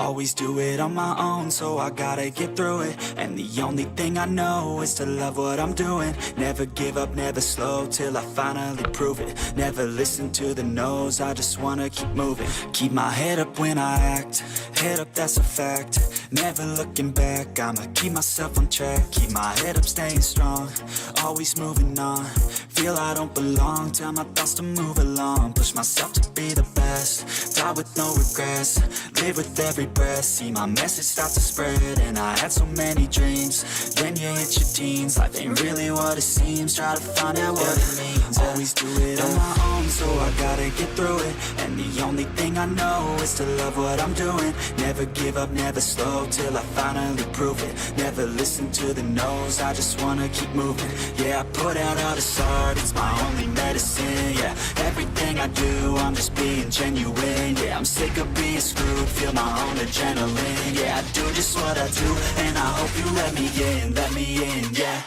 Always do it on my own, so I gotta get through it. And the only thing I know is to love what I'm doing. Never give up, never slow, till I finally prove it. Never listen to the no's, I just wanna keep moving. Keep my head up when I act, head up, that's a fact. Never looking back, I'ma keep myself on track. Keep my head up, staying strong, always moving on. Feel I don't belong, tell my thoughts to move along. Push myself to be the best, die with no regrets. Live with every breath, see my message start to spread. And I had so many dreams, then you hit your teens. Life ain't really what it seems, try to find out what it means. Always do it on my own, so I gotta get through it. And the only thing I know is to love what I'm doing. Never give up, never slow, till I finally prove it. Never listen to the no's, I just wanna keep moving. Yeah, I put out all this art, it's my only medicine. Yeah, everything I do, I'm just being genuine. Yeah, I'm sick of being screwed, feel my own adrenaline. Yeah, I do just what I do, and I hope you let me in, yeah.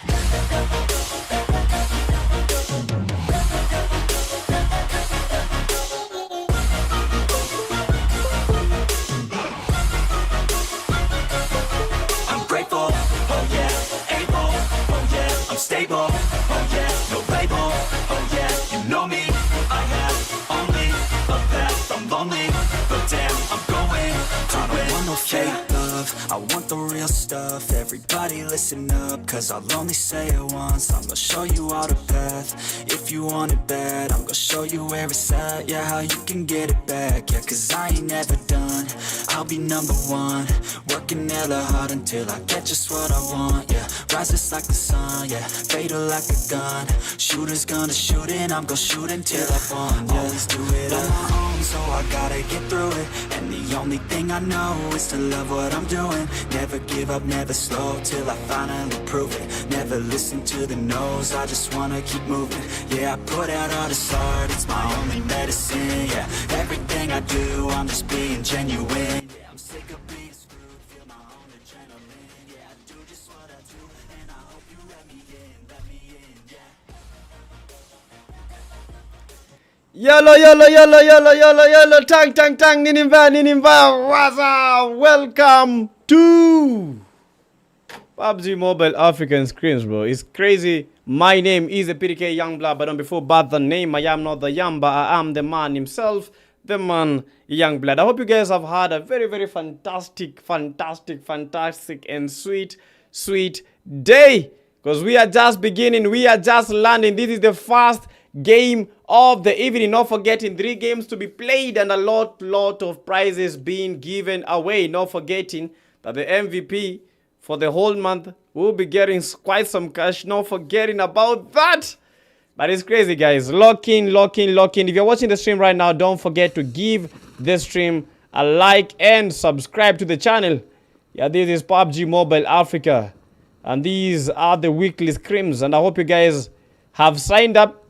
I'm grateful, oh yeah, able, oh yeah, I'm stable, oh yeah, no label, oh yeah, you know me, I have only a path, I'm lonely, but damn, I'm going to win. I don't want no fake love, I want the real stuff. Everybody listen up, cause I'll only say it once. I'm gonna show you all the path, if you want it bad. I'm gonna show you where it's at, yeah, how you can get it back. Yeah, cause I ain't never done, I'll be number one. Working hella hard until I get just what I want, yeah. Rises like the sun, yeah, fatal like a gun. Shooters gonna shoot and I'm gonna shoot until I won, yeah. Always do it on my own, so I gotta get through it. And the only thing I know is to love what I'm doing. Never give up, never slow, till I finally prove it. Never listen to the no's, I just wanna keep moving. Yeah, I put out all this art, it's my only medicine. Yeah, everything I do, I'm just being genuine. Yeah, I'm sick of being screwed, feel my own adrenaline. Yeah, I do just what I do, and I hope you let me in, yeah. Yolo, tang, ninimba, what's up? Welcome to PUBG Mobile African Screens, bro. It's crazy. My name is the PDK Youngblood, but before but the name, I am not the Yamba. I am the man himself, the man Youngblood. I hope you guys have had a very fantastic and sweet day. Because we are just beginning, we are just landing. This is the first game of the evening. Not forgetting 3 games to be played and a lot of prizes being given away. Not forgetting that the MVP for the whole month will be getting quite some cash. Not forgetting about that. But it's crazy, guys. Lock in. If you're watching the stream right now, don't forget to give the stream a like and subscribe to the channel. Yeah, this is PUBG Mobile Africa. And these are the weekly scrims. And I hope you guys have signed up.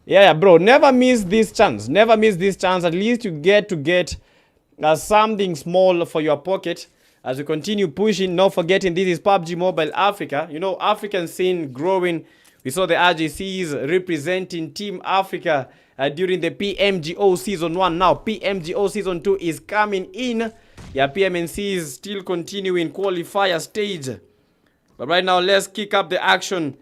Yeah, bro, never miss this chance. Never miss this chance. At least you get to get something small for your pocket as we continue pushing. Not forgetting this is PUBG Mobile Africa. You know, African scene growing. We saw the RJCs representing Team Africa during the PMGO Season 1. Now, PMGO Season 2 is coming in. Yeah, PMNC is still continuing qualifier stage. But right now, let's kick up the action.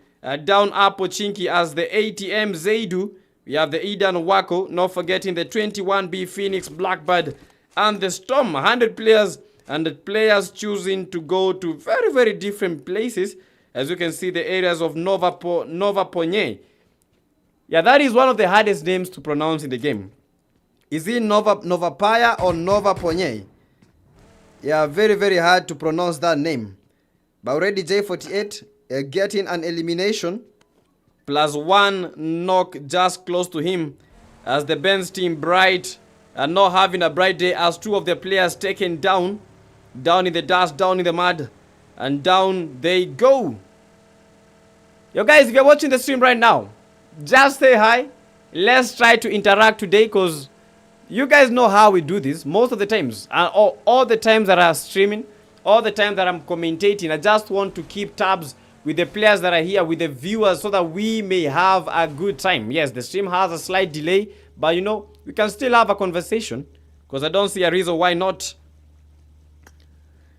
Down up Pochinki as the ATM Zaidu. We have the Eden Wako. Not forgetting the 21B Phoenix Blackbird and the Storm. 100 players and the players choosing to go to very different places. As you can see, the areas of Nova Ponye. Yeah, that is one of the hardest names to pronounce in the game. Is it Nova Paya or Nova Ponye? Yeah, very hard to pronounce that name. But already J48 getting an elimination. +1 knock just close to him. As the Benz team Bright are not having a bright day as 2 of the players taken down. Down in the dust, down in the mud. And down they go. Yo guys, if you're watching the stream right now, just say hi. Let's try to interact today because you guys know how we do this most of the times. And all the times that I'm streaming, all the time that I'm commentating, I just want to keep tabs with the players that are here, with the viewers, so that we may have a good time. Yes, the stream has a slight delay, but you know, we can still have a conversation because I don't see a reason why not.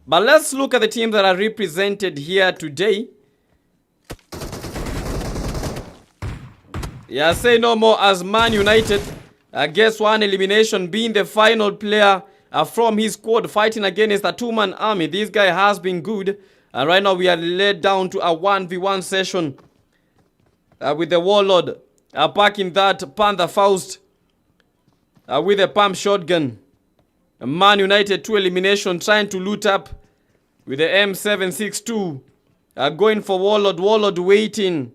But let's look at the teams that are represented here today. Yeah, say no more as Man United gets one elimination, being the final player from his squad fighting against a two-man army. This guy has been good. And right now we are led down to a 1v1 session with the Warlord packing that Panther Faust with a pump shotgun. Man United 2 elimination, trying to loot up with the M762. Going for Warlord. Warlord waiting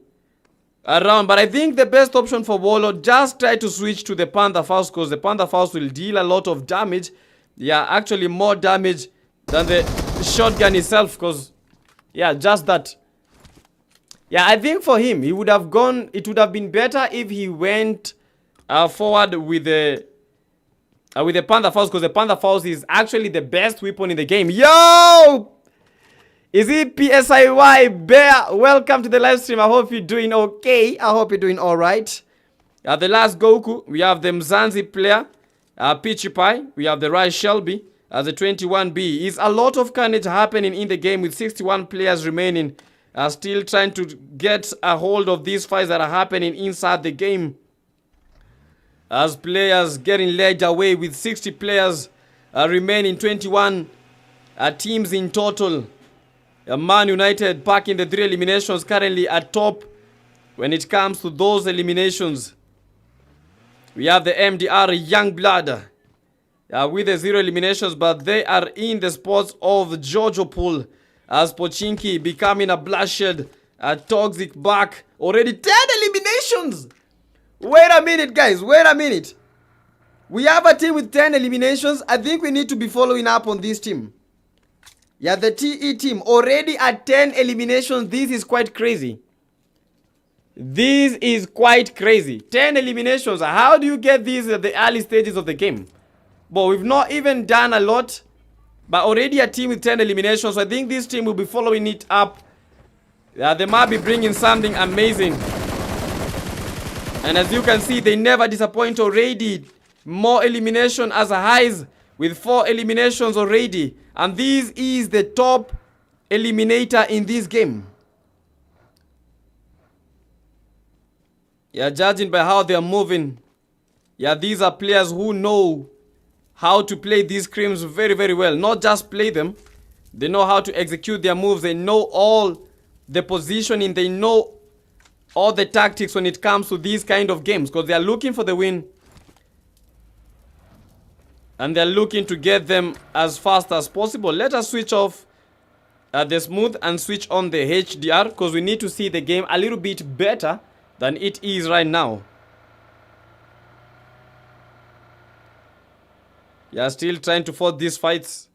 around. But I think the best option for Warlord, just try to switch to the Panther Faust, because the Panther Faust will deal a lot of damage. Yeah, actually more damage than the shotgun itself, because, yeah, just that. Yeah, I think for him, he would have gone, it would have been better if he went forward with the Panther Faust, because the Panther Faust is actually the best weapon in the game. Yo! Is it PSIY Bear? Welcome to the live stream. I hope you're doing okay. I hope you're doing alright. The last Goku, we have the Mzanzi player, Peachy Pie. We have the Rai Shelby as the 21B. Is a lot of carnage happening in the game with 61 players remaining. Still trying to get a hold of these fights that are happening inside the game. As players getting led away with 60 players remaining, 21 teams in total. Man United packing the 3 eliminations, currently at top when it comes to those eliminations. We have the MDR Youngblood with the 0 eliminations, but they are in the spots of Jojo Pool as Pochinki becoming a bloodshed, a toxic back. Already 10 eliminations! Wait a minute, guys, wait a minute. We have a team with 10 eliminations. I think we need to be following up on this team. Yeah, the TE team already at 10 eliminations. This is quite crazy. This is quite crazy. 10 eliminations. How do you get these at the early stages of the game? But we've not even done a lot. But already a team with 10 eliminations. So I think this team will be following it up. They might be bringing something amazing. And as you can see, they never disappoint already. More elimination as a highs with 4 eliminations already. And this is the top eliminator in this game. Yeah, judging by how they are moving. Yeah, these are players who know how to play these scrims very, very well. Not just play them. They know how to execute their moves. They know all the positioning. They know all the tactics when it comes to these kind of games. Because they are looking for the win. And they're looking to get them as fast as possible. Let us switch off the smooth and switch on the HDR, because we need to see the game a little bit better than it is right now. Yeah, still trying to fight these fights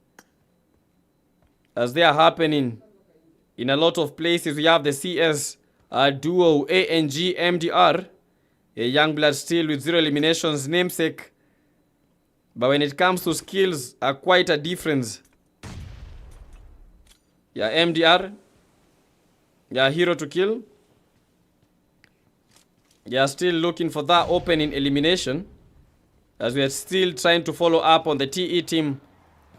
as they are happening in a lot of places. We have the CS duo ANG MDR. A Youngblood still with 0 eliminations, namesake. But when it comes to skills, quite a difference. Yeah, MDR. Yeah, hero to kill. Yeah, still looking for that opening elimination. As we are still trying to follow up on the TE team.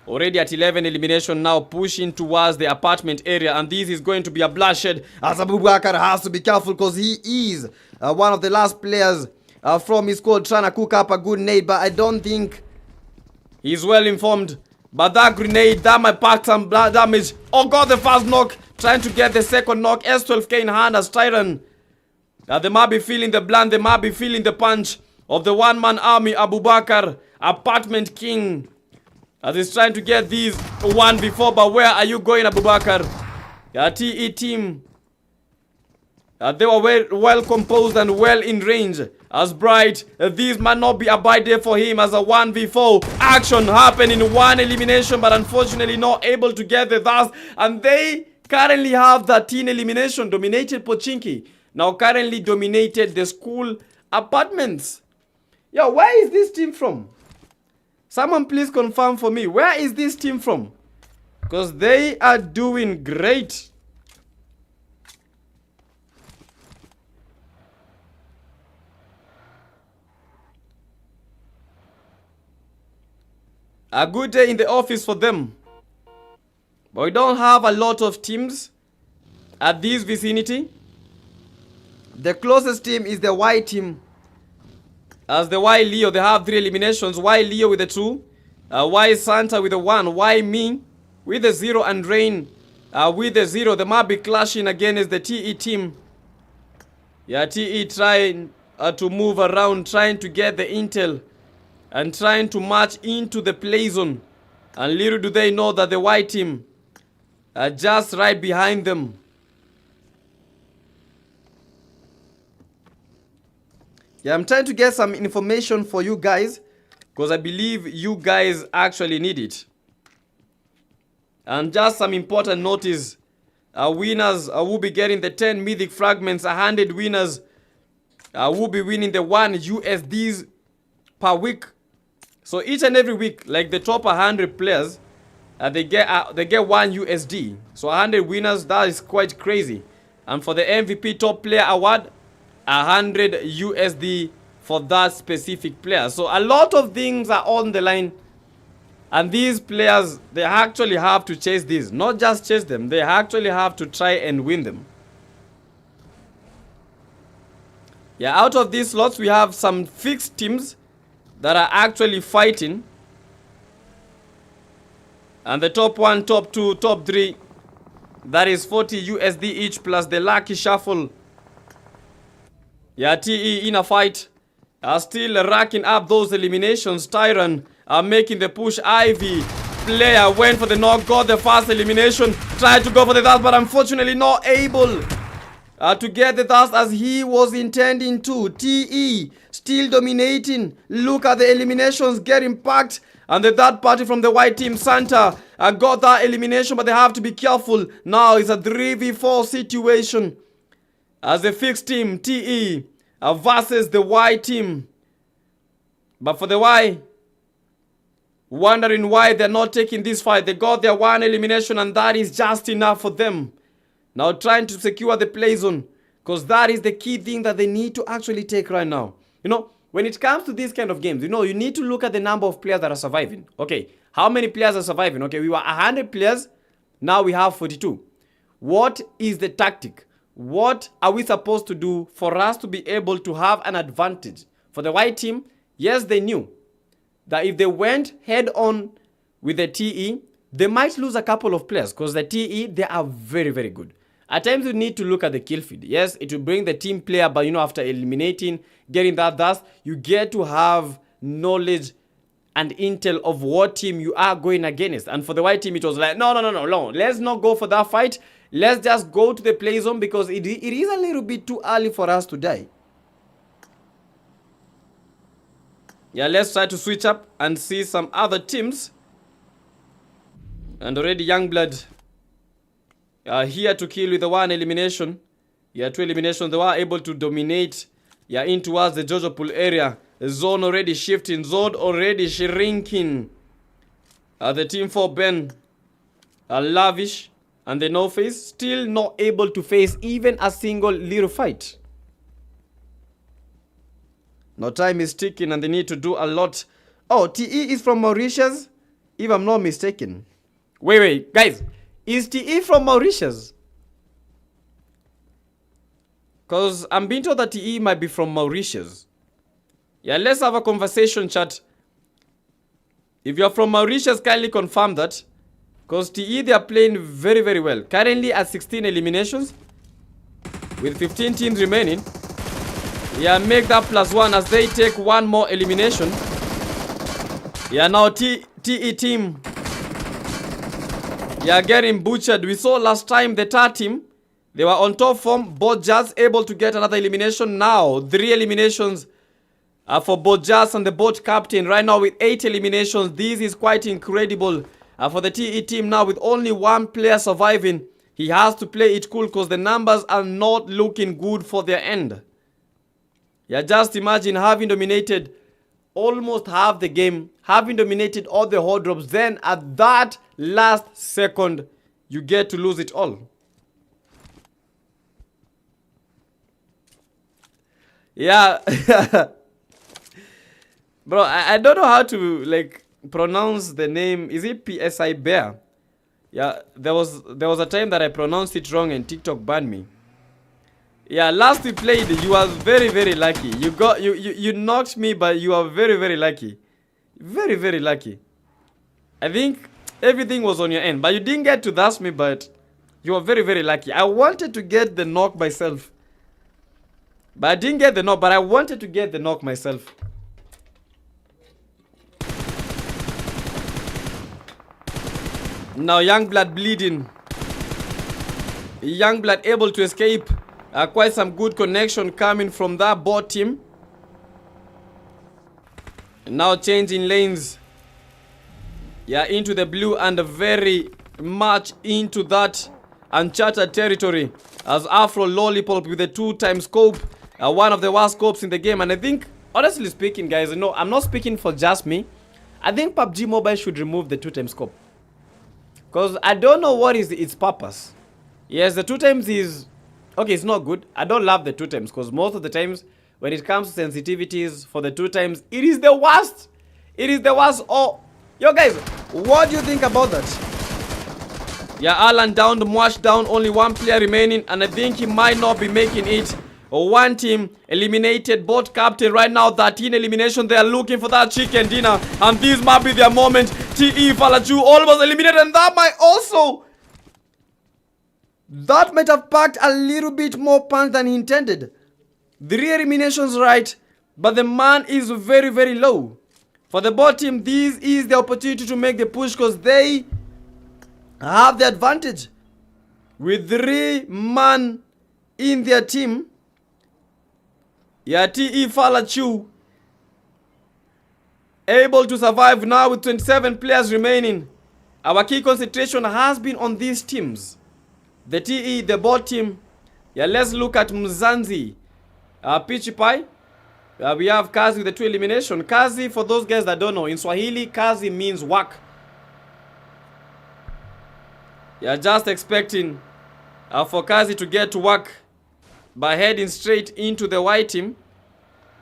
Already at 11 elimination now, pushing towards the apartment area. And this is going to be a bloodshed. As Abubakar has to be careful, because he is one of the last players from his squad trying to cook up a good nade. But I don't think he's well informed. But that grenade, that might pack some damage. Oh god, the first knock. Trying to get the second knock. S12K in hand as Tyron. They might be feeling the blunt. They might be feeling the punch of the one-man army. Abubakar, apartment king. As he's trying to get these one before. But where are you going, Abubakar? TE team. They were well composed and well in range. As Bright, this might not be a bad day for him as a 1v4 action happening. 1 elimination, but unfortunately not able to get the dust. And they currently have 13 elimination. Dominated Pochinki. Now currently dominated the school apartments. Yo, where is this team from? Someone please confirm for me. Where is this team from? Because they are doing great. A good day in the office for them. But we don't have a lot of teams at this vicinity. The closest team is the Y team. As the Y Leo, they have 3 eliminations. Y Leo with the 2. Y Santa with the 1. Y Me with the 0. And Rain with the 0. The might be clashing against the TE team. Yeah, TE trying to move around, trying to get the intel and trying to march into the play zone. And little do they know that the Y team are just right behind them. Yeah, I'm trying to get some information for you guys because I believe you guys actually need it. And just some important notice. Winners will be getting the 10 mythic fragments. 100 winners will be winning the 1 USDs per week. So each and every week, like the top 100 players, they get 1 USD. So 100 winners, that is quite crazy. And for the MVP top player award, 100 USD for that specific player. So a lot of things are on the line. And these players, they actually have to chase these. Not just chase them, they actually have to try and win them. Yeah, out of these slots, we have some fixed teams that are actually fighting. And the top 1, top 2, top 3, that is 40 USD each plus the lucky shuffle. Yeah, TE in a fight are still racking up those eliminations. Tyron are making the push. Ivy player went for the knock, got the first elimination, tried to go for the dust, but unfortunately not able to get the dust as he was intending to. TE still dominating. Look at the eliminations getting packed. And the third party from the white team, Santa, got that elimination, but they have to be careful. Now it's a 3v4 situation. As a fixed team, TE versus the Y team. But for the Y, wondering why they're not taking this fight. They got their 1 elimination and that is just enough for them. Now trying to secure the play zone, because that is the key thing that they need to actually take right now. You know, when it comes to these kind of games, you know, you need to look at the number of players that are surviving. Okay, how many players are surviving? Okay, we were 100 players, now we have 42. What is the tactic? What are we supposed to do for us to be able to have an advantage? For the white team, yes, they knew that if they went head on with the TE, they might lose a couple of players because the TE, they are very, very good. At times, you need to look at the kill feed. Yes, it will bring the team player, but you know, after eliminating, getting that dust, you get to have knowledge and intel of what team you are going against. And for the white team, it was like, no. Let's not go for that fight. Let's just go to the play zone because it is a little bit too early for us to die. Yeah, let's try to switch up and see some other teams. And already Youngblood here to kill with the 1 elimination. Yeah, 2 eliminations. They were able to dominate in towards the Jojo pool area. The zone already shifting. Zone already shrinking. The team for Ben Lavish and the No Face still not able to face even a single little fight. No, time is ticking and they need to do a lot. Oh, TE is from Mauritius, if I'm not mistaken. Wait, guys. Is TE from Mauritius? Because I'm being told that TE might be from Mauritius. Yeah, let's have a conversation, chat. If you're from Mauritius, kindly confirm that. Because TE, they are playing very, very well. Currently at 16 eliminations. With 15 teams remaining. Yeah, make that +1 as they take 1 more elimination. Yeah, now TE team. Yeah, getting butchered. We saw last time the third team, they were on top form. Both just able to get another elimination. Now 3 eliminations for both Jazz and the boat captain. Right now with 8 eliminations. This is quite incredible for the TE team now with only 1 player surviving. He has to play it cool because the numbers are not looking good for their end. Yeah, just imagine having dominated almost half the game, having dominated all the hot drops, then at that last second, you get to lose it all. Yeah. Bro, I don't know how to, like, pronounce the name. Is it PSI Bear? Yeah, there was a time that I pronounced it wrong and TikTok banned me. Yeah, last we played, you were very, very lucky. You knocked me, but you are very, very lucky. Very, very lucky. I think everything was on your end, but you didn't get to dash me, but you were very, very lucky. I wanted to get the knock myself. But I didn't get the knock, but I wanted to get the knock myself. Now Youngblood bleeding. Youngblood able to escape. Quite some good connection coming from that bot team. Now changing lanes. Yeah, into the blue and very much into that uncharted territory. As Afro Lollipop with the 2x scope. One of the worst scopes in the game. And I think, honestly speaking, guys, no, I'm not speaking for just me. I think PUBG Mobile should remove the 2x scope. Because I don't know what is its purpose. Yes, the 2x is... okay, it's not good. I don't love the 2x because most of the times when it comes to sensitivities for the 2x, it is the worst. It is the worst. Oh, yo guys, what do you think about that? Yeah, Alan down, Mwash down, only one player remaining, and I think he might not be making it. One team eliminated, both captain right now, 13 elimination. They are looking for that chicken dinner, and this might be their moment. TE Falaju almost eliminated, and that might also... that might have packed a little bit more punch than he intended. 3 eliminations right, but the man is very, very low. For the bot team, this is the opportunity to make the push because they have the advantage. With 3 man in their team. Yeah, TE Falachu able to survive now with 27 players remaining. Our key concentration has been on these teams. The TE, the bot team. Yeah, let's look at Mzanzi. Peachy Pie. We have Kazi with the 2 elimination. Kazi, for those guys that don't know, in Swahili, Kazi means work. Yeah, just expecting for Kazi to get to work by heading straight into the white team.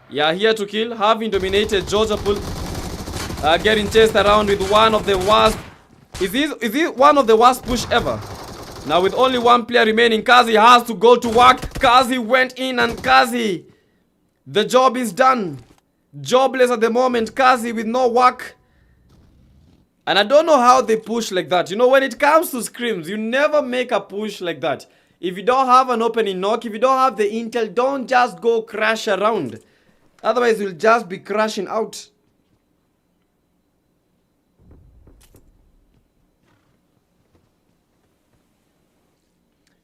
Yeah, here to kill, having dominated Georgia Pool. Getting chased around with one of the worst. Is this one of the worst push ever? Now with only 1 player remaining, Kazi has to go to work. Kazi went in and Kazi, the job is done. Jobless at the moment, Kazi with no work. And I don't know how they push like that. You know, when it comes to scrims, you never make a push like that. If you don't have an opening knock, if you don't have the intel, don't just go crash around. Otherwise, you'll just be crashing out.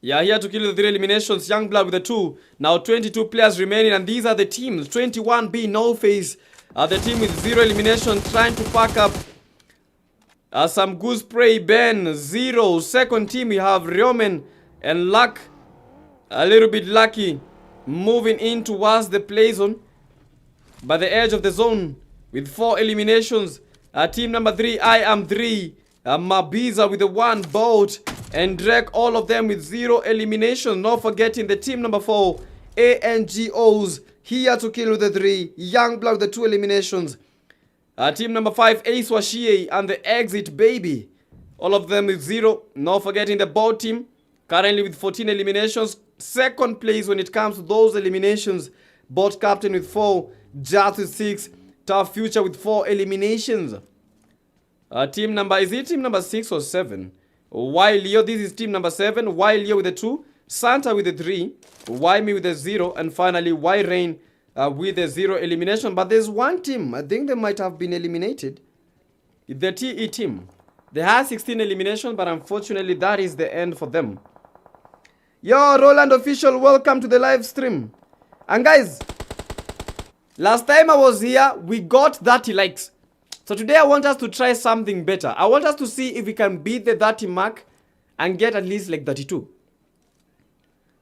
Yeah, here to kill the 3 eliminations. Youngblood with the 2. Now 22 players remaining, and these are the teams. 21B, No Face. The team with 0 elimination trying to pack up some goose spray. Ben, 0. Second team, we have Ryomen and Luck. A little bit lucky. Moving in towards the play zone. By the edge of the zone. With 4 eliminations. Team number 3, I am 3. Mabiza with the 1 boat. And Drake, all of them with 0 elimination. Not forgetting the team number 4, ANGOs, here to kill with the 3. Youngblood with the 2 eliminations. Team number 5, Ace Washie and the Exit Baby. All of them with 0. Not forgetting the boat team, currently with 14 eliminations. Second place when it comes to those eliminations. Bot captain with 4. Jazz with 6. Tough Future with 4 eliminations. Team number, is it team number 6 or 7? Y Leo, this is team number 7. Y Leo with the 2. Santa with the 3. Y Me with the 0. And finally, Y Rain with the 0 elimination. But there's one team, I think they might have been eliminated. The TE team. They had 16 eliminations, but unfortunately, that is the end for them. Yo, Roland Official, welcome to the live stream. And guys, last time I was here, we got 30 likes. So today I want us to try something better. I want us to see if we can beat the 30 mark and get at least like 32.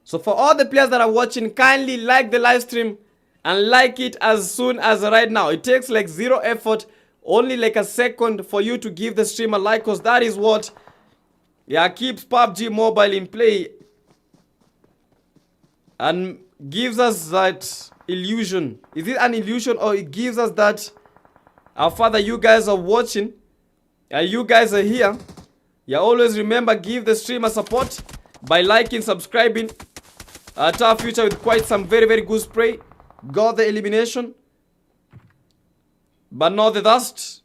So for all the players that are watching, kindly like the live stream and like it as soon as right now. It takes like 0 effort, only like a second for you to give the stream a like, because that is what keeps PUBG Mobile in play and gives us that illusion. Is it an illusion, or it gives us that our father, you guys are watching, you guys are here, Yeah, always remember, give the streamer support by liking, subscribing. Tough future with quite some very, very good spray. Got the elimination. But not the dust.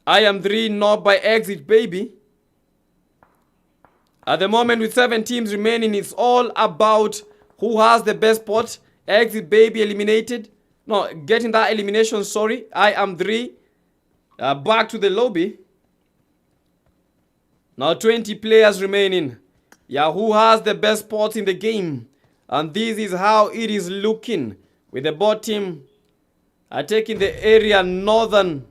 I am 3, not by exit, baby. At the moment, with 7 teams remaining, it's all about who has the best spot. Exit, baby, eliminated. No, getting that elimination, sorry. I am 3. Back to the lobby. Now 20 players remaining. Yeah, who has the best spots in the game? And this is how it is looking. With the bot team taking the area northern.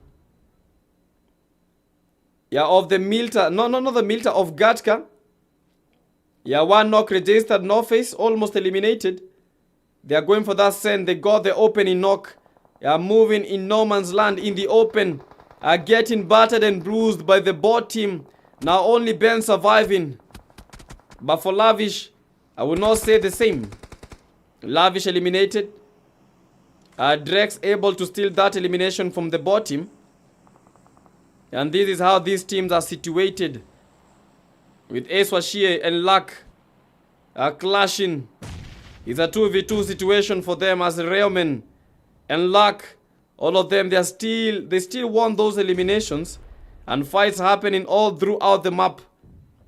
Yeah, of the Milta. No, not the Milta, of Gatka. Yeah, 1 knock registered, no face, almost eliminated. They are going for that send. They got the opening knock. Yeah, moving in no man's land in the open. Getting battered and bruised by the bot team. Now only Ben surviving. But for Lavish, I will not say the same. Lavish eliminated. Drex able to steal that elimination from the bot team. And this is how these teams are situated. With Eswashie and Luck clashing. It's a 2v2 situation for them as Railman and Luck. All of them, they still want those eliminations. And fights happening all throughout the map.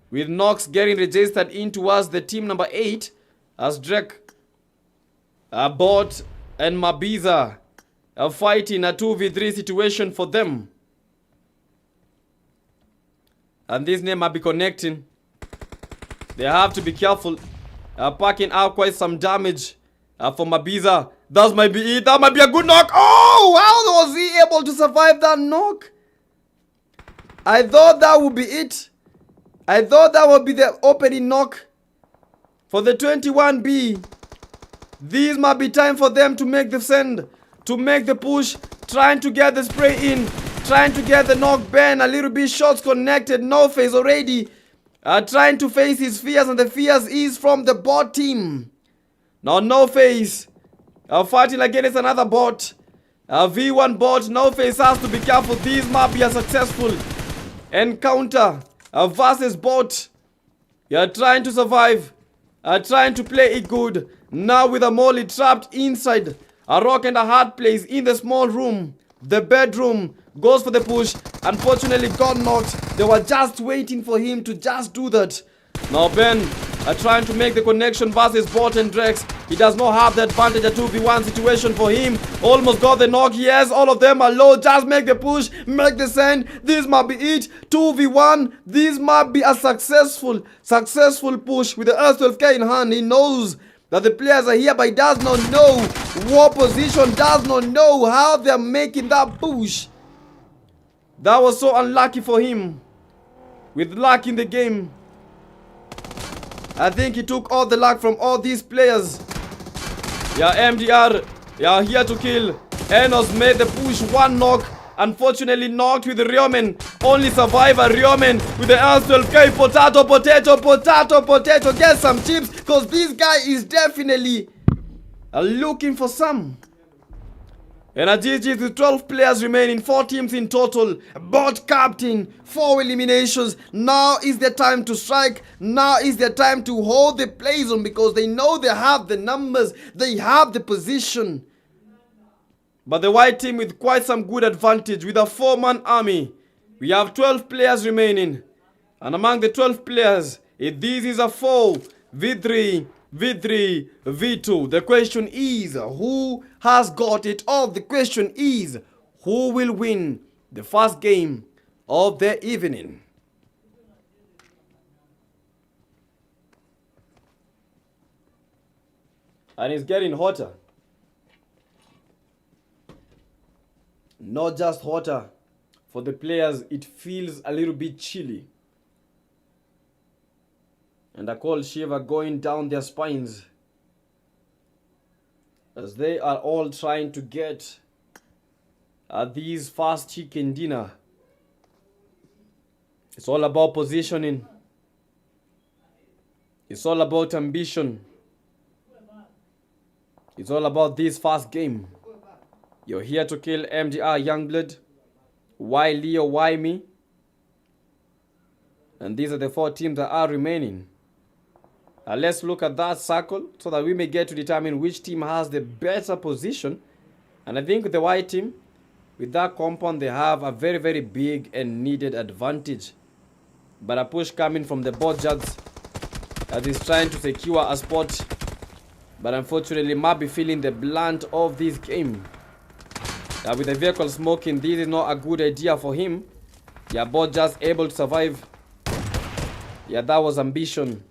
With Nox getting registered in towards the team number 8. As Drek, Bot and Mabiza are fighting a 2v3 situation for them. And this name might be connecting. They have to be careful. Packing out quite some damage for Mabiza. That might be it. That might be a good knock. Oh, how was he able to survive that knock? I thought that would be it. I thought that would be the opening knock for the 21B. This might be time for them to make the send, to make the push, trying to get the spray in, trying to get the knock. Ben, a little bit shots connected, no face already. Trying to face his fears, and the fears is from the bot team. Now no face. Fighting against another bot. V1 bot, no face has to be careful. This might be a successful encounter versus bot. You're trying to survive. Trying to play it good. Now with a molly trapped inside a rock and a hard place in the small room. The bedroom goes for the push. Unfortunately got knocked. They were just waiting for him to just do that. Now Ben trying to make the connection versus bot and Drex. He does not have the advantage. A 2v1 situation for him. Almost got the knock. Yes, all of them are low. Just make the push. Make the send. This might be it. 2v1. This might be a successful push with the S12K in hand. He knows that the players are here, but he does not know what position, does not know how they're making that push. That was so unlucky for him. With luck in the game, I think he took all the luck from all these players. Yeah, MDR, yeah, here to kill. Enos made the push, 1 knock. Unfortunately knocked with Riomen. Only survivor, Riomen with the S12K. Potato. Get some chips, because this guy is definitely looking for some. And a GG with 12 players remaining, 4 teams in total. Bot captain, 4 eliminations. Now is the time to strike. Now is the time to hold the play zone, because they know they have the numbers, they have the position. But the white team with quite some good advantage with a 4-man army. We have 12 players remaining. And among the 12 players, this is a 4v3, V2. The question is, who has got it all? The question is, who will win the first game of the evening? And it's getting hotter. Not just hotter. For the players, it feels a little bit chilly. And a cold shiver going down their spines, as they are all trying to get these fast chicken dinner. It's all about positioning. It's all about ambition. It's all about this fast game. You're here to kill MDR Youngblood. Why Leo, why me? And these are the 4 teams that are remaining. Let's look at that circle so that we may get to determine which team has the better position. And I think with the white team, with that compound, they have a very, very big and needed advantage. But a push coming from the bot judge as he's trying to secure a spot. But unfortunately, might be feeling the blunt of this game. With the vehicle smoking, this is not a good idea for him. Bot just able to survive. That was ambition.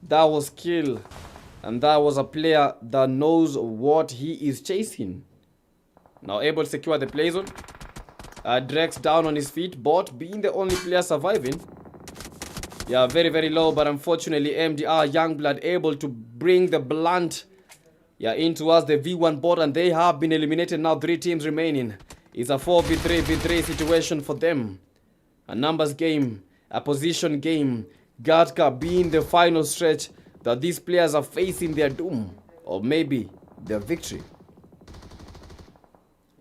That was skill. And that was a player that knows what he is chasing. Now able to secure the play zone. Drex down on his feet. Bot being the only player surviving. Very, very low. But unfortunately, MDR Youngblood able to bring the blunt in towards the V1 bot. And they have been eliminated now. 3 teams remaining. It's a 4v3 situation for them. A numbers game. A position game. Gatka being the final stretch that these players are facing their doom. Or maybe their victory.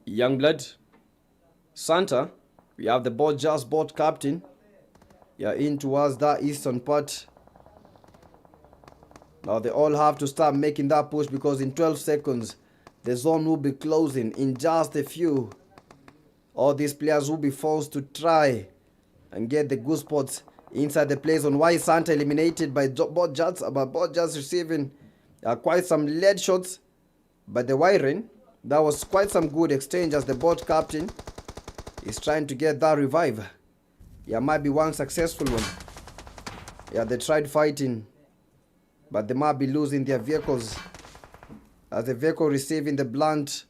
Youngblood. Santa. We have the bot just bot captain. In towards that eastern part. Now they all have to start making that push because in 12 seconds the zone will be closing. In just a few, all these players will be forced to try and get the good spots inside the play zone. Why is Santa eliminated by bot jets? But bot jets receiving quite some lead shots by the Wyren. That was quite some good exchange as the bot captain is trying to get that revive. Might be one successful one. They tried fighting, but they might be losing their vehicles as the vehicle receiving the blunt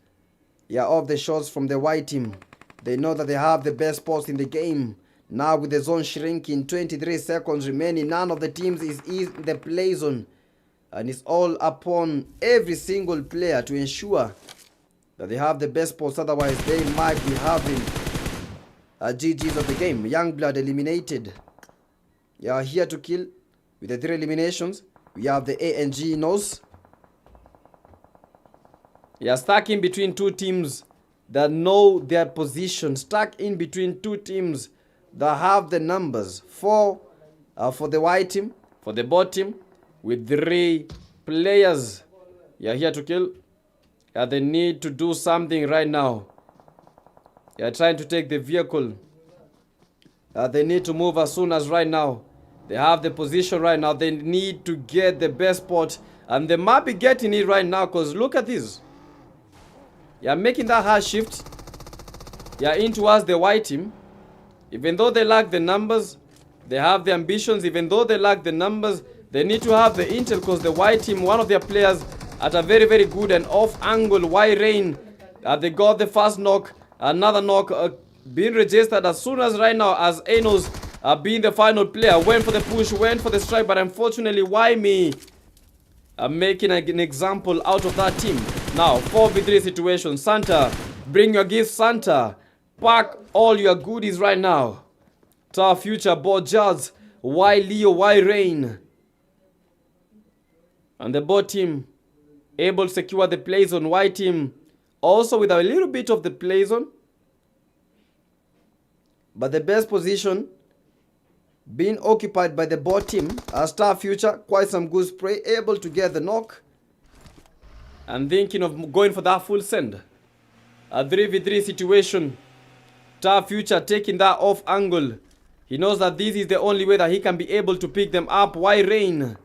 of the shots from the white team. They know that they have the best spots in the game. Now with the zone shrinking, 23 seconds remaining, none of the teams is in the play zone. And it's all upon every single player to ensure that they have the best spots, otherwise they might be having GG's of the game. Youngblood eliminated. Here to kill with the 3 eliminations. We have the ANG nose. Stuck in between 2 teams that know their position. Stuck in between 2 teams that have the numbers. 4 for the white team, for the bot team, with 3 players. Here to kill. They need to do something right now. Trying to take the vehicle. They need to move as soon as right now. They have the position right now. They need to get the best spot. And they might be getting it right now because look at this. Making that hard shift. In towards the white team. Even though they lack the numbers, they have the ambitions. Even though they lack the numbers, they need to have the intel because the white team, one of their players at a very, very good and off angle, Y-Rain. They got the first knock. Another knock being registered as soon as right now as Enos being the final player. Went for the push, went for the strike, but unfortunately, why me? Making an example out of that team. Now, 4v3 situation. Santa, bring your gifts, Santa. Pack all your goodies right now. Tough future, bot Jazz, Y Leo, Y Rain. And the bot team able to secure the play zone. White team also with a little bit of the play zone. But the best position being occupied by the bot team. Star Future, quite some good spray, able to get the knock. And thinking of going for that full send. A 3v3 situation. Star Future taking that off angle. He knows that this is the only way that he can be able to pick them up. Why Rain?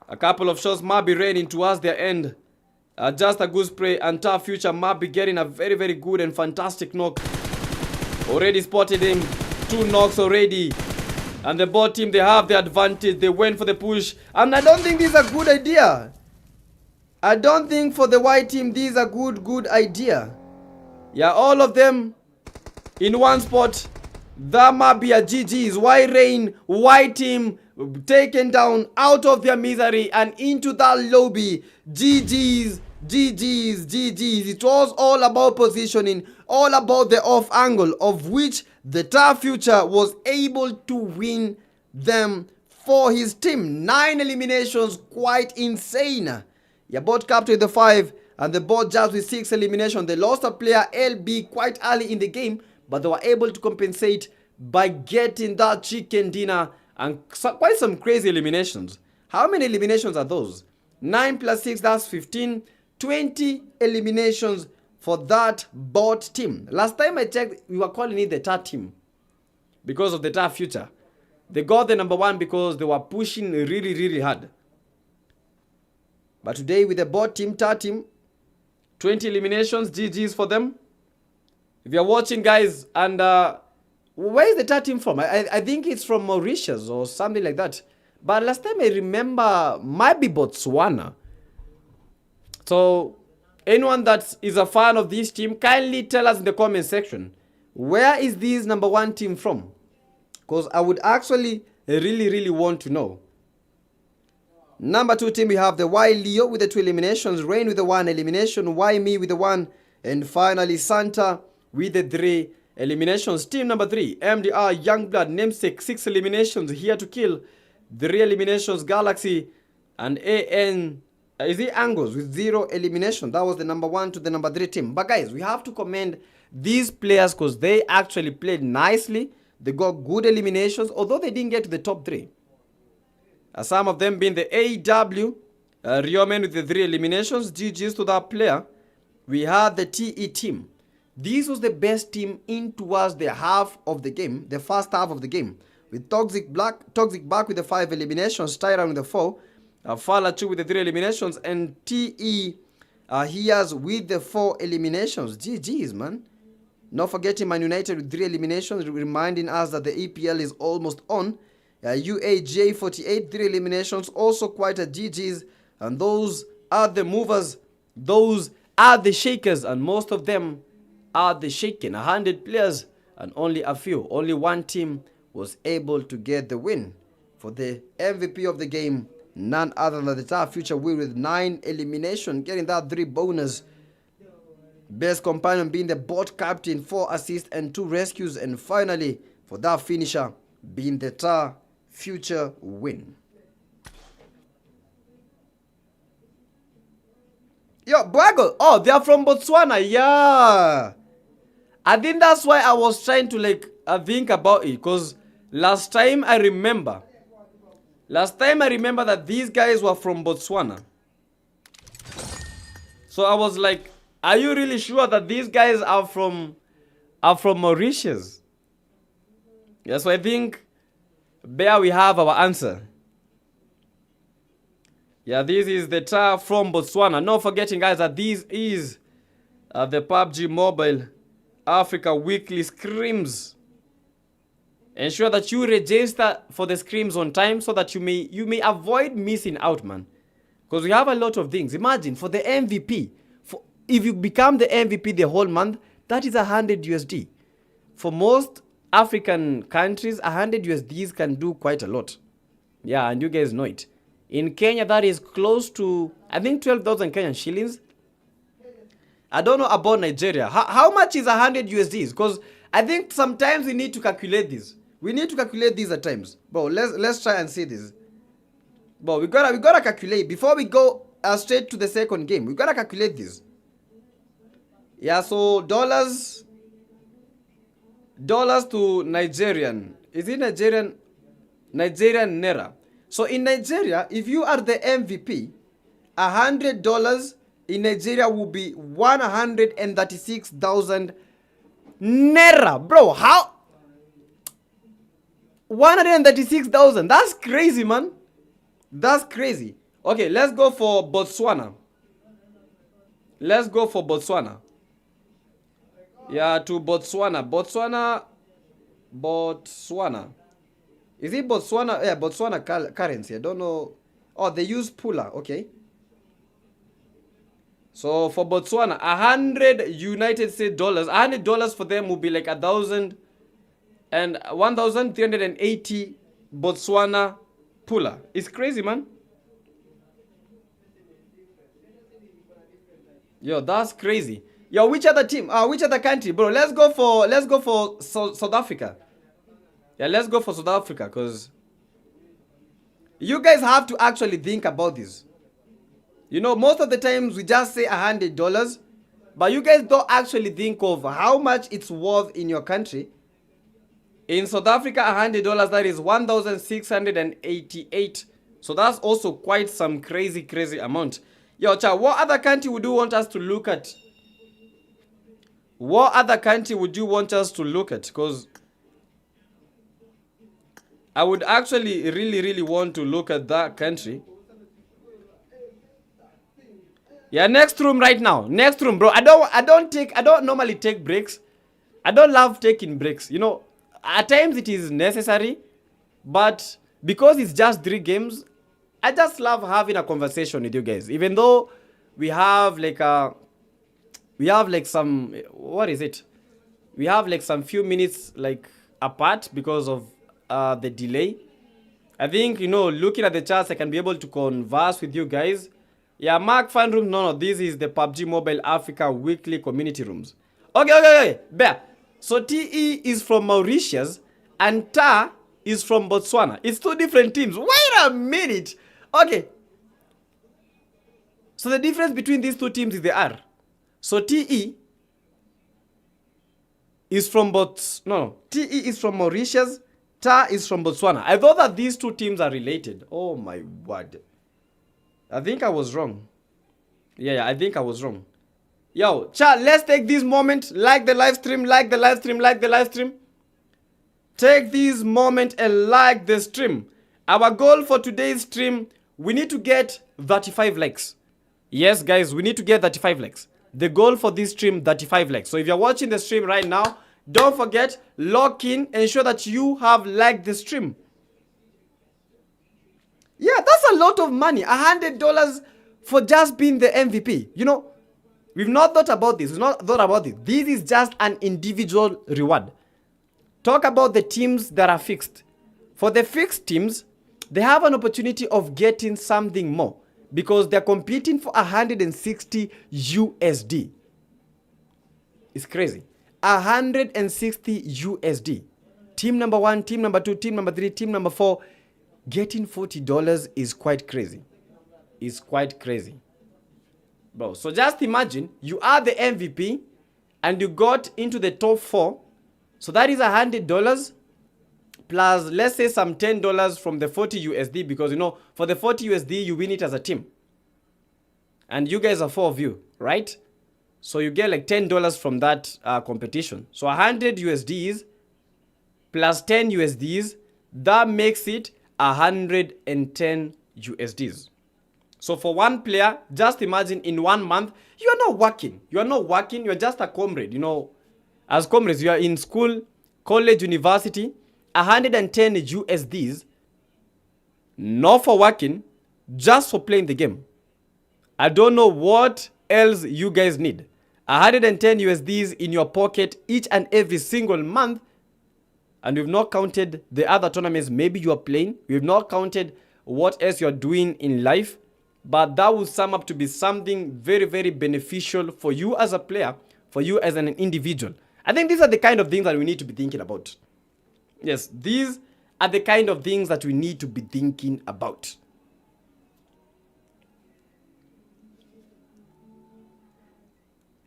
A couple of shots might be raining towards their end. Just a good spray, and Star Future might be getting a very, very good and fantastic knock. Already spotted him. 2 knocks already. And the bot team, they have the advantage. They went for the push. And I don't think this is a good idea. I don't think for the white team this is a good idea. All of them in one spot. That might be a GG's. White Rain, white team taken down out of their misery and into that lobby. GG's. It was all about positioning, all about the off angle, of which the Star Future was able to win them for his team. 9 eliminations, quite insane. Bot captain with the 5 and the bot just with 6 eliminations. They lost a player LB quite early in the game, but they were able to compensate by getting that chicken dinner and quite some crazy eliminations. How many eliminations are those? 9 plus 6, that's 15. 20 eliminations for that bot team. Last time I checked, we were calling it the tar team because of the tar future. They got the number 1 because they were pushing really, really hard. But today with the bot team, tar team, 20 eliminations, GG's for them. If you're watching, guys, and where is the tar team from? I think it's from Mauritius or something like that. But last time I remember, might be Botswana. So, anyone that is a fan of this team, kindly tell us in the comment section, where is this number 1 team from? Because I would actually really want to know. Number 2 team, we have the Y Leo with the 2 eliminations, Rain with the 1 elimination, Y Me with the 1, and finally Santa with the 3 eliminations. Team number 3, MDR Youngblood Namesake, 6 eliminations, Here to Kill, 3 eliminations, Galaxy, and AN. Is it Angles with 0 elimination? That was the number 1 to the number 3 team. But guys, we have to commend these players because they actually played nicely. They got good eliminations, although they didn't get to the top 3. Some of them being the AW, Riomen with the 3 eliminations. GG's to that player. We had the TE team. This was the best team in towards the half of the game, the first half of the game. With Toxic Back with the 5 eliminations, Tyran with the 4. Falachu with the 3 eliminations, and TE Hias with the 4 eliminations. GG's, man. Not forgetting Man United with 3 eliminations, reminding us that the EPL is almost on. UAJ 48, 3 eliminations, also quite a GG's. And those are the movers, those are the shakers, and most of them are the shaking. 100 players and only a few, only 1 team was able to get the win. For the MVP of the game, none other than the Tar Future Will with 9 elimination, getting that 3 bonus. Best companion being the bot captain, 4 assists and 2 rescues. And finally, for that finisher, being the Tar Future Win. Yo, Bwago. Oh, they are from Botswana. Yeah. I think that's why I was trying to think about it. Because last time I remember that these guys were from Botswana. So I was like, are you really sure that these guys are from Mauritius? Yeah, so I think there we have our answer. Yeah, this is the tar from Botswana. Not forgetting, guys, that this is the PUBG Mobile Africa Weekly Scrims. Ensure that you register for the scrims on time so that you may avoid missing out, man. Because we have a lot of things. Imagine for the MVP, if you become the MVP the whole month, that is 100 USD. For most African countries, 100 USDs can do quite a lot. Yeah, and you guys know it. In Kenya, that is close to, I think, 12,000 Kenyan shillings. I don't know about Nigeria. How much is 100 USDs? Because I think sometimes we need to calculate this. We need to calculate these at times. Bro, let's try and see this. Bro, we gotta calculate. Before we go straight to the second game, we gotta calculate this. Yeah, so dollars to Nigerian. Is it Nigerian Naira? So in Nigeria, if you are the MVP, $100 in Nigeria will be 136,000 Naira. Bro, how? 136,000. That's crazy, man. That's crazy. Okay, let's go for Botswana. Yeah, to Botswana. Botswana. Is it Botswana? Yeah, Botswana currency. I don't know. Oh, they use Pula. Okay. So for Botswana, 100 United States dollars, $100 for them will be like 1,380 Botswana Pula. It's crazy, man. Yo, that's crazy. Yo, which other team? Which other country, bro? Let's go for South Africa. Yeah, let's go for South Africa, because you guys have to actually think about this. You know, most of the times we just say $100, but you guys don't actually think of how much it's worth in your country. In South Africa, $100, that is 1,688. So that's also quite some crazy amount. Yo, cha, what other country would you want us to look at? What other country would you want us to look at? Because I would actually really want to look at that country. Yeah, next room right now. Next room, bro. I don't normally take breaks. I don't love taking breaks. You know, at times it is necessary, but because it's just 3 games, I just love having a conversation with you guys. Even though we have like some, what is it? We have like some few minutes like apart because of the delay. I think, you know, looking at the charts, I can be able to converse with you guys. Yeah, Mark Fan Room. No, this is the PUBG Mobile Africa weekly community rooms. Okay. Bear. So TE is from Mauritius and Ta is from Botswana. It's 2 different teams. Wait a minute. Okay. So the difference between these 2 teams is the R. So TE is from TE is from Mauritius, Ta is from Botswana. I thought that these 2 teams are related. Oh my word. I think I was wrong. Yeah, I think I was wrong. Yo, chat, let's take this moment. Like the live stream. Take this moment and like the stream. Our goal for today's stream, we need to get 35 likes. Yes, guys, we need to get 35 likes. The goal for this stream, 35 likes. So if you're watching the stream right now, don't forget, log in, ensure that you have liked the stream. Yeah, that's a lot of money. $100 for just being the MVP. You know, we've not thought about this. This is just an individual reward. Talk about the teams that are fixed. For the fixed teams, they have an opportunity of getting something more because they're competing for 160 USD. It's crazy. 160 USD. Team number 1, team number 2, team number 3, team number 4. Getting $40 is quite crazy. It's quite crazy. Bro, so just imagine you are the MVP and you got into the top 4. So that is $100 plus, let's say, some $10 from the 40 USD because, you know, for the 40 USD, you win it as a team. And you guys are 4 of you, right? So you get like $10 from that competition. So 100 USDs plus 10 USDs, that makes it 110 USDs. So for one player, just imagine in 1 month, you are not working. You are just a comrade. You know, as comrades, you are in school, college, university, 110 USDs, not for working, just for playing the game. I don't know what else you guys need. 110 USDs in your pocket each and every single month. And we've not counted the other tournaments maybe you are playing. We've not counted what else you're doing in life. But that will sum up to be something very beneficial for you as a player, for you as an individual. I think these are the kind of things that we need to be thinking about. Yes, these are the kind of things that we need to be thinking about.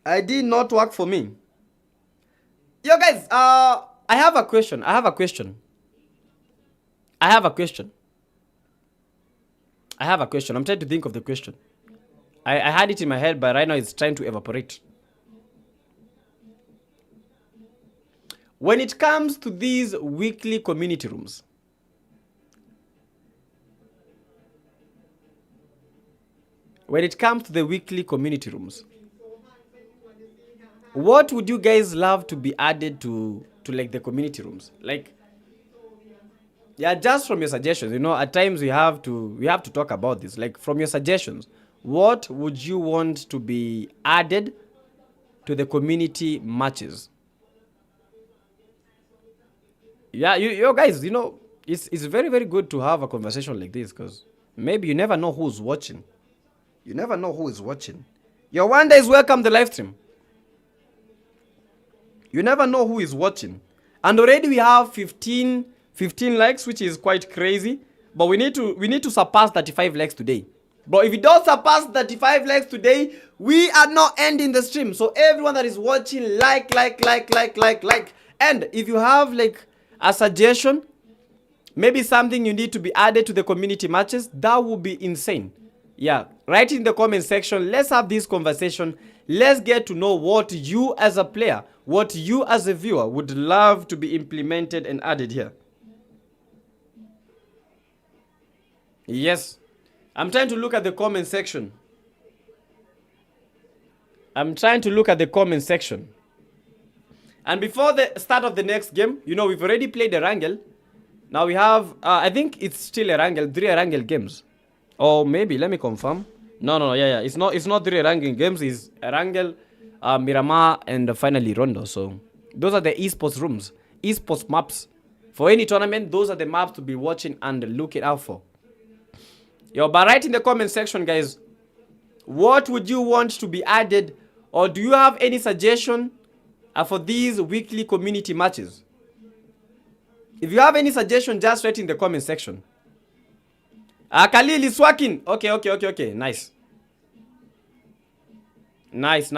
I did not work for me. Yo guys, I have a question. I'm trying to think of the question. I had it in my head, but right now it's trying to evaporate. When it comes to these weekly community rooms, what would you guys love to be added to like the community rooms? Like, yeah, just from your suggestions. You know, at times we have to talk about this. Like, from your suggestions, what would you want to be added to the community matches? Yeah, you guys, you know, it's very good to have a conversation like this because maybe you never know who's watching. Your Wanda is welcome the live stream. You never know who is watching. And already we have 15 likes, which is quite crazy. But we need to surpass 35 likes today. But if we don't surpass 35 likes today, we are not ending the stream. So everyone that is watching, like. And if you have like a suggestion, maybe something you need to be added to the community matches, that would be insane. Yeah, write in the comment section. Let's have this conversation. Let's get to know what you as a player, what you as a viewer would love to be implemented and added here. Yes, I'm trying to look at the comment section. I'm trying to look at the comment section. And before the start of the next game, you know, we've already played a Wrangle. Now we have, I think it's still a Wrangle, 3 Wrangle games. Or maybe, let me confirm. No, yeah. It's not 3 Wrangle games. It's a Wrangle, Miramar, and finally Rondo. So those are the esports rooms, esports maps. For any tournament, those are the maps to be watching and looking out for. Yo, but write in the comment section, guys, what would you want to be added, or do you have any suggestion for these weekly community matches? If you have any suggestion, just write in the comment section. Khalil is working. Okay. Nice. Nice.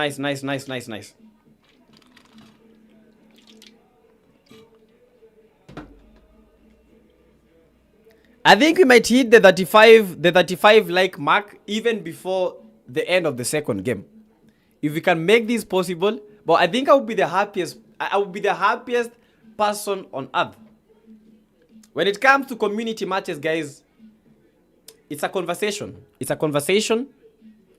I think we might hit the 35 like mark even before the end of the second game. If we can make this possible, but I think I would be the happiest. I would be the happiest person on earth. When it comes to community matches, guys, it's a conversation.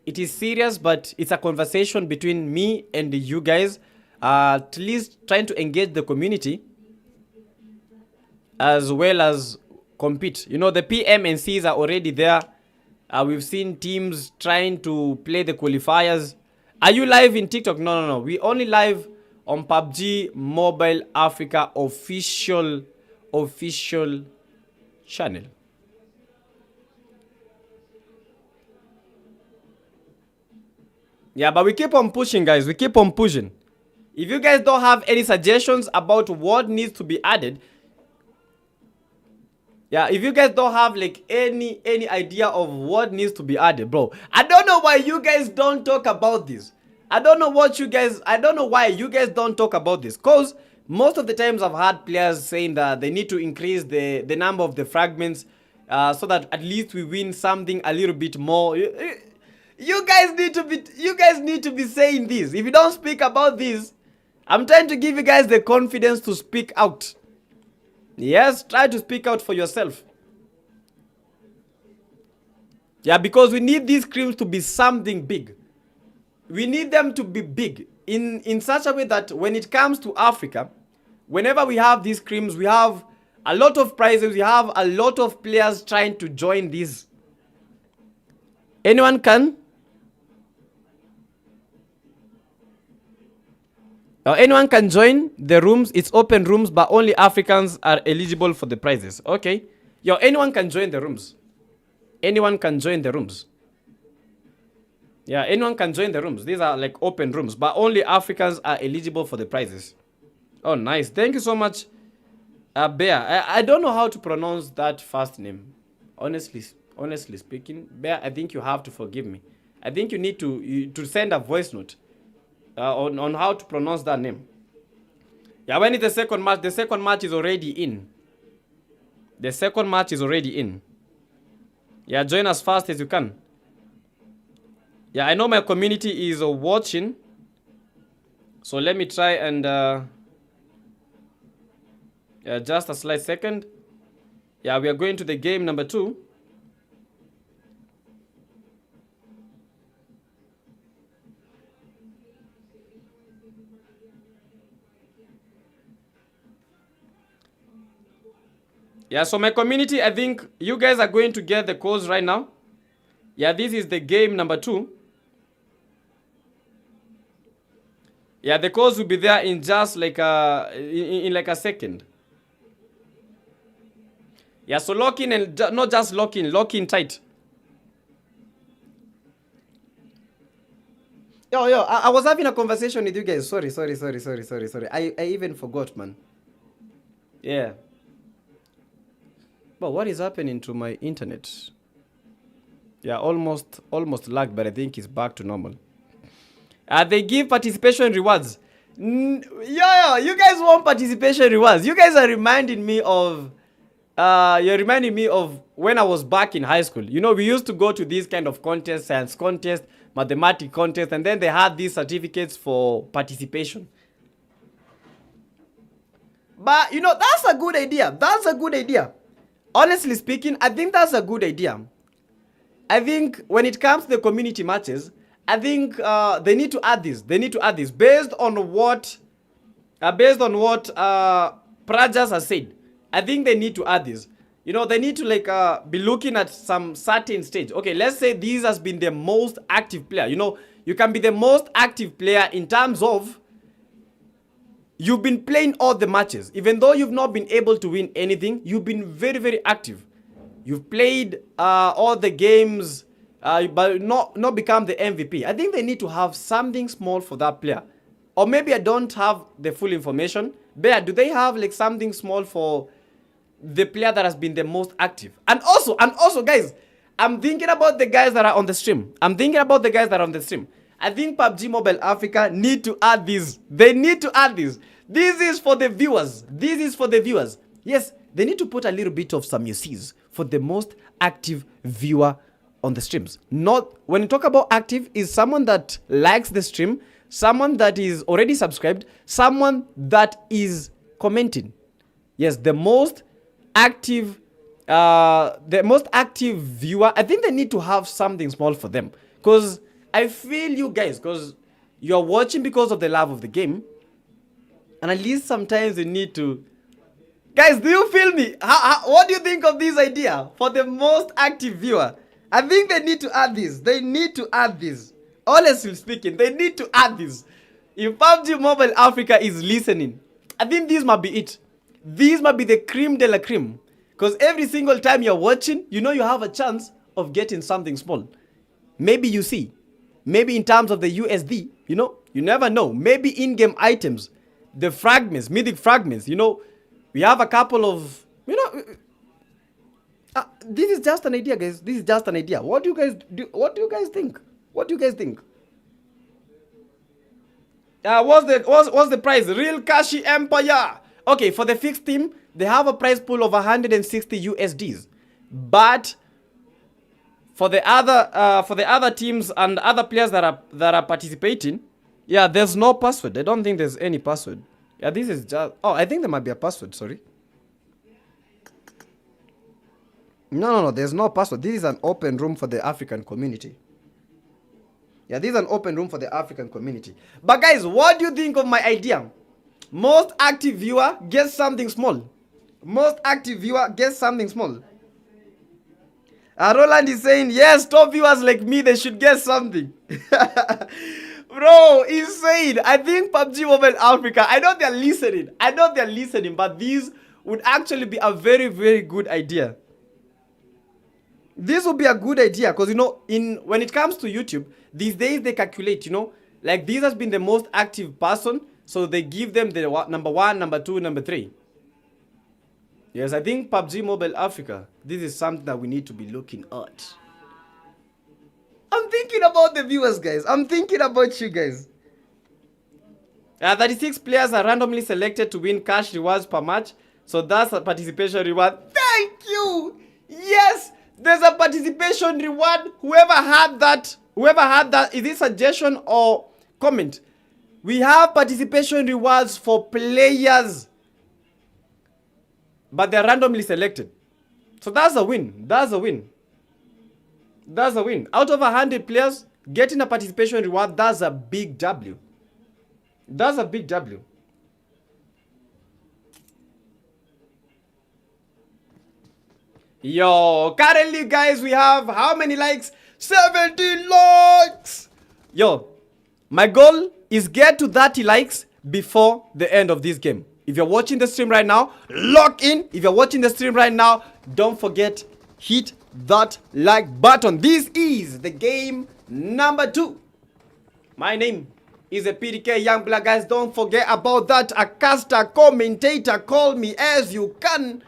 It is serious, but it's a conversation between me and you guys. At least trying to engage the community as well as compete. You know, the PM and Cs are already there. We've seen teams trying to play the qualifiers. Are you live in TikTok? No. We only live on PUBG Mobile Africa official channel. Yeah, but we keep on pushing, guys. We keep on pushing. If you guys don't have any suggestions about what needs to be added, yeah, if you guys don't have like any idea of what needs to be added, bro, I don't know why you guys don't talk about this. I don't know why you guys don't talk about this. Cause most of the times I've had players saying that they need to increase the number of the fragments so that at least we win something a little bit more. You guys need to be saying this. If you don't speak about this, I'm trying to give you guys the confidence to speak out. Yes, try to speak out for yourself. Yeah, because we need these creams to be something big. We need them to be big in such a way that when it comes to Africa, whenever we have these creams, we have a lot of prizes, we have a lot of players trying to join these. Anyone can? Anyone can join the rooms. It's open rooms, but only Africans are eligible for the prizes. Okay. Yo, anyone can join the rooms. Anyone can join the rooms. Yeah, anyone can join the rooms. These are like open rooms, but only Africans are eligible for the prizes. Oh, nice. Thank you so much, Bear. I don't know how to pronounce that first name. Honestly speaking, Bear, I think you have to forgive me. I think you need to send a voice note on how to pronounce that name. Yeah, when it's the second match? The second match is already in. The second match is already in. Yeah, join as fast as you can. Yeah, I know my community is watching. So let me try and... yeah, just a slight second. Yeah, we are going to the game number 2. Yeah, so my community, I think you guys are going to get the codes right now. Yeah, this is the game number 2. Yeah, the codes will be there in just like in like a second. Yeah, so lock in and not just lock in tight. Yo, I was having a conversation with you guys. Sorry. I even forgot, man. Yeah. But what is happening to my internet? Yeah, almost lagged, but I think it's back to normal. They give participation rewards. Yo, you guys want participation rewards. You guys are reminding me of you're reminding me of when I was back in high school. You know, we used to go to these kind of contests, science contest, mathematics contest, and then they had these certificates for participation. But you know, that's a good idea. That's a good idea. Honestly speaking, I think that's a good idea. I think when it comes to the community matches, I think they need to add this. They need to add this based on what Prajas has said. I think they need to add this. You know, they need to like be looking at some certain stage. Okay, let's say this has been the most active player. You know, you can be the most active player in terms of you've been playing all the matches. Even though you've not been able to win anything, you've been very, very active. You've played all the games, but not become the MVP. I think they need to have something small for that player. Or maybe I don't have the full information. But do they have like something small for the player that has been the most active? And also, guys, I'm thinking about the guys that are on the stream. I think PUBG Mobile Africa need to add this. They need to add this. This is for the viewers. Yes, they need to put a little bit of some UCs for the most active viewer on the streams. Not when you talk about active, is someone that likes the stream, someone that is already subscribed, someone that is commenting. Yes, the most active viewer. I think they need to have something small for them, because I feel you guys, because you're watching because of the love of the game, and at least sometimes you need to. Guys, do you feel me? What do you think of this idea for the most active viewer? I think they need to add this. Honestly speaking, they need to add this. If PUBG Mobile Africa is listening, I think this might be it. This might be the creme de la creme. Because every single time you're watching, you know you have a chance of getting something small. Maybe you see. Maybe in terms of the USD, you know, you never know. Maybe in-game items, the fragments, mythic fragments, you know. We have a couple of, you know, this is just an idea, guys. This is just an idea. What do you guys do? What do you guys think? What's the price? Real Kashi Empire. Okay, for the fixed team, they have a prize pool of 160 USDs. But for the other teams and other players that are participating, yeah, there's no password. I don't think there's any password. Yeah, this is just... Oh, I think there might be a password, sorry. No, there's no password. This is an open room for the African community. Yeah, this is an open room for the African community. But guys, what do you think of my idea? Most active viewer gets something small. Roland is saying, yes, top viewers like me, they should get something. Bro, insane. I think PUBG Mobile Africa, I know they're listening, but these would actually be a very, very good idea. This would be a good idea, because, you know, when it comes to YouTube, these days they calculate, you know, like this has been the most active person, so they give them the number 1, number 2, number 3. Yes, I think PUBG Mobile Africa, this is something that we need to be looking at. I'm thinking about the viewers, guys. I'm thinking about you guys. 36 players are randomly selected to win cash rewards per match. So that's a participation reward. Thank you. Yes, there's a participation reward. Whoever had that, is it suggestion or comment? We have participation rewards for players, but they're randomly selected. So that's a win. Out of 100 players, getting a participation reward, that's a big W. Yo, currently, guys, we have how many likes? 17 likes! Yo, my goal is get to 30 likes before the end of this game. If you're watching the stream right now, lock in. If you're watching the stream right now, don't forget, hit that like button. This is the game number 2. My name is a PDK Young Black, guys. Don't forget about that. A caster, commentator, call me as you can.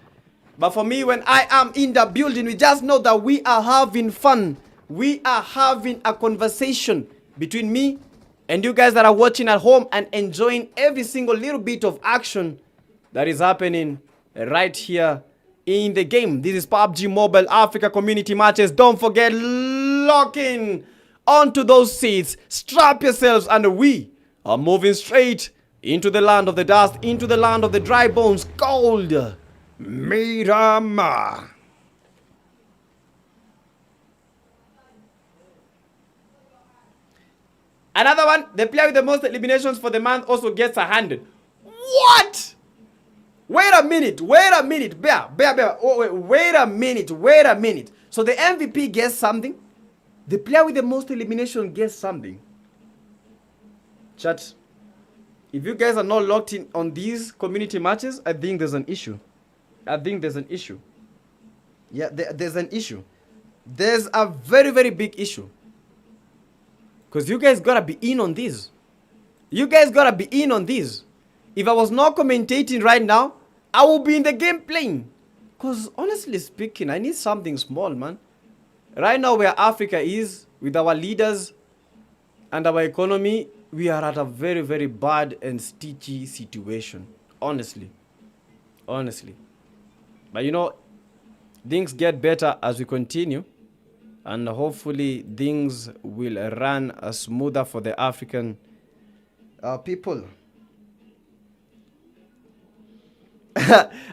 But for me, when I am in the building, we just know that we are having fun. We are having a conversation between me And you guys that are watching at home and enjoying every single little bit of action that is happening right here in the game. This is PUBG Mobile Africa community matches. Don't forget, lock in onto those seats, strap yourselves, and we are moving straight into the land of the dust, into the land of the dry bones, called Miramar. Another one, the player with the most eliminations for the month also gets 100. What? Wait a minute, Bear. Oh, wait a minute. So the MVP gets something, the player with the most elimination gets something. Chat, if you guys are not locked in on these community matches, I think there's an issue. Yeah, there's an issue. There's a very, very big issue. Because you guys gotta be in on this. If I was not commentating right now, I will be in the game playing. Because honestly speaking, I need something small, man. Right now where Africa is, with our leaders and our economy, we are at a very, very bad and stitchy situation. Honestly. But you know, things get better as we continue. And hopefully things will run smoother for the African people.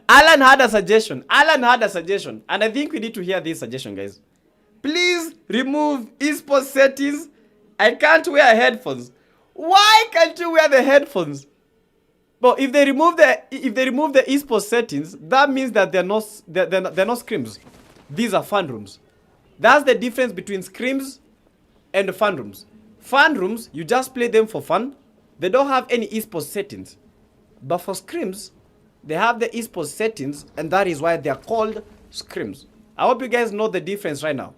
Alan had a suggestion. And I think we need to hear this suggestion, guys. Please remove esports settings. I can't wear headphones. Why can't you wear the headphones? But if they remove the esports settings, that means that they're not scrims. These are fun rooms. That's the difference between scrims and fun rooms. Fun rooms, you just play them for fun. They don't have any esports settings. But for scrims, they have the esports settings, and that is why they are called scrims. I hope you guys know the difference right now.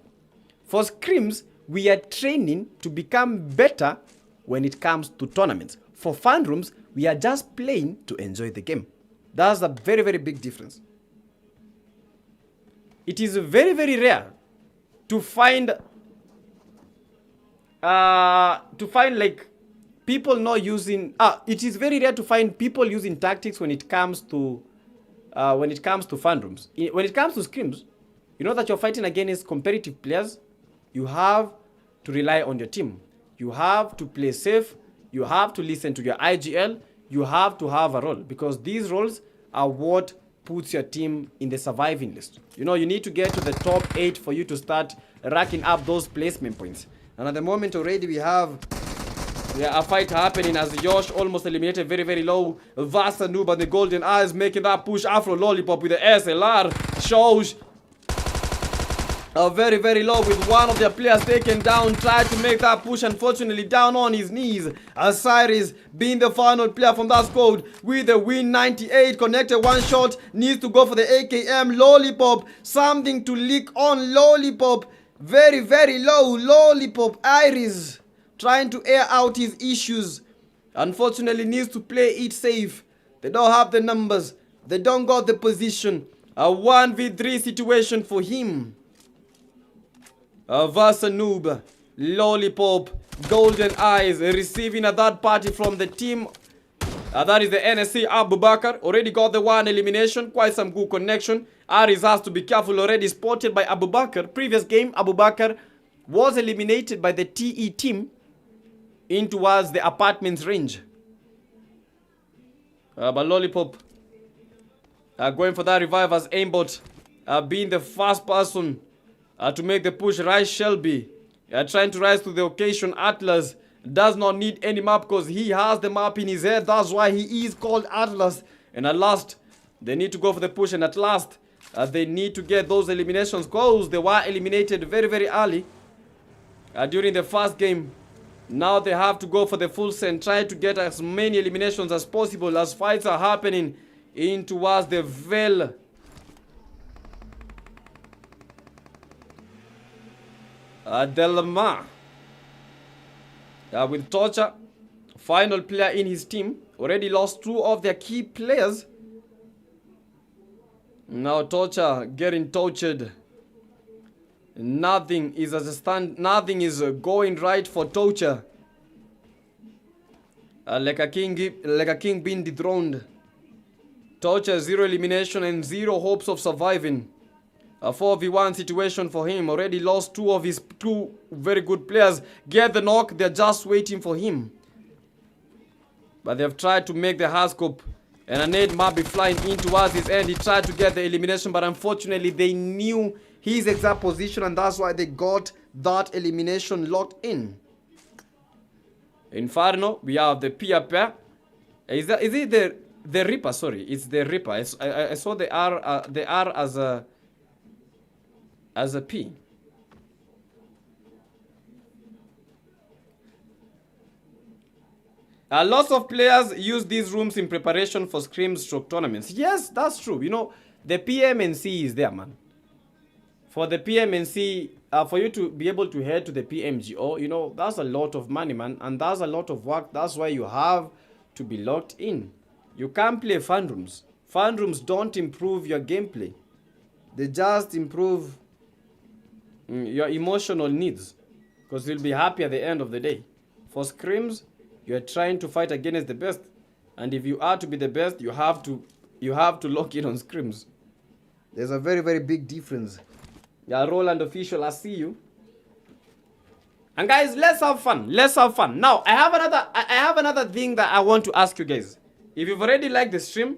For scrims, we are training to become better when it comes to tournaments. For fun rooms, we are just playing to enjoy the game. That's a very, very big difference. It is very, very rare to find like people not using it is very rare to find people using tactics when it comes to fun rooms. When it comes to scrims, you know that you're fighting against competitive players. You have to rely on your team. You have to play safe. You have to listen to your IGL. You have to have a role, because these roles are what puts your team in the surviving list. You know, you need to get to the top 8 for you to start racking up those placement points. And at the moment already we have a fight happening as Josh almost eliminated very, very low. Vasa Noob and the Golden Eyes making that push. Afro Lollipop with the SLR shows very, very low with one of their players taken down. Tried to make that push, unfortunately down on his knees. Osiris being the final player from that squad with the win. 98 connected, one shot, needs to go for the AKM. Lollipop, something to lick on. Lollipop, very, very low. Lollipop, Iris trying to air out his issues. Unfortunately needs to play it safe. They don't have the numbers. They don't got the position. A 1v3 situation for him. Vasa Noob, Lollipop, Golden Eyes receiving a third party from the team. That is the NSC. Abubakar already got the one elimination. Quite some good connection. Aris has to be careful, already spotted by Abubakar. Previous game, Abubakar was eliminated by the TE team in towards the apartments range. But Lollipop going for that revive as aimbot, being the first person to make the push. Rise Shelby trying to rise to the occasion. Atlas does not need any map because he has the map in his head. That's why he is called Atlas. And at last, they need to go for the push. And at last, they need to get those eliminations because they were eliminated very, very early during the first game. Now they have to go for the full send, try to get as many eliminations as possible as fights are happening in towards the Veil. Delma with Torture, final player in his team, already lost 2 of their key players. Now Torture getting tortured. Nothing is going right for Torture. Like a king being dethroned. Torture, 0 elimination and 0 hopes of surviving. A 4v1 situation for him. Already lost 2 of his 2 very good players. Get the knock, they're just waiting for him. But they've tried to make the hard scope. And a nade might be flying in towards his end. He tried to get the elimination, but unfortunately they knew his exact position, and that's why they got that elimination locked in. Inferno, we have the Pia. Is it the Reaper? Sorry, it's the Reaper. I saw the R as a P. Lots of players use these rooms in preparation for scrims stroke tournaments. Yes, that's true. You know, the PMNC is there, man. For the PMNC, for you to be able to head to the PMGO, you know, that's a lot of money, man. And that's a lot of work. That's why you have to be locked in. You can't play fun rooms. Fun rooms don't improve your gameplay. They just improve your emotional needs. Because you'll be happy at the end of the day. For scrims, you're trying to fight against the best. And if you are to be the best, you have to lock in on scrims. There's a very, very big difference. Yeah, Roland official, I see you. And guys, let's have fun. Let's have fun. Now, I have another thing that I want to ask you guys. If you've already liked the stream,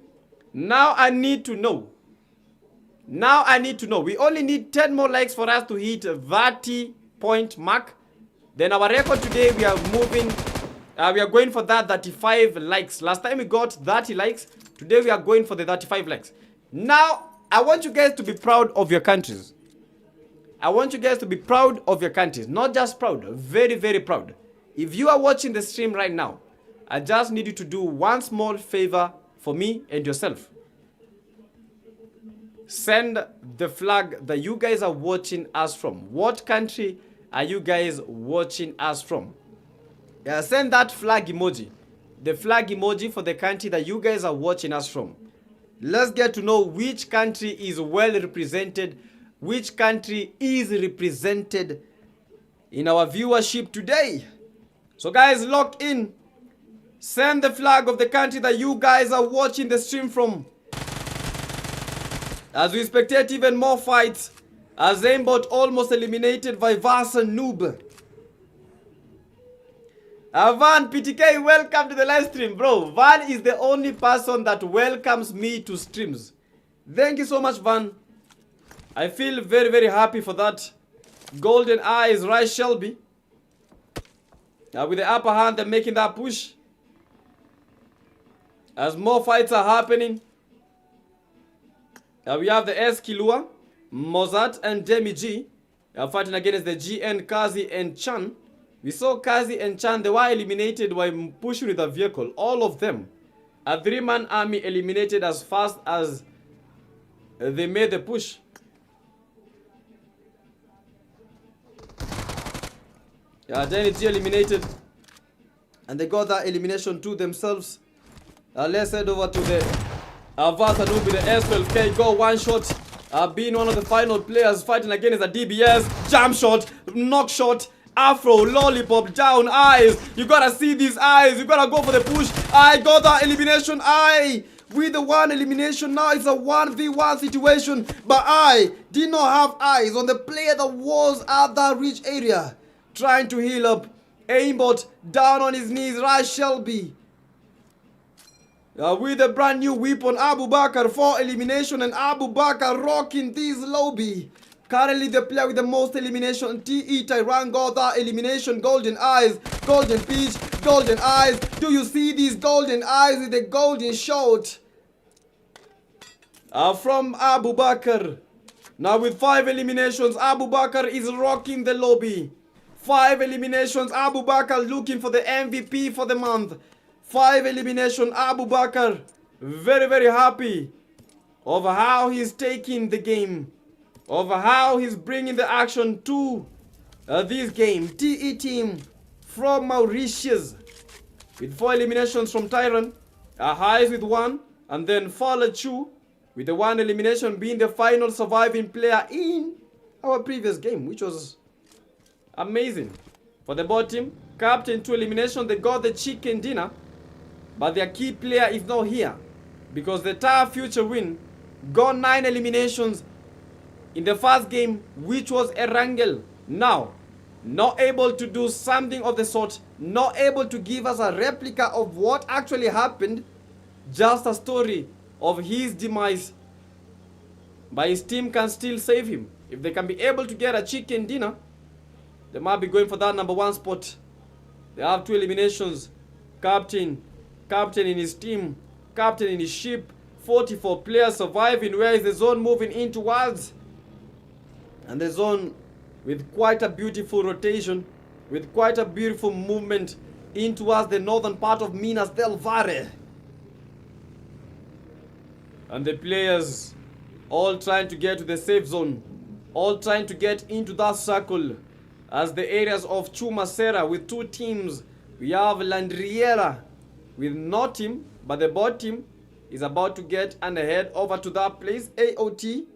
now I need to know. Now I need to know. We only need 10 more likes for us to hit a 30-point mark. Then our record today, we are moving. We are going for that 35 likes. Last time we got 30 likes. Today we are going for the 35 likes. Now, I want you guys to be proud of your countries. I want you guys to be proud of your countries. Not just proud, very, very proud. If you are watching the stream right now, I just need you to do one small favor for me and yourself. Send the flag that you guys are watching us from. What country are you guys watching us from? Send that flag emoji. The flag emoji for the country that you guys are watching us from. Let's get to know which country is well represented. Which country is represented in our viewership today. So guys, lock in. Send the flag of the country that you guys are watching the stream from. As we spectate even more fights. As Aimbot almost eliminated Vivasa Noob. Van PTK, welcome to the live stream, bro. Van is the only person that welcomes me to streams. Thank you so much, Van. I feel very, very happy for that. Golden Eyes, Rice Shelby. With the upper hand, they're making that push. As more fights are happening. We have the Eskilua, Mozart, and Demi G. Fighting against the GN, Kazi, and Chan. We saw Kazi and Chan, they were eliminated while pushing with a vehicle. All of them. A 3-man army eliminated as fast as they made the push. Jenny G eliminated. And they got that elimination to themselves. Let's head over to the Vasa Noob with the S12K. Go one shot. Being one of the final players fighting against a DBS. Jump shot. Knock shot. Afro, lollipop, down, eyes. You gotta see these eyes. You gotta go for the push. I got that elimination. With the one elimination, now it's a 1v1 situation. But I did not have eyes on the player that was at that reach area. Trying to heal up. Aimbot down on his knees. Rice Shelby. With a brand new weapon, Abu Bakr for elimination. And Abu Bakr rocking this lobby. Currently the player with the most elimination, TE Tyran got that elimination. Golden Eyes, Golden Peach, Golden Eyes. Do you see these Golden Eyes with the golden shot? From Abu Bakr. Now with 5 eliminations, Abu Bakr is rocking the lobby. 5 eliminations, Abu Bakr looking for the MVP for the month. 5 elimination, Abu Bakr. Very, very happy over how he's taking the game. Over how he's bringing the action to this game. TE team from Mauritius with 4 eliminations from Tyron. Highs with 1. And then Fala Chu with the 1 elimination being the final surviving player in our previous game, which was amazing. For the bot team, Captain 2 elimination. They got the chicken dinner. but their key player is not here because the entire future win got 9 eliminations in the first game, which was a wrangle. Now, not able to do something of the sort, not able to give us a replica of what actually happened, just a story of his demise. But his team can still save him. If they can be able to get a chicken dinner, they might be going for that number 1 spot. They have 2 eliminations. Captain in his team, captain in his ship, 44 players surviving. Where is the zone moving in towards? And the zone with quite a beautiful rotation, with quite a beautiful movement in towards the northern part of Minas del Valle. And the players all trying to get to the safe zone, all trying to get into that circle. As the areas of Chumacera with 2 teams, we have Landriera with no team, but the bot team is about to get and head over to that place. AOT,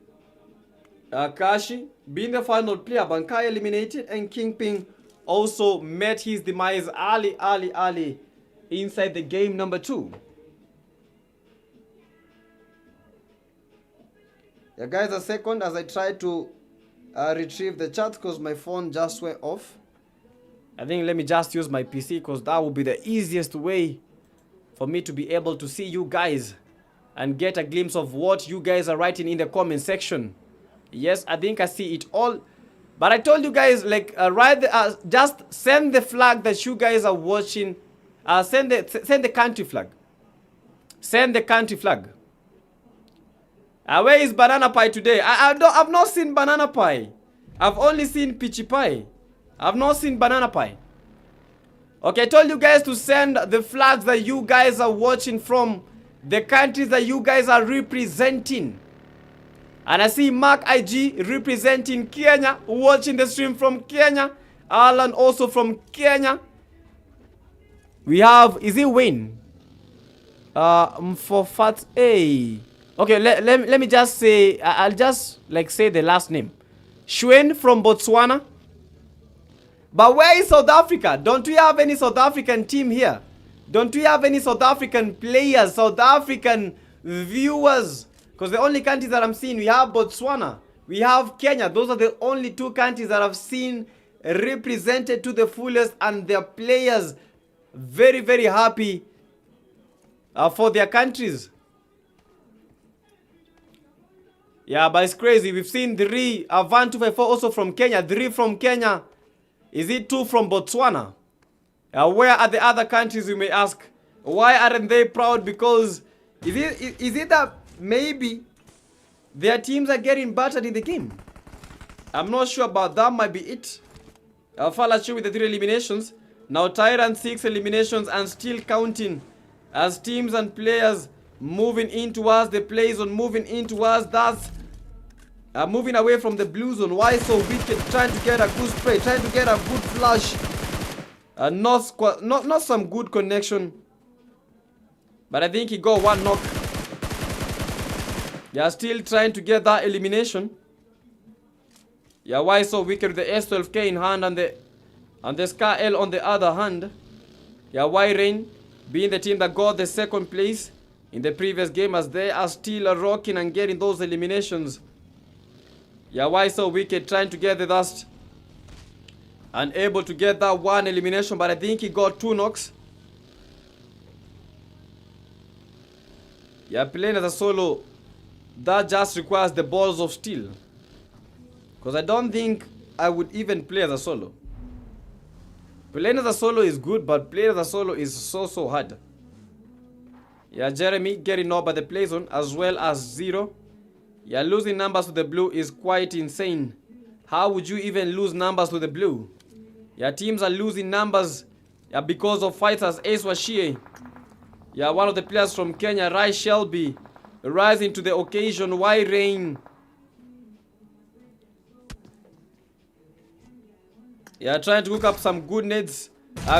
Kashi being the final player, Bankai eliminated, and Kingpin also met his demise early inside the game number 2. Yeah, guys, a second as I try to retrieve the chat because my phone just went off. I think let me just use my PC because that will be the easiest way for me to be able to see you guys and get a glimpse of what you guys are writing in the comment section. Yes, I think I see it all. But I told you guys, like, just send the flag that you guys are watching. Send the country flag. Send the country flag. Where is Banana Pie today? I've not seen Banana Pie. I've only seen Peachy Pie. I've not seen Banana Pie. Okay, I told you guys to send the flags that you guys are watching from, the countries that you guys are representing. And I see Mark IG representing Kenya, watching the stream from Kenya. Alan also from Kenya. We have, is it Wayne? For Fat A. Okay, let me just say, I'll just like say the last name. Shuen from Botswana. But where is South Africa? Don't we have any South African team here? Don't we have any South African players, South African viewers? Because the only countries that I'm seeing, we have Botswana, we have Kenya. Those are the only 2 countries that I've seen represented to the fullest, and their players very, very happy for their countries. Yeah, but it's crazy. We've seen 3, Van 254 also from Kenya, 3 from Kenya. Is it 2 from Botswana? Where are the other countries, you may ask? Why aren't they proud? Because is it that maybe their teams are getting battered in the game? I'm not sure about that. Might be it. Falachu with the 3 eliminations. Now Tyrant 6 eliminations and still counting. As teams and players moving in towards the play zone, moving in towards that. Moving away from the blue zone. Why so wicked? Trying to get a good spray, trying to get a good flash. Not some good connection. But I think he got 1 knock. Yeah, still trying to get that elimination. Yeah, why so wicked with the S12K in hand and the Scar L on the other hand. Yeah, why Rain being the team that got the 2nd place in the previous game, as they are still rocking and getting those eliminations. Yeah, why so wicked trying to get the dust. Unable to get that 1 elimination, but I think he got 2 knocks. Yeah, playing as a solo, that just requires the balls of steel. Because I don't think I would even play as a solo. Playing as a solo is good, but playing as a solo is so hard. Yeah, Jeremy getting up by the play zone as well as 0. Yeah, losing numbers to the blue is quite insane. How would you even lose numbers to the blue? Yeah, teams are losing numbers because of fighters. Ace Washie. Yeah, one of the players from Kenya, Rai Shelby, rising to the occasion. Why Rain? Yeah, trying to hook up some good nades.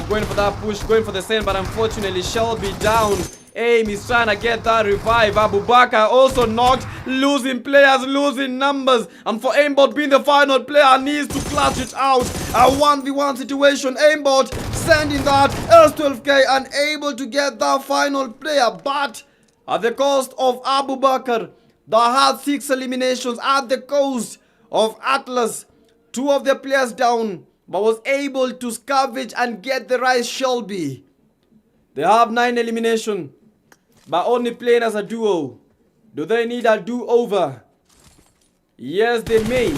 Going for that push, going for the send, but unfortunately Shelby down. Aim is trying to get that revive. Abubakar also knocked. Losing players, losing numbers. And for Aimbot being the final player, needs to clutch it out. A 1v1 situation. Aimbot sending that S12K unable to get the final player, but at the cost of Abu Bakr, that had 6 eliminations at the cost of Atlas. 2 of their players down, but was able to scavenge and get the right Shelby. They have 9 elimination, but only playing as a duo. Do they need a do-over? Yes, they may,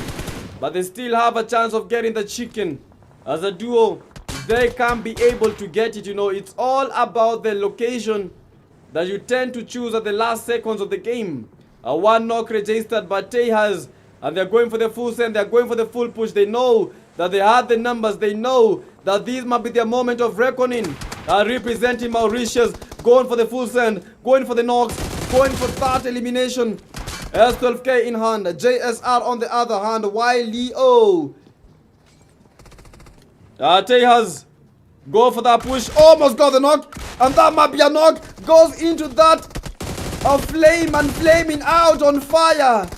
but they still have a chance of getting the chicken. As a duo, they can be able to get it. You know, it's all about the location that you tend to choose at the last seconds of the game. A 1 knock registered by Tejas, and they're going for the full send, they're going for the full push. They know that they had the numbers, they know that this might be their moment of reckoning. Representing Mauritius, going for the full send, going for the knocks, going for that elimination. S12K in hand, JSR on the other hand, while Leo. Tejas go for that push, almost got the knock, and that might be a knock, goes into that flame and flaming out on fire.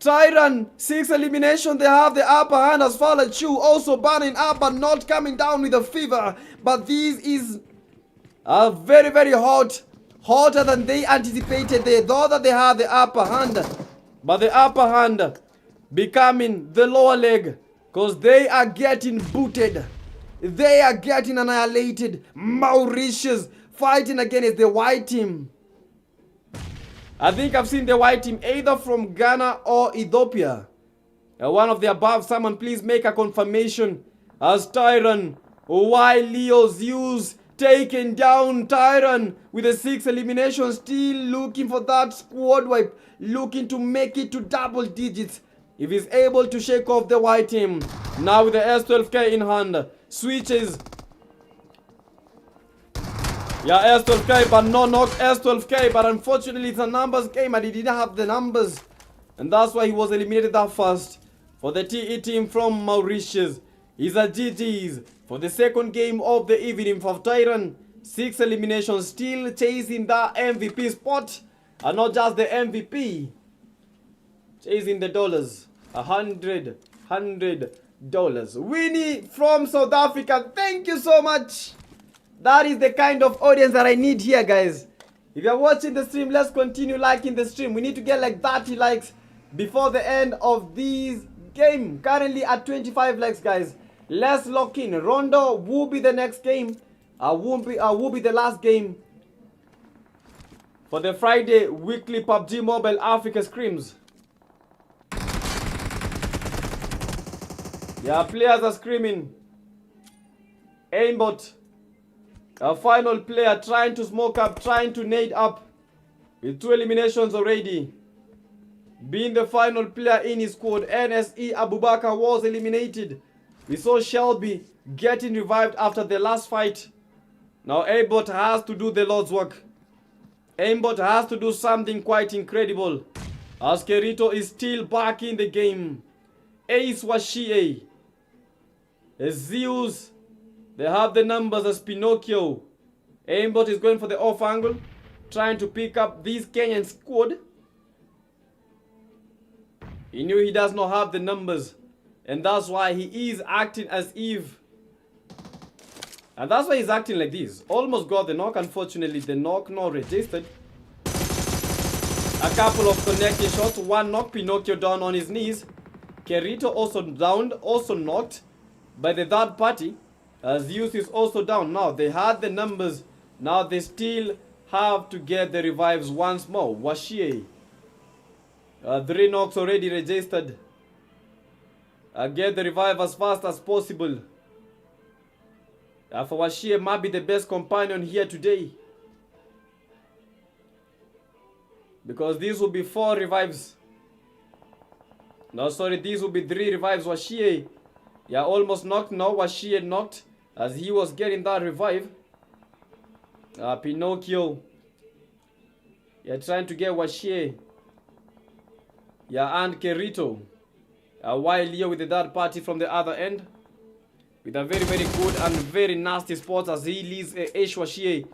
Tyran, 6 elimination, they have the upper hand as far as Chu also burning up but not coming down with a fever. But this is very, very hot. Hotter than they anticipated. They thought that they had the upper hand, but the upper hand becoming the lower leg, because they are getting booted. They are getting annihilated. Mauritius fighting against the white team. I think I've seen the white team either from Ghana or Ethiopia. One of the above. Someone please make a confirmation. As Tyran, while Leo Zeus taking down Tyran with a 6 elimination, still looking for that squad wipe, looking to make it to double digits if he's able to shake off the white team. Now with the S12K in hand, switches. Yeah, S12K, but no knock S12K, but unfortunately it's a numbers game and he didn't have the numbers, and that's why he was eliminated that fast. For the TE team from Mauritius, he's a GG's for the second game of the evening for Tyran. 6 eliminations, still chasing the MVP spot, and not just the MVP, chasing the dollars. $100. Winnie from South Africa, thank you so much. That is the kind of audience that I need here, guys. If you're watching the stream, let's continue liking the stream. We need to get like 30 likes before the end of this game. Currently at 25 likes, guys. Let's lock in. Rondo will be the next game. Will be the last game for the Friday weekly PUBG Mobile Africa scrims. Yeah, players are screaming. Aimbot, a final player trying to smoke up, trying to nade up with 2 eliminations already. Being the final player in his squad, NSE Abubakar was eliminated. We saw Shelby getting revived after the last fight. Now Aimbot has to do the Lord's work. Aimbot has to do something quite incredible, as Kerito is still back in the game. Ace Washie, Zeus, they have the numbers as Pinocchio. Aimbot is going for the off angle, trying to pick up this Kenyan squad. He knew he does not have the numbers, and that's why he is acting as if. And that's why he's acting like this. Almost got the knock. Unfortunately, the knock not registered. A couple of connecting shots. 1 knock. Pinocchio down on his knees. Kerito also downed. Also knocked by the third party. Zeus is also down. Now, they had the numbers. Now, they still have to get the revives once more. Washie. 3 knocks already registered. Get the revive as fast as possible. For Washie might be the best companion here today, because these will be 4 revives. No, sorry, these will be 3 revives. Washie, yeah, almost knocked. No, Washie knocked as he was getting that revive. Pinocchio, yeah, trying to get Washie. Yeah, and Kerito. While Leo with the third party from the other end, with a very, very good and very nasty spot as he leaves Washie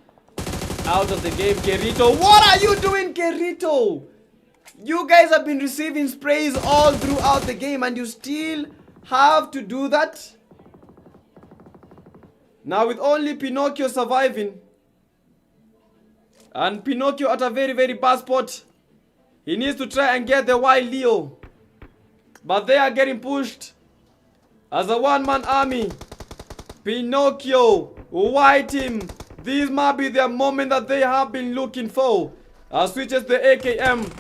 out of the game. Kerito, what are you doing, Kerito? You guys have been receiving sprays all throughout the game and you still have to do that? Now with only Pinocchio surviving, and Pinocchio at a very, very bad spot, he needs to try and get the white Leo. But they are getting pushed as a one-man army. Pinocchio, white team, this might be the moment that they have been looking for. Switches the AKM.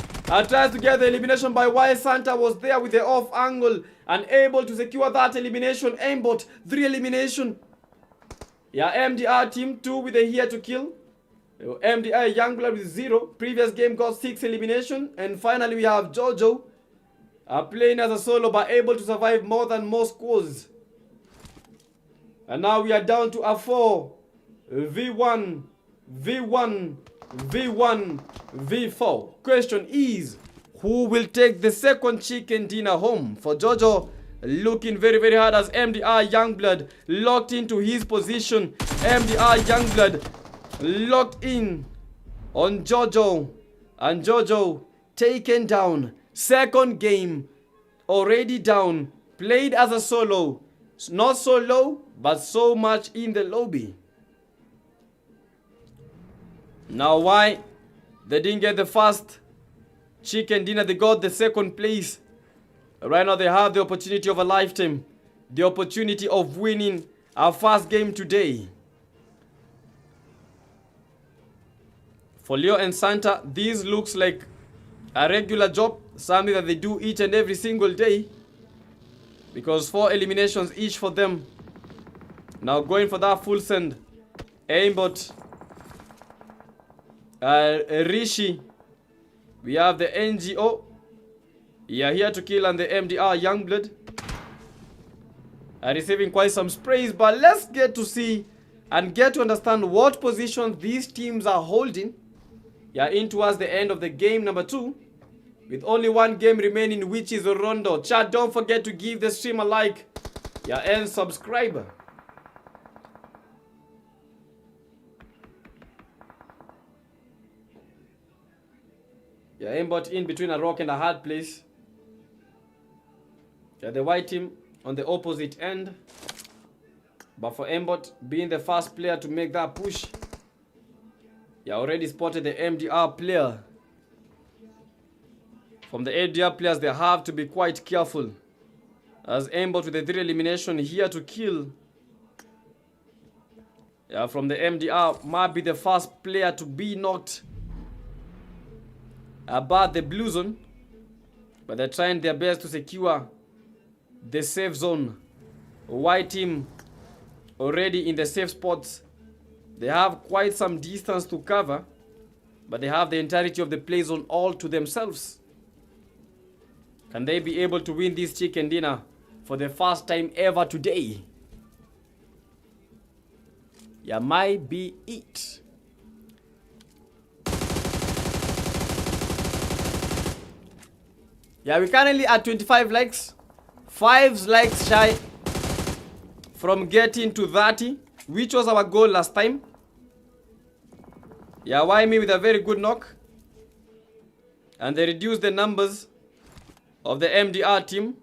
Tries to get the elimination by Wild Santa, was there with the off angle and able to secure that elimination. Aimbot, 3 elimination. Yeah, MDR team 2 with a here to kill. MDR Youngblood with 0. Previous game got 6 elimination. And finally we have Jojo playing as a solo but able to survive more than most squads. And now we are down to a 4 V1 V1 V1 V4. Question is, who will take the second chicken dinner home? For Jojo, looking very, very hard as MDR Youngblood locked into his position. MDR Youngblood locked in on Jojo, and Jojo taken down. Second game already down. Played as a solo. Not so low, but so much in the lobby. Now why they didn't get the first chicken dinner, they got the second place. Right now they have the opportunity of a lifetime. The opportunity of winning our first game today. For Leo and Santa, this looks like a regular job. Something that they do each and every single day. Because 4 eliminations each for them. Now going for that full send. Aimbot. Rishi. We have the NGO. Yeah, here to kill, and the MDR Youngblood. Receiving quite some sprays, but let's get to see and get to understand what position these teams are holding. Yeah, in towards the end of the game number 2. With only one game remaining, which is Rondo. Chat, don't forget to give the stream a like. Yeah, and subscribe. Yeah, aimbot in between a rock and a hard place. Yeah, the white team on the opposite end. But for aimbot being the first player to make that push. Yeah, already spotted the MDR player. From the MDR players, they have to be quite careful. As aimbot with the 3 elimination here to kill. Yeah, from the MDR might be the first player to be knocked about the blue zone, but they're trying their best to secure the safe zone. White team already in the safe spots. They have quite some distance to cover, but they have the entirety of the play zone all to themselves. Can they be able to win this chicken dinner for the first time ever today? Yeah, might be it. Yeah, we're currently at 25 likes. 5 likes shy from getting to 30, which was our goal last time. Yeah, why me with a very good knock. And they reduced the numbers of the MDR team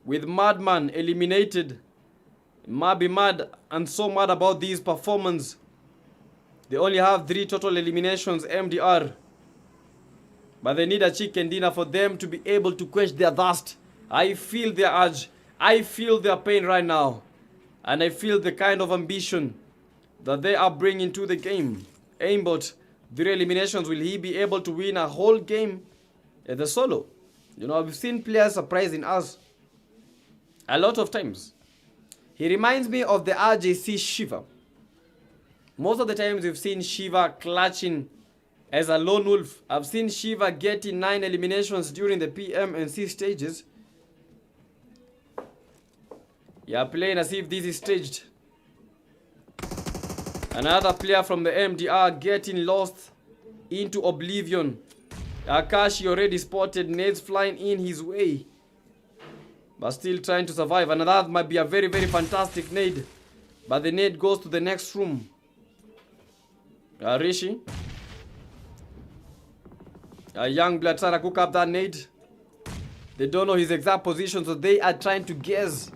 with Madman eliminated. Might be mad and so mad about this performance. They only have 3 total eliminations, MDR. But they need a chicken dinner for them to be able to quench their thirst. I feel their urge. I feel their pain right now. And I feel the kind of ambition that they are bringing to the game. Aimbot, 3 eliminations. Will he be able to win a whole game at the solo? You know, I've seen players surprising us a lot of times. He reminds me of the RJC Shiva. Most of the times we've seen Shiva clutching as a lone wolf. I've seen Shiva getting 9 eliminations during the PM and C stages. Yeah, playing as if this is staged. Another player from the MDR getting lost into oblivion. Akashi already spotted nades flying in his way, but still trying to survive. And that might be a very, very fantastic nade, but the nade goes to the next room. Rishi, a young blood trying to cook up that nade. They don't know his exact position, so they are trying to guess.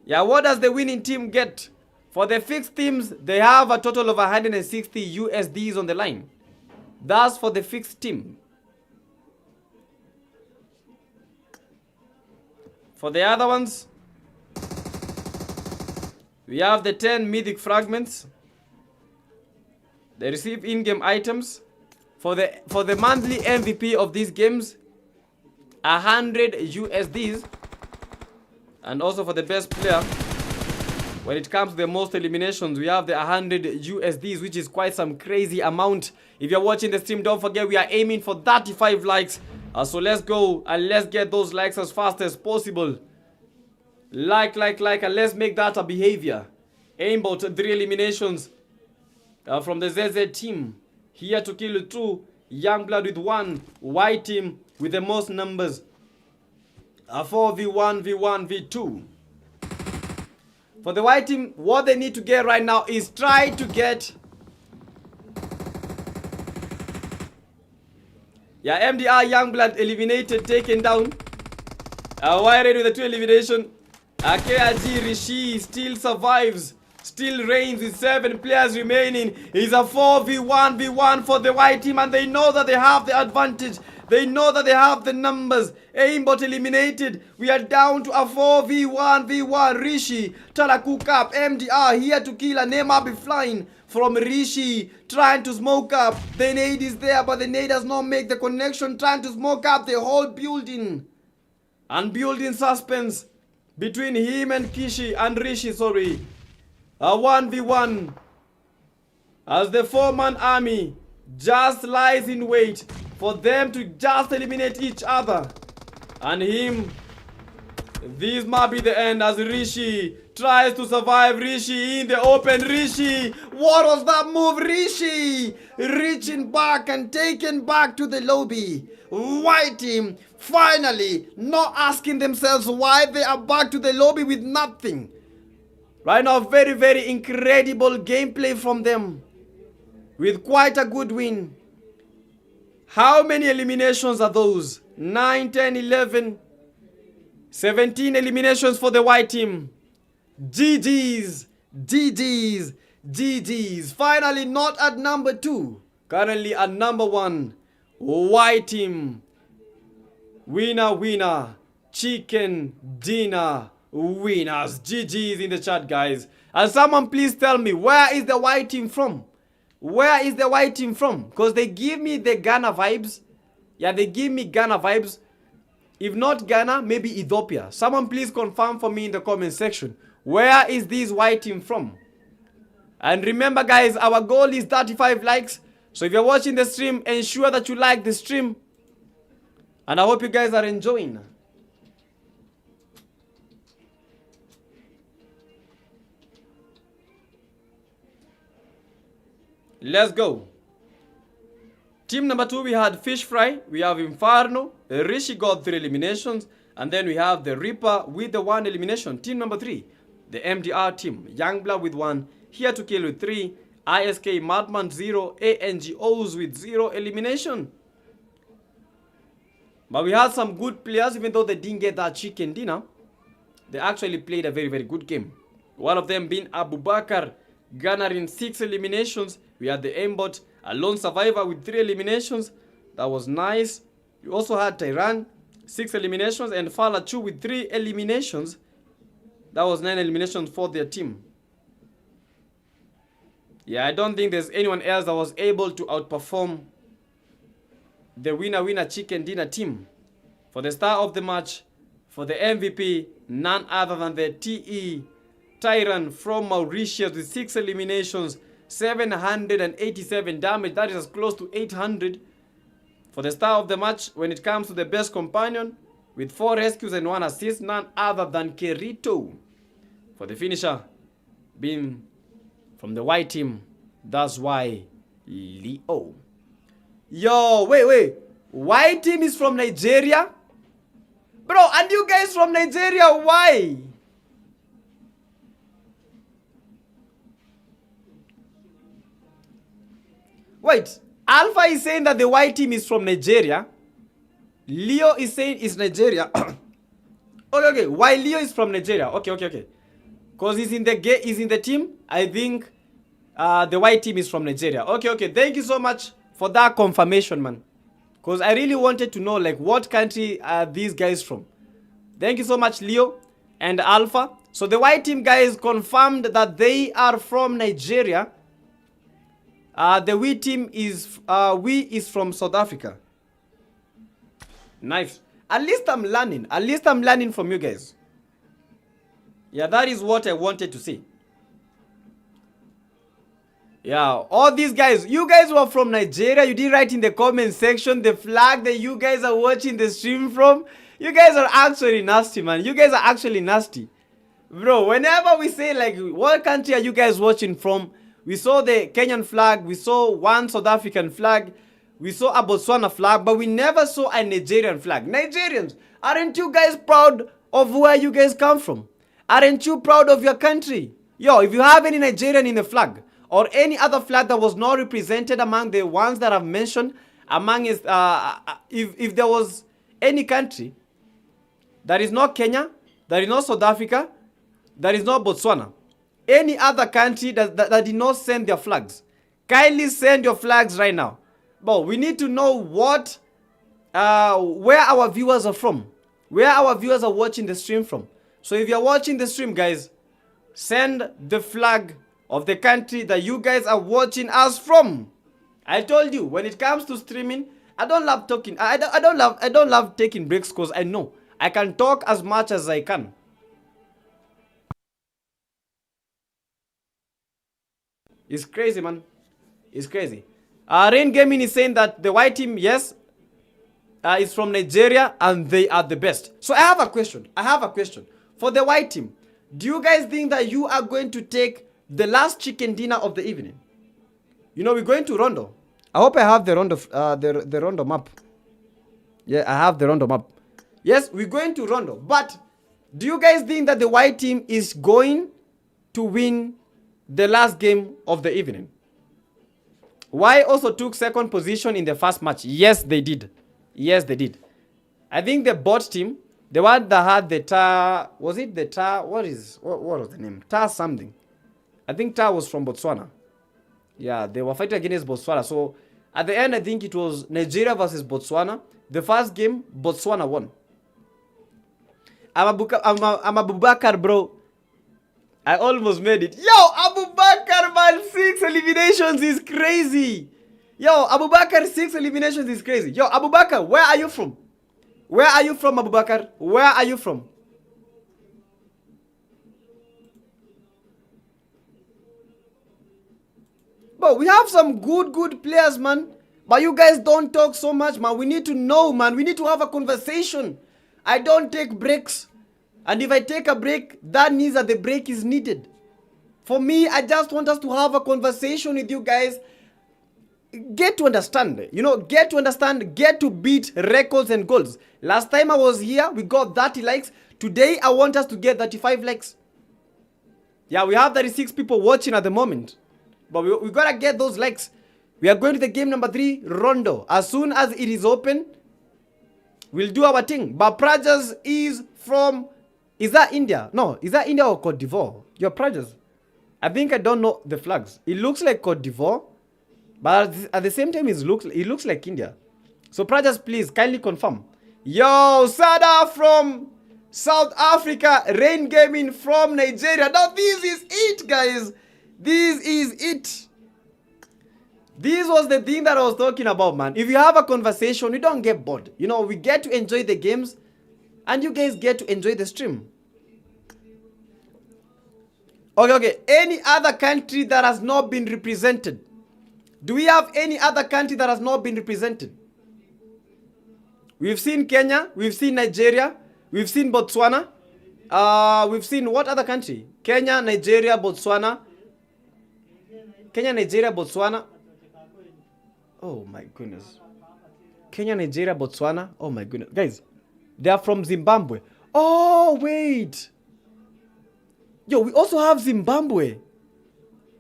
Yeah, what does the winning team get For the fixed teams, they have a total of 160 USDs on the line. That's for the fixed team. For the other ones, we have the 10 mythic fragments. They receive in-game items. For the monthly MVP of these games, 100 USDs. And also for the best player, when it comes to the most eliminations, we have the 100 USDs, which is quite some crazy amount. If you're watching the stream, don't forget we are aiming for 35 likes. So let's go and let's get those likes as fast as possible. Like, and let's make that a behavior. Aimbot 3 eliminations from the ZZ team. Here to kill 2, Youngblood with 1, White team with the most numbers. A 4v1, v1, v2. For the White team, what they need to get right now is try to get... Yeah, MDR Youngblood eliminated, taken down. Wired with the 2 elimination. KRG Rishi still survives. Still reigns with 7 players remaining. It's a 4v1, v1 for the White team, and they know that they have the advantage. They know that they have the numbers. Aimbot eliminated. We are down to a 4v1, v1. Rishi, Talaku up. MDR here to kill. A Neymar be flying from Rishi. Trying to smoke up. The nade is there, but the nade does not make the connection. Trying to smoke up the whole building. And building suspense between him and Kishi and Rishi, sorry. A 1v1. As the 4-man army just lies in wait for them to just eliminate each other. And him. This might be the end as Rishi tries to survive. Rishi in the open. Rishi. What was that move? Rishi reaching back and taken back to the lobby. White team finally not asking themselves why they are back to the lobby with nothing. Right now, very, very incredible gameplay from them. With quite a good win. How many eliminations are those? 9, 10, 11, 17 eliminations for the White team. GG's, GG's, GG's. Finally not at number 2. Currently at number 1. White team. Winner, winner. Chicken dinner winners. GG's in the chat, guys. And someone please tell me, where is the White team from? Where is the White team from? Because they give me the Ghana vibes. Yeah, they give me Ghana vibes. If not Ghana, maybe Ethiopia. Someone please confirm for me in the comment section. Where is this White team from? And remember, guys, our goal is 35 likes. So if you're watching the stream, ensure that you like the stream. And I hope you guys are enjoying. Let's go. Team number 2, we had Fish Fry. We have Inferno. Rishi got 3 eliminations. And then we have the Reaper with the 1 elimination. Team number 3, the MDR team. Youngblood with 1. Here to kill with 3. ISK Madman 0. ANGOs with 0 elimination. But we had some good players, even though they didn't get that chicken dinner. They actually played a very, very good game. One of them being Abubakar, garnering 6 eliminations. We had the aimbot, a lone survivor with 3 eliminations. That was nice. We also had Tyran, 6 eliminations, and Falachu with 3 eliminations. That was 9 eliminations for their team. Yeah, I don't think there's anyone else that was able to outperform the winner chicken dinner team. For the star of the match, for the MVP, none other than the TE Tyran from Mauritius with 6 eliminations, 787 damage. That is as close to 800. For the star of the match, when it comes to the best companion, with 4 rescues and 1 assist, none other than Kerito. For the finisher, being from the White team, that's why Leo. Yo, wait. White team is from Nigeria? Bro, and you guys from Nigeria, why? Wait, Alpha is saying that the White team is from Nigeria. Leo is saying it's Nigeria. Okay. Why Leo is from Nigeria? Okay. Because he's in the team. I think the white team is from Nigeria. Okay. Thank you so much for that confirmation, man. Because I really wanted to know, like, what country are these guys from? Thank you so much, Leo and Alpha. So the white team guys confirmed that they are from Nigeria. The we team is from South Africa. Nice. At least I'm learning. At least I'm learning from you guys. Yeah, that is what I wanted to see. Yeah, all these guys, you guys were from Nigeria. You did write in the comment section the flag that you guys are watching the stream from. You guys are actually nasty, man. You guys are actually nasty. Bro, whenever we say, like, what country are you guys watching from? We saw the Kenyan flag. We saw one South African flag. We saw a Botswana flag. But we never saw a Nigerian flag. Nigerians, aren't you guys proud of where you guys come from? Aren't you proud of your country? Yo, if you have any Nigerian in the flag, or any other flag that was not represented among the ones that I've mentioned, among is, if there was any country that is not Kenya, that is not South Africa, that is not Botswana, any other country that did not send their flags, kindly send your flags right now. But we need to know what, where our viewers are from, where our viewers are watching the stream from. So if you're watching the stream, guys, send the flag of the country that you guys are watching us from. I told you, when it comes to streaming, I don't love talking. I don't love taking breaks, because I know I can talk as much as I can. It's crazy, man. It's crazy. Rain Gaming is saying that the white team, yes, is from Nigeria and they are the best. So I have a question. For the white team, do you guys think that you are going to take the last chicken dinner of the evening? You know, we're going to Rondo. I hope I have the Rondo, the Rondo map. Yeah, I have the Rondo map. Yes, we're going to Rondo. But do you guys think that the white team is going to win the last game of the evening? White also took second position in the first match. Yes, they did. Yes, they did. I think the bot team, the one that had the tar, was it the tar? What was the name? Tar something. I think tar was from Botswana. Yeah, they were fighting against Botswana. So at the end, I think it was Nigeria versus Botswana. The first game, Botswana won. I'm Abubakar, bro. I almost made it. Yo, Abubakar, man, 6 eliminations is crazy. Yo, Abubakar, 6 eliminations is crazy. Yo, Abubakar, where are you from? Where are you from, Abubakar? Where are you from? But we have some good players, man. But you guys don't talk so much, man. We need to know, man. We need to have a conversation. I don't take breaks. And if I take a break, that means that the break is needed. For me, I just want us to have a conversation with you guys. Get to understand, you know, get to beat records and goals. Last time I was here, we got 30 likes. Today, I want us to get 35 likes. Yeah, we have 36 people watching at the moment. But we gotta get those likes. We are going to the game number 3, Rondo. As soon as it is open, we'll do our thing. But Prajas is from... Is that India? No, is that India or Cote d'Ivoire? Your Prajas. I think I don't know the flags. It looks like Cote d'Ivoire. But at the same time, it looks like India. So Prajas, please, kindly confirm. Yo, Sada from South Africa. Rain Gaming from Nigeria. Now this is it, guys. This is it. This was the thing that I was talking about, man. If you have a conversation, we don't get bored. You know, we get to enjoy the games. And you guys get to enjoy the stream. Okay. Any other country that has not been represented? Do we have any other country that has not been represented? We've seen Kenya. We've seen Nigeria. We've seen Botswana. We've seen what other country? Kenya, Nigeria, Botswana. Kenya, Nigeria, Botswana. Oh my goodness. Kenya, Nigeria, Botswana. Oh my goodness. Guys, they are from Zimbabwe. Oh, wait. Yo, we also have Zimbabwe.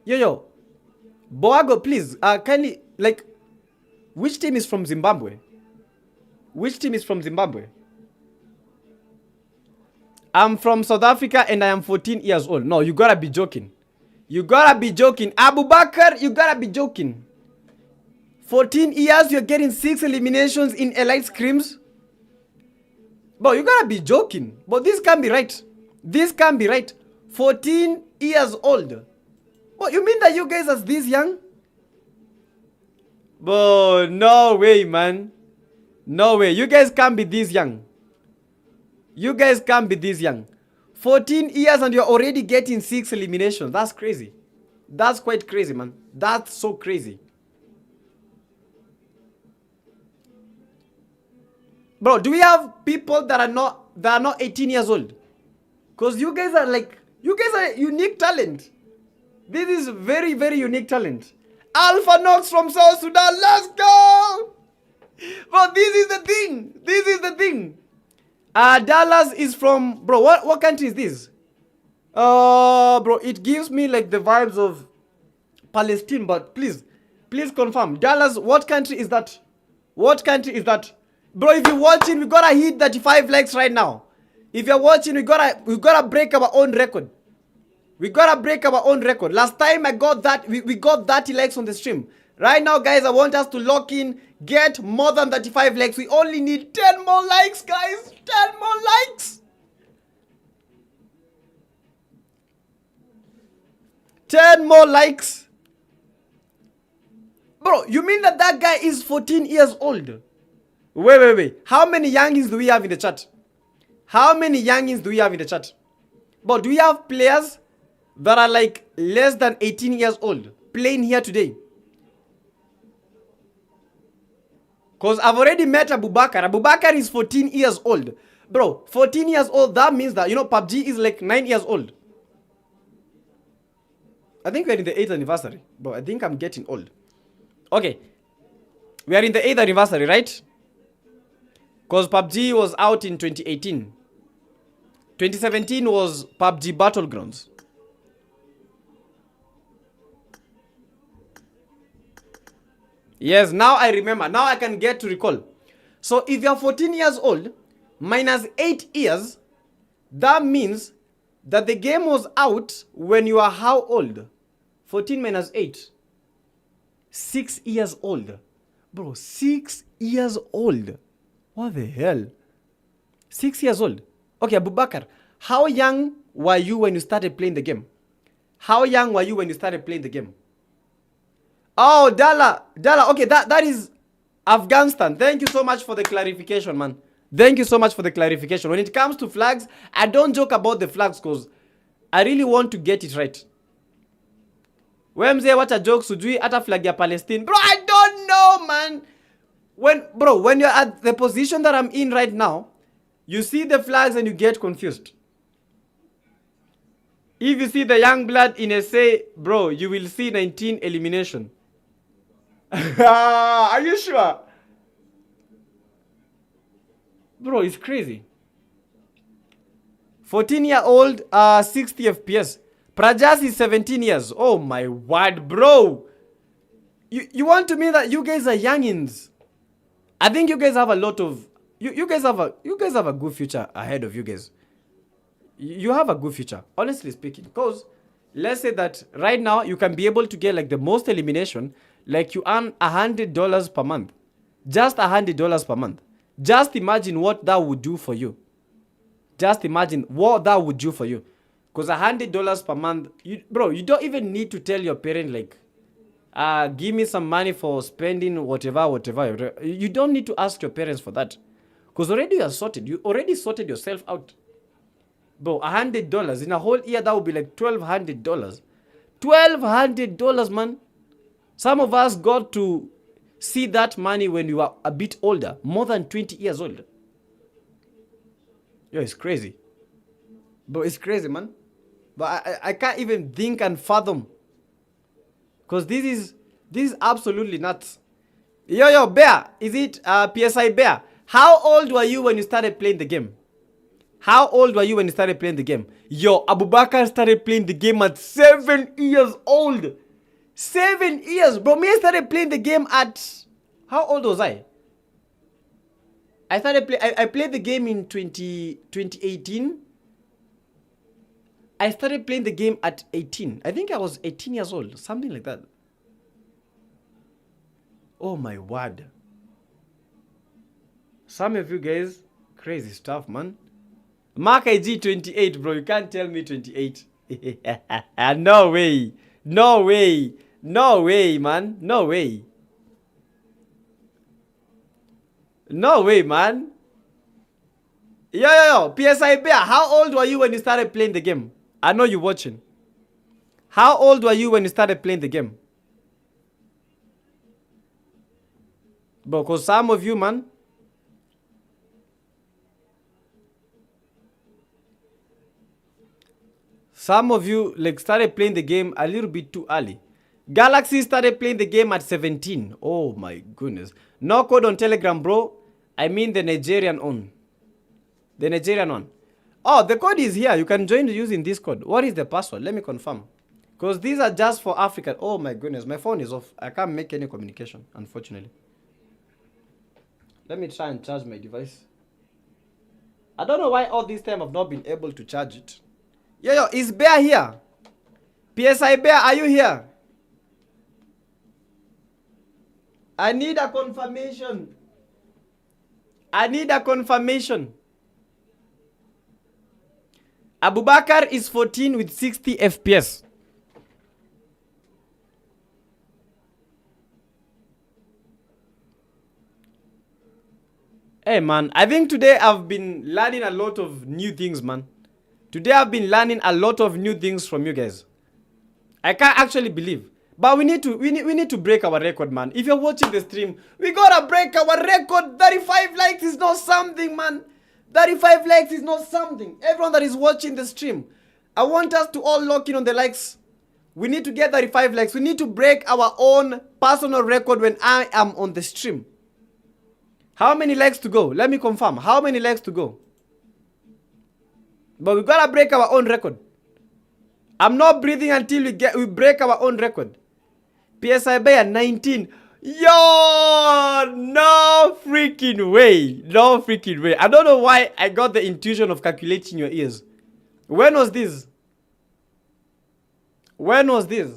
Yo. Boago, please, kindly, like, which team is from Zimbabwe? Which team is from Zimbabwe? I'm from South Africa and I am 14 years old. No, you gotta be joking. You gotta be joking. Abu Bakr, you gotta be joking. 14 years, you're getting 6 eliminations in Elite Scrims? Bro, you gotta be joking. But this can't be right. This can't be right. 14 years old. Bro, you mean that you guys are this young? Bro, no way, man. No way. You guys can't be this young. You guys can't be this young. 14 years and you're already getting 6 eliminations. That's crazy. That's quite crazy, man. That's so crazy. Bro, do we have people that are not 18 years old? Because you guys are unique talent. This is very, very unique talent. Alpha Knox from South Sudan. Let's go! Bro, this is the thing. This is the thing. Dallas is from, bro, what country is this? Bro, it gives me like the vibes of Palestine, but please confirm. Dallas, what country is that? What country is that? Bro, if you're watching, we gotta hit 35 likes right now. If you're watching, we gotta break our own record. We gotta break our own record. Last time I got that, we got 30 likes on the stream. Right now, guys, I want us to lock in, get more than 35 likes. We only need 10 more likes, guys. 10 more likes. 10 more likes. Bro, you mean that guy is 14 years old? Wait. How many youngins do we have in the chat? How many youngins do we have in the chat? But do we have players that are like less than 18 years old playing here today? Because I've already met Abu Bakr. Abu Bakr is 14 years old. Bro, 14 years old, that means that, you know, PUBG is like 9 years old. I think we're in the 8th anniversary. Bro, I think I'm getting old. Okay. We are in the 8th anniversary, right? Because PUBG was out in 2018. 2017 was PUBG Battlegrounds. Yes, now I remember. Now I can get to recall. So if you're 14 years old, minus 8 years, that means that the game was out when you are how old? 14 minus 8. 6 years old. Bro, 6 years old. What the hell? 6 years old. Okay, Abu Bakr, how young were you when you started playing the game? How young were you when you started playing the game? Oh, Dala. Okay, that is Afghanistan. Thank you so much for the clarification, man. Thank you so much for the clarification. When it comes to flags, I don't joke about the flags because I really want to get it right. Wemze, what a joke, sujui ata flag ya Palestine. Bro, I don't know, man. When you're at the position that I'm in right now, you see the flags and you get confused. If you see the young blood in SA, bro, you will see 19 elimination. Are you sure? Bro, it's crazy. 14-year-old, 60 FPS. Prajas is 17 years. Oh my word, bro. You want to mean that you guys are youngins? I think you guys have a lot of you guys have a good future ahead of you guys. You have a good future, honestly speaking. Because let's say that right now you can be able to get like the most elimination, like you earn $100 per month. Just $100 per month. Just imagine what that would do for you. Just imagine what that would do for you. Because $100 per month, bro, you don't even need to tell your parent like, give me some money for spending whatever. You don't need to ask your parents for that. Because already you are sorted. You already sorted yourself out. Bro, $100 in a whole year, that would be like $1,200. $1,200, man. Some of us got to see that money when we were a bit older, more than 20 years old. Yo, it's crazy. Bro, it's crazy, man. But I can't even think and fathom. Because this is absolutely nuts. Yo, Bear. Is it PSI Bear? How old were you when you started playing the game? How old were you when you started playing the game? Yo, Abu Bakr started playing the game at 7 years old. 7 years, bro. Me, I started playing the game at... How old was I? I played the game in 2018. I started playing the game at 18. I think I was 18 years old, something like that. Oh my word. Some of you guys, crazy stuff, man. Mark IG 28, bro. You can't tell me 28. No way. No way. No way, man. No way. No way, man. Yo. PSI Bear, how old were you when you started playing the game? I know you're watching. How old were you when you started playing the game? Because some of you, man. Some of you like started playing the game a little bit too early. Galaxy started playing the game at 17. Oh my goodness. No code on Telegram, bro. I mean the Nigerian one. The Nigerian one. Oh, the code is here. You can join using this code. What is the password? Let me confirm. Because these are just for Africa. Oh my goodness. My phone is off. I can't make any communication, unfortunately. Let me try and charge my device. I don't know why all this time I've not been able to charge it. Yo, is Bear here? PSI Bear, are you here? I need a confirmation. I need a confirmation. Abubakar is 14 with 60 FPS. Hey man, I think today I've been learning a lot of new things, man. Today I've been learning a lot of new things from you guys. I can't actually believe. But we need to break our record, man. If you're watching the stream, we gotta break our record. 35 likes is not something, man. 35 likes is not something. Everyone that is watching the stream, I want us to all lock in on the likes. We need to get 35 likes. We need to break our own personal record when I am on the stream. How many likes to go? Let me confirm. How many likes to go? But we gotta break our own record. I'm not breathing until we break our own record. PSI Bayer 19. Yo, no freaking way. No freaking way. I don't know why I got the intuition of calculating your ears. When was this? When was this?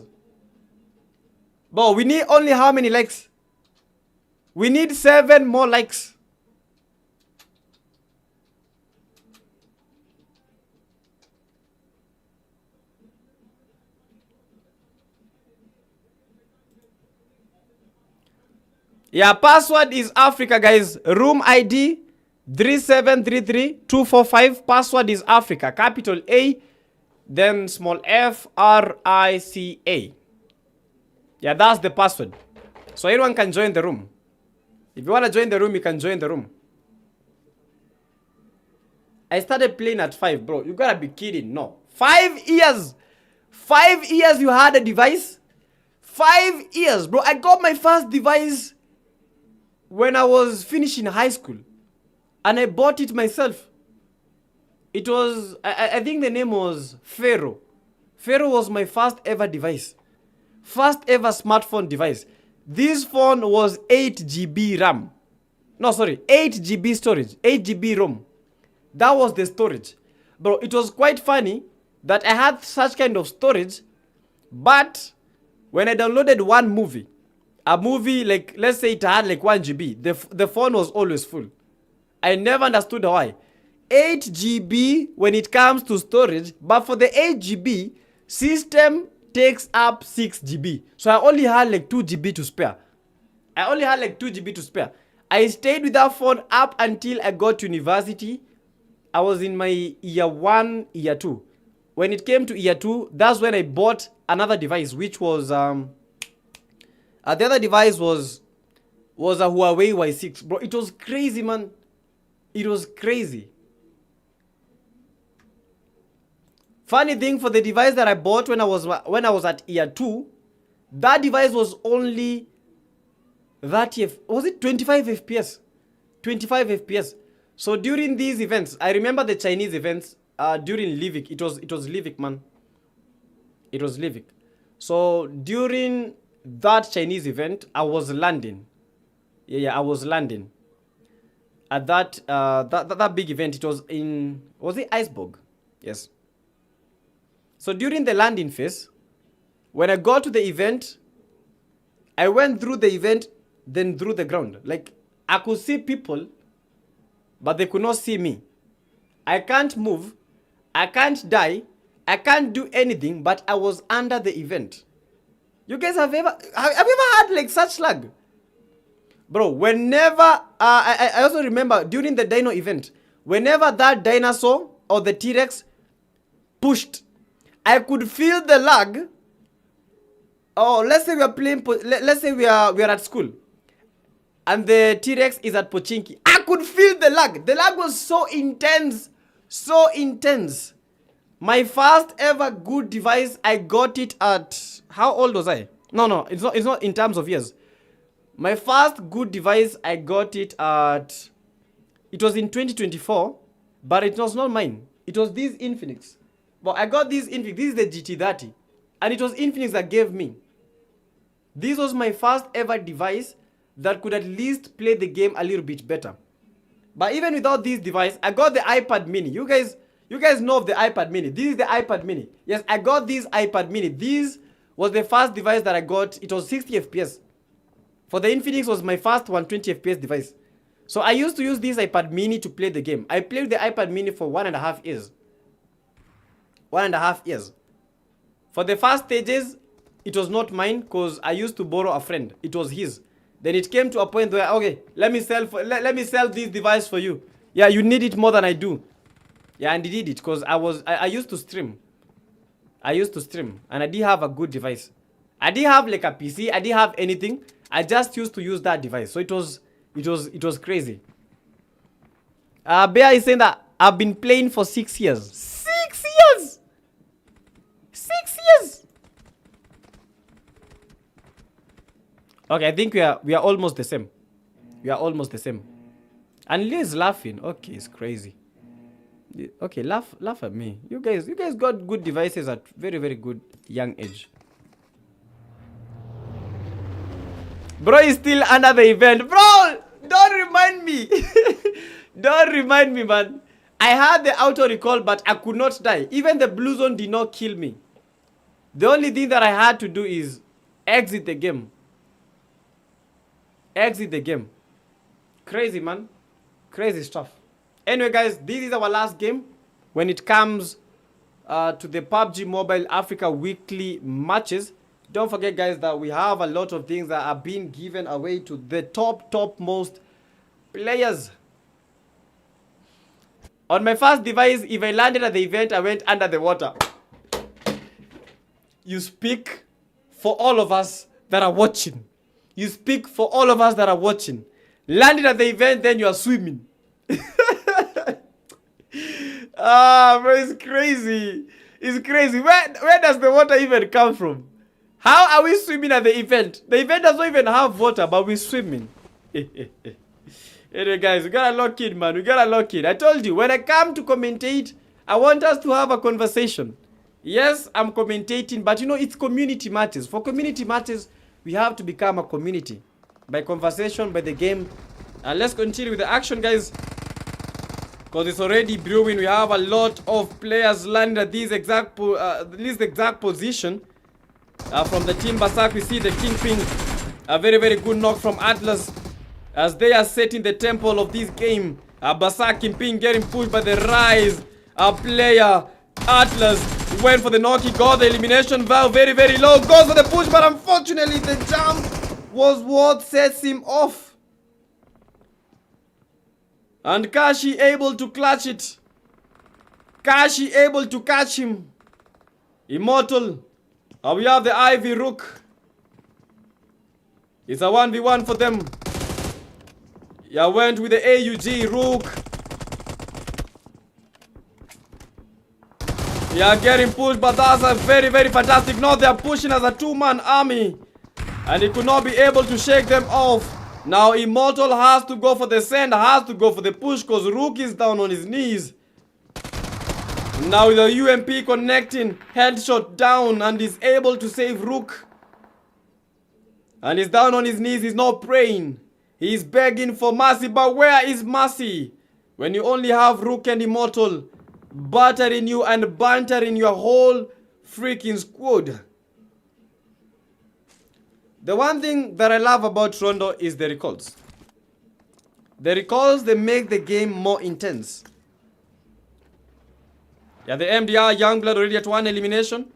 But we need only how many likes? We need 7 more likes. Yeah, password is Africa, guys. Room ID 3733245. Password is Africa. Capital A, then small f, R-I-C-A. Yeah, that's the password. So anyone can join the room. If you want to join the room, you can join the room. I started playing at 5, bro. You gotta be kidding. No. 5 years. 5 years you had a device? 5 years, bro. I got my first device when I was finishing high school. And I bought it myself. It was, I think the name was Pharaoh. Pharaoh was my first ever device. First ever smartphone device. This phone was 8 GB RAM. No, sorry, 8 GB storage. 8 GB ROM. That was the storage. Bro, it was quite funny that I had such kind of storage. But when I downloaded one movie, a movie like, let's say it had like 1 GB, the phone was always full. I never understood why. 8 GB when it comes to storage, but for the 8 GB, system takes up 6 GB. So I only had like 2 GB to spare. I stayed with that phone up until I got to university. I was in my year 1, year 2. When it came to year 2, that's when I bought another device, which was the other device was a Huawei Y6. Bro, it was crazy, man. It was crazy. Funny thing, for the device that I bought when I was at year 2, that device was only 25 FPS. 25 FPS. So during these events, I remember the Chinese events during Livik. It was Livik, man. It was Livik. So during that Chinese event, I was landing. I was landing at that big event. It was in, was it Iceberg? Yes. So during the landing phase, when I got to the event, I went through the event, then through the ground. Like, I could see people, but they could not see me. I can't move, I can't die, I can't do anything, but I was under the event. You guys have you ever had like such lag? Bro, whenever, I also remember during the dino event, whenever that dinosaur or the T-Rex pushed, I could feel the lag. Oh, let's say we are playing, let's say we are at school, and the T-Rex is at Pochinki. I could feel the lag. The lag was so intense, so intense. My first ever good device, I got it at, how old was I? No, it's not in terms of years. My first good device, I got it at, it was in 2024, but it was not mine. It was this Infinix. But I got this Infinix, this is the GT30, and it was Infinix that gave me. This was my first ever device that could at least play the game a little bit better. But even without this device, I got the iPad mini. You guys know of the iPad mini. This is the iPad mini. Yes, I got this iPad mini. This was the first device that I got. It was 60 FPS. For the Infinix was my first 120 FPS device. So I used to use this iPad mini to play the game. I played the iPad mini for 1.5 years. 1.5 years. For the first stages, it was not mine because I used to borrow a friend. It was his. Then it came to a point where, okay, let me sell this device for you. Yeah, you need it more than I do. Yeah, and he did it because I used to stream. I used to stream and I didn't have a good device. I didn't have like a PC. I didn't have anything. I just used to use that device. So it was crazy. Bear is saying that I've been playing for 6 years. 6 years! 6 years! Okay, I think we are almost the same. We are almost the same. And Lee is laughing. Okay, it's crazy. Okay, laugh at me. You guys got good devices at very, very good young age. Bro is still under the event. Bro, don't remind me. Don't remind me, man. I had the auto recall, but I could not die. Even the blue zone did not kill me. The only thing that I had to do is exit the game. Exit the game. Crazy, man. Crazy stuff. Anyway, guys, this is our last game when it comes to the PUBG Mobile Africa weekly matches. Don't forget, guys, that we have a lot of things that are being given away to the topmost players. On my first device, if I landed at the event, I went under the water. You speak for all of us that are watching. You speak for all of us that are watching. Landed at the event, then you are swimming. Bro, it's crazy. It's crazy. Where does the water even come from? How are we swimming at the event? The event does not even have water, but we're swimming. Anyway, guys, we gotta lock in, man. We gotta lock in. I told you, when I come to commentate, I want us to have a conversation. Yes, I'm commentating, but you know, it's community matters. For community matters, we have to become a community. By conversation, by the game. Let's continue with the action, guys. Because it's already brewing. We have a lot of players landing at this exact position. From the team Basak, we see the Kingpin. A very, very good knock from Atlas. As they are setting the temple of this game. Basak Kingpin getting pushed by the Rise. Player Atlas went for the knock. He got the elimination valve very, very low. Goes for the push, but unfortunately the jump was what sets him off. And Kashi able to clutch it. Kashi able to catch him. Immortal. We have the Ivy Rook. It's a 1v1 for them. Yeah, went with the AUG Rook. Yeah, getting pushed, but that's a very, very fantastic knock. They are pushing as a two-man army. And he could not be able to shake them off. Now Immortal has to go for the send, has to go for the push because Rook is down on his knees. Now with the UMP connecting, headshot down and is able to save Rook. And he's down on his knees, he's not praying. He's begging for mercy, but where is mercy? When you only have Rook and Immortal battering you and bantering your whole freaking squad. The one thing that I love about Rondo is the recalls. The recalls, they make the game more intense. Yeah, the MDR Youngblood already at 1 elimination.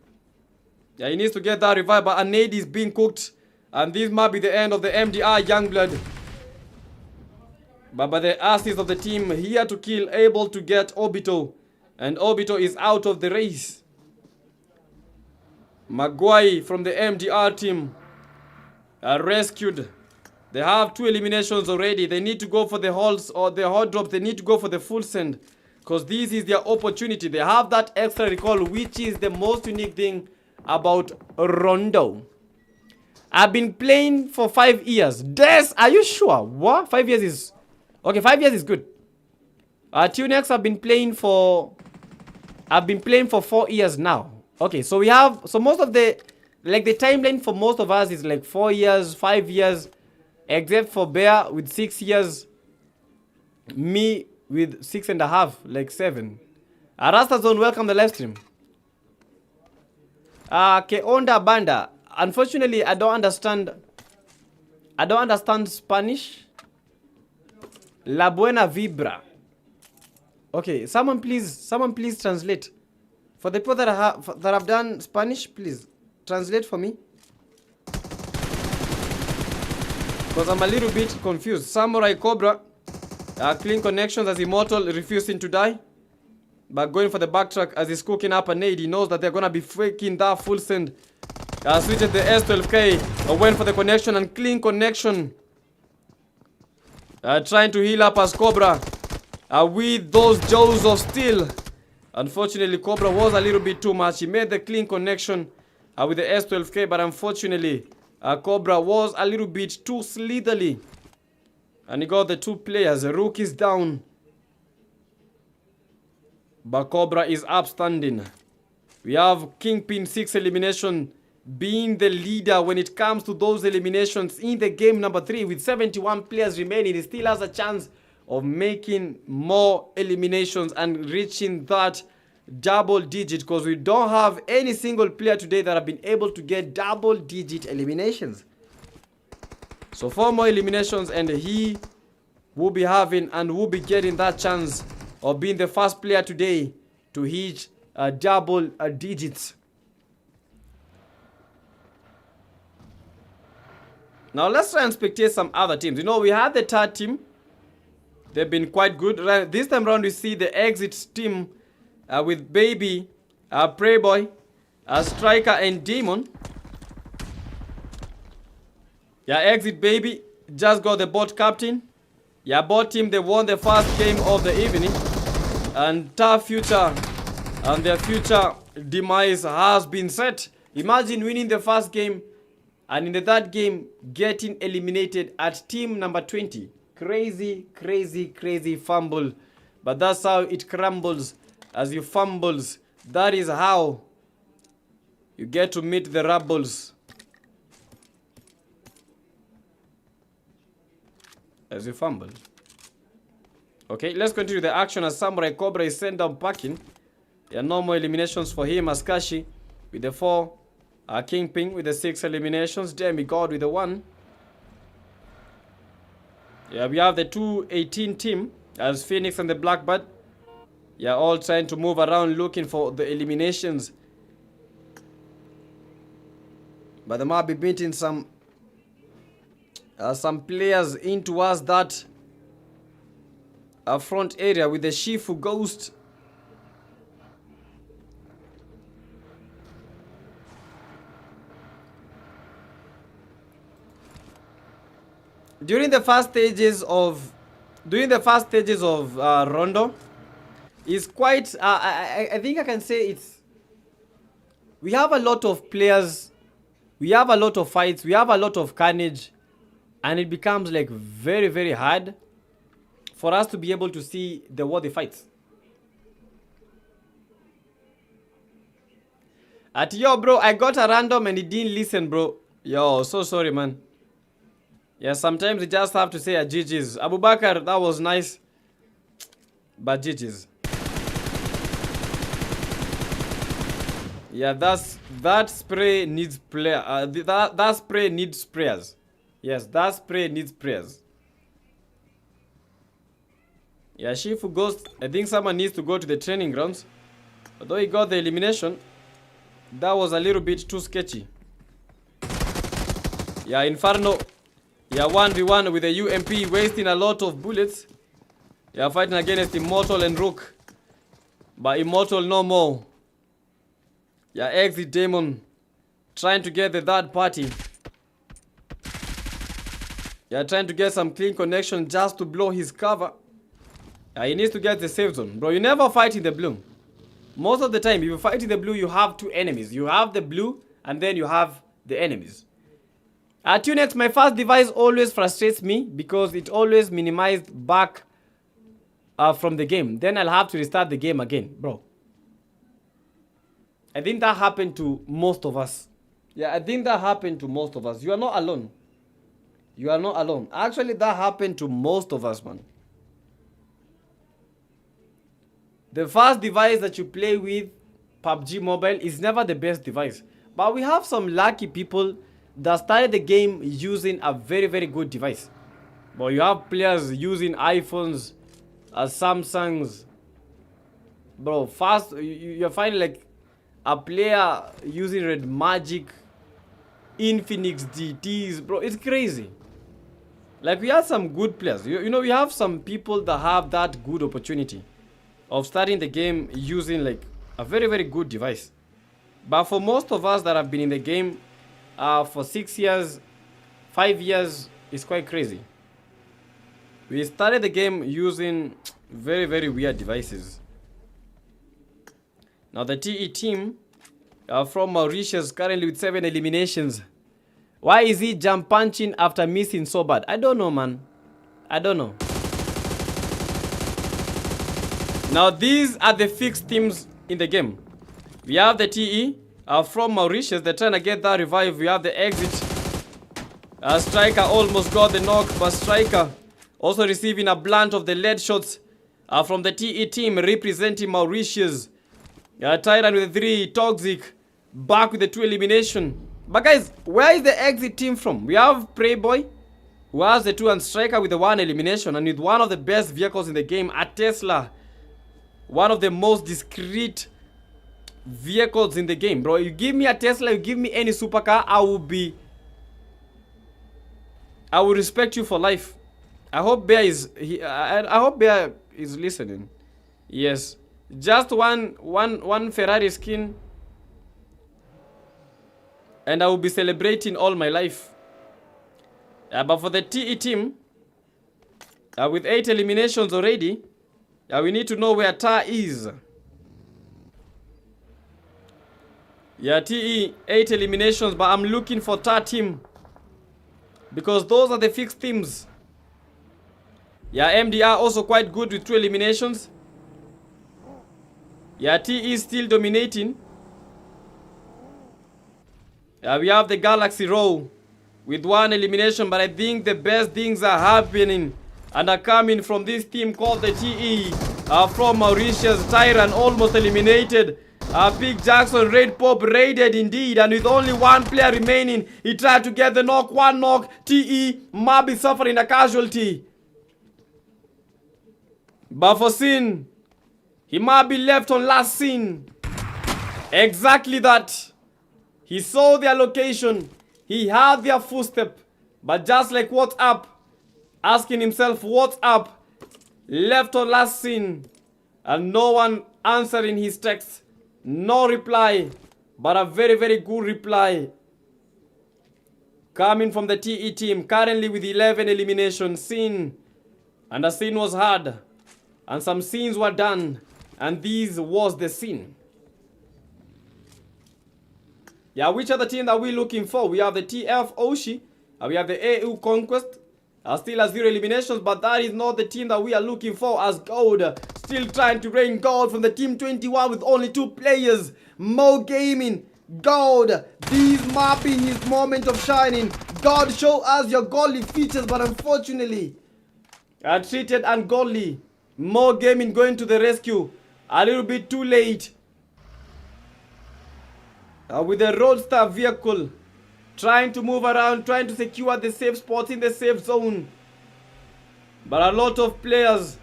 Yeah, he needs to get that revive, but a nade is being cooked. And this might be the end of the MDR Youngblood. But by the assist of the team, here to kill, able to get Obito. And Obito is out of the race. Maguire from the MDR team are rescued. They have 2 eliminations already. They need to go for the holds or the hot drops. They need to go for the full send. Because this is their opportunity. They have that extra recall, which is the most unique thing about Rondo. I've been playing for 5 years. Des, are you sure? What? 5 years is... Okay, 5 years is good. Tunex, I've been playing for 4 years now. Okay, so we have... So most of the... Like the timeline for most of us is like 4 years, 5 years. Except for Bear with 6 years. Me with 6.5, like 7. Rasta Zone, welcome the live stream. Keonda Banda. Unfortunately, I don't understand Spanish. La buena vibra. Okay, someone please translate. For the people that have done Spanish, please translate for me. Because I'm a little bit confused. Samurai Cobra, clean connections as Immortal refusing to die. But going for the backtrack as he's cooking up a nade. He knows that they're going to be faking that full send. Switches the S12K. Went for the connection and clean connection. Trying to heal up as Cobra. With those jaws of steel. Unfortunately, Cobra was a little bit too much. He made the clean connection with the S12K. But unfortunately, Cobra was a little bit too slitherly. And he got the 2 players. Rook is down. But Cobra is upstanding. We have Kingpin 6 elimination being the leader when it comes to those eliminations in the game number 3. With 71 players remaining, he still has a chance of making more eliminations and reaching that double digit. Because we don't have any single player today that have been able to get double digit eliminations. So 4 more eliminations and he will be having and will be getting that chance of being the first player today to hit double digits. Now let's try and spectate some other teams. You know, we had the third team. They've been quite good. This time around we see the exit team with Baby, Preyboy, Striker and Demon. Yeah, exit Baby just got the bot captain. Yeah, bot team, they won the first game of the evening. And their future demise has been set. Imagine winning the first game and in the third game getting eliminated at team number 20. Crazy, crazy, crazy fumble. But that's how it crumbles as you fumbles. That is how you get to meet the rebels. As you fumble. Okay, let's continue the action as Samurai Cobra is sent down packing. There are no more eliminations for him as Kashi with the 4. Kingpin with the 6 eliminations. Demigod with the 1. Yeah, we have the 2-18 team as Phoenix and the Blackbird. Yeah, all trying to move around looking for the eliminations. But they might be beating some players in towards that front area with the Shifu Ghost. During the first stages of Rondo, is quite. I think I can say it's. We have a lot of players, we have a lot of fights, we have a lot of carnage, and it becomes like very, very hard for us to be able to see the worthy fights. Yo, bro, I got a random and he didn't listen, bro. Yo, so sorry, man. Yeah, sometimes you just have to say a GG's. Abubakar, that was nice. But GG's. Yeah, that spray needs player. That spray needs prayers. Yes, that spray needs prayers. Yeah, Shifu goes. I think someone needs to go to the training grounds. Although he got the elimination, that was a little bit too sketchy. Yeah, Inferno. Yeah, 1v1 with the UMP, wasting a lot of bullets. Yeah, fighting against Immortal and Rook. But Immortal no more. Yeah, Exit Demon trying to get the third party. Yeah, trying to get some clean connection just to blow his cover. Yeah, he needs to get the safe zone. Bro, you never fight in the blue. Most of the time, if you fight in the blue, you have two enemies. You have the blue, and then you have the enemies. At Tunex, my first device always frustrates me because it always minimized back from the game. Then I'll have to restart the game again, bro. I think that happened to most of us. Yeah, I think that happened to most of us. You are not alone. You are not alone. Actually, that happened to most of us, man. The first device that you play with, PUBG Mobile, is never the best device. But we have some lucky people that started the game using a very, very good device. But you have players using iPhones, Samsungs. Bro, fast, you're finding like a player using Red Magic, Infinix DTs. Bro, it's crazy. Like, we have some good players. You know, we have some people that have that good opportunity of starting the game using like a very, very good device. But for most of us that have been in the game for 6 years, 5 years, it's quite crazy. We started the game using very, very weird devices. Now the TE team from Mauritius currently with 7 eliminations. Why is he jump punching after missing so bad? I don't know, man. I don't know. Now these are the fixed teams in the game. We have the TE from Mauritius. They're trying to get that revive. We have the Exit. Striker almost got the knock, but Striker also receiving a blunt of the lead shots from the TE team representing Mauritius. Tyrant with the 3, Toxic back with the 2 elimination. But guys, where is the Exit team from? We have Preyboy, who has the 2, and Striker with the 1 elimination, and with one of the best vehicles in the game, a Tesla. One of the most discreet vehicles in the game, bro. You give me a Tesla, you give me any supercar, I will respect you for life. I hope Bear is I hope Bear is listening. Yes, just one Ferrari skin, and I will be celebrating all my life. But for the TE team, with 8 eliminations already, we need to know where Tar is. Yeah, TE 8 eliminations, but I'm looking for Tar team because those are the fixed teams. Yeah, MDR also quite good with 2 eliminations. Yeah, TE is still dominating. Yeah, we have the Galaxy Row with 1 elimination, but I think the best things are happening and are coming from this team called the TE from Mauritius. Tyrant almost eliminated. Big Jackson, Red Pop raided indeed, and with only 1 player remaining, he tried to get the knock. 1 knock. TE Mabi suffering a casualty. But for Sin, he might be left on last scene. Exactly that. He saw their location. He had their footstep. But just like what's up, asking himself what's up, left on last scene, and no one answering his text. No reply, but a very, very good reply coming from the TE team, currently with 11 eliminations. Scene, and the scene was hard, and some scenes were done, and this was the scene. Yeah, which other team are we looking for? We have the TF Oshi, we have the AU Conquest, still has 0 eliminations, but that is not the team that we are looking for, as Gold still trying to reign Gold from the Team 21 with only 2 players. Mo Gaming, Gold, this mapping his moment of shining. God, show us your godly features, but unfortunately, treated ungodly. Mo Gaming going to the rescue a little bit too late. with a roadster vehicle, trying to move around, trying to secure the safe spot in the safe zone. But a lot of players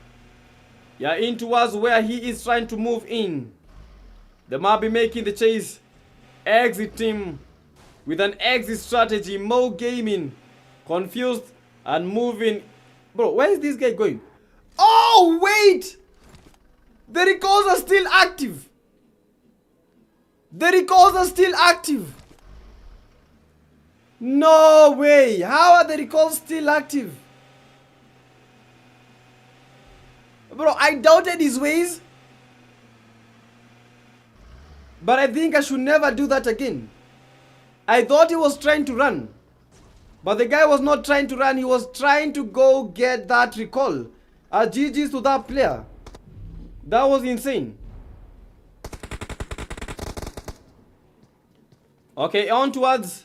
are in towards where he is trying to move in. They might be making the chase. Exit team with an exit strategy. Mo Gaming confused and moving. Bro, where is this guy going? Oh, wait! The recalls are still active. The recalls are still active. No way. How are the recalls still active? Bro, I doubted his ways. But I think I should never do that again. I thought he was trying to run. But the guy was not trying to run. He was trying to go get that recall. GG's to that player. That was insane. Okay, on towards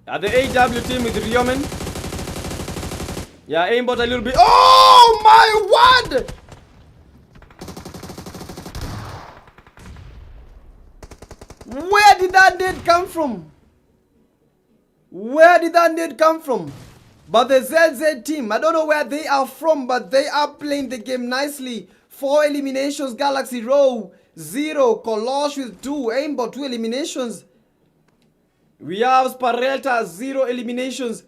the AW team with Riomen. Yeah, aimbot a little bit. Oh my word! Where did that nade come from? Where did that nade come from? But the ZZ team, I don't know where they are from, but they are playing the game nicely. 4 eliminations, Galaxy Row 0, Kolosh with 2, aimbot 2 eliminations. We have Sparelta 0 eliminations.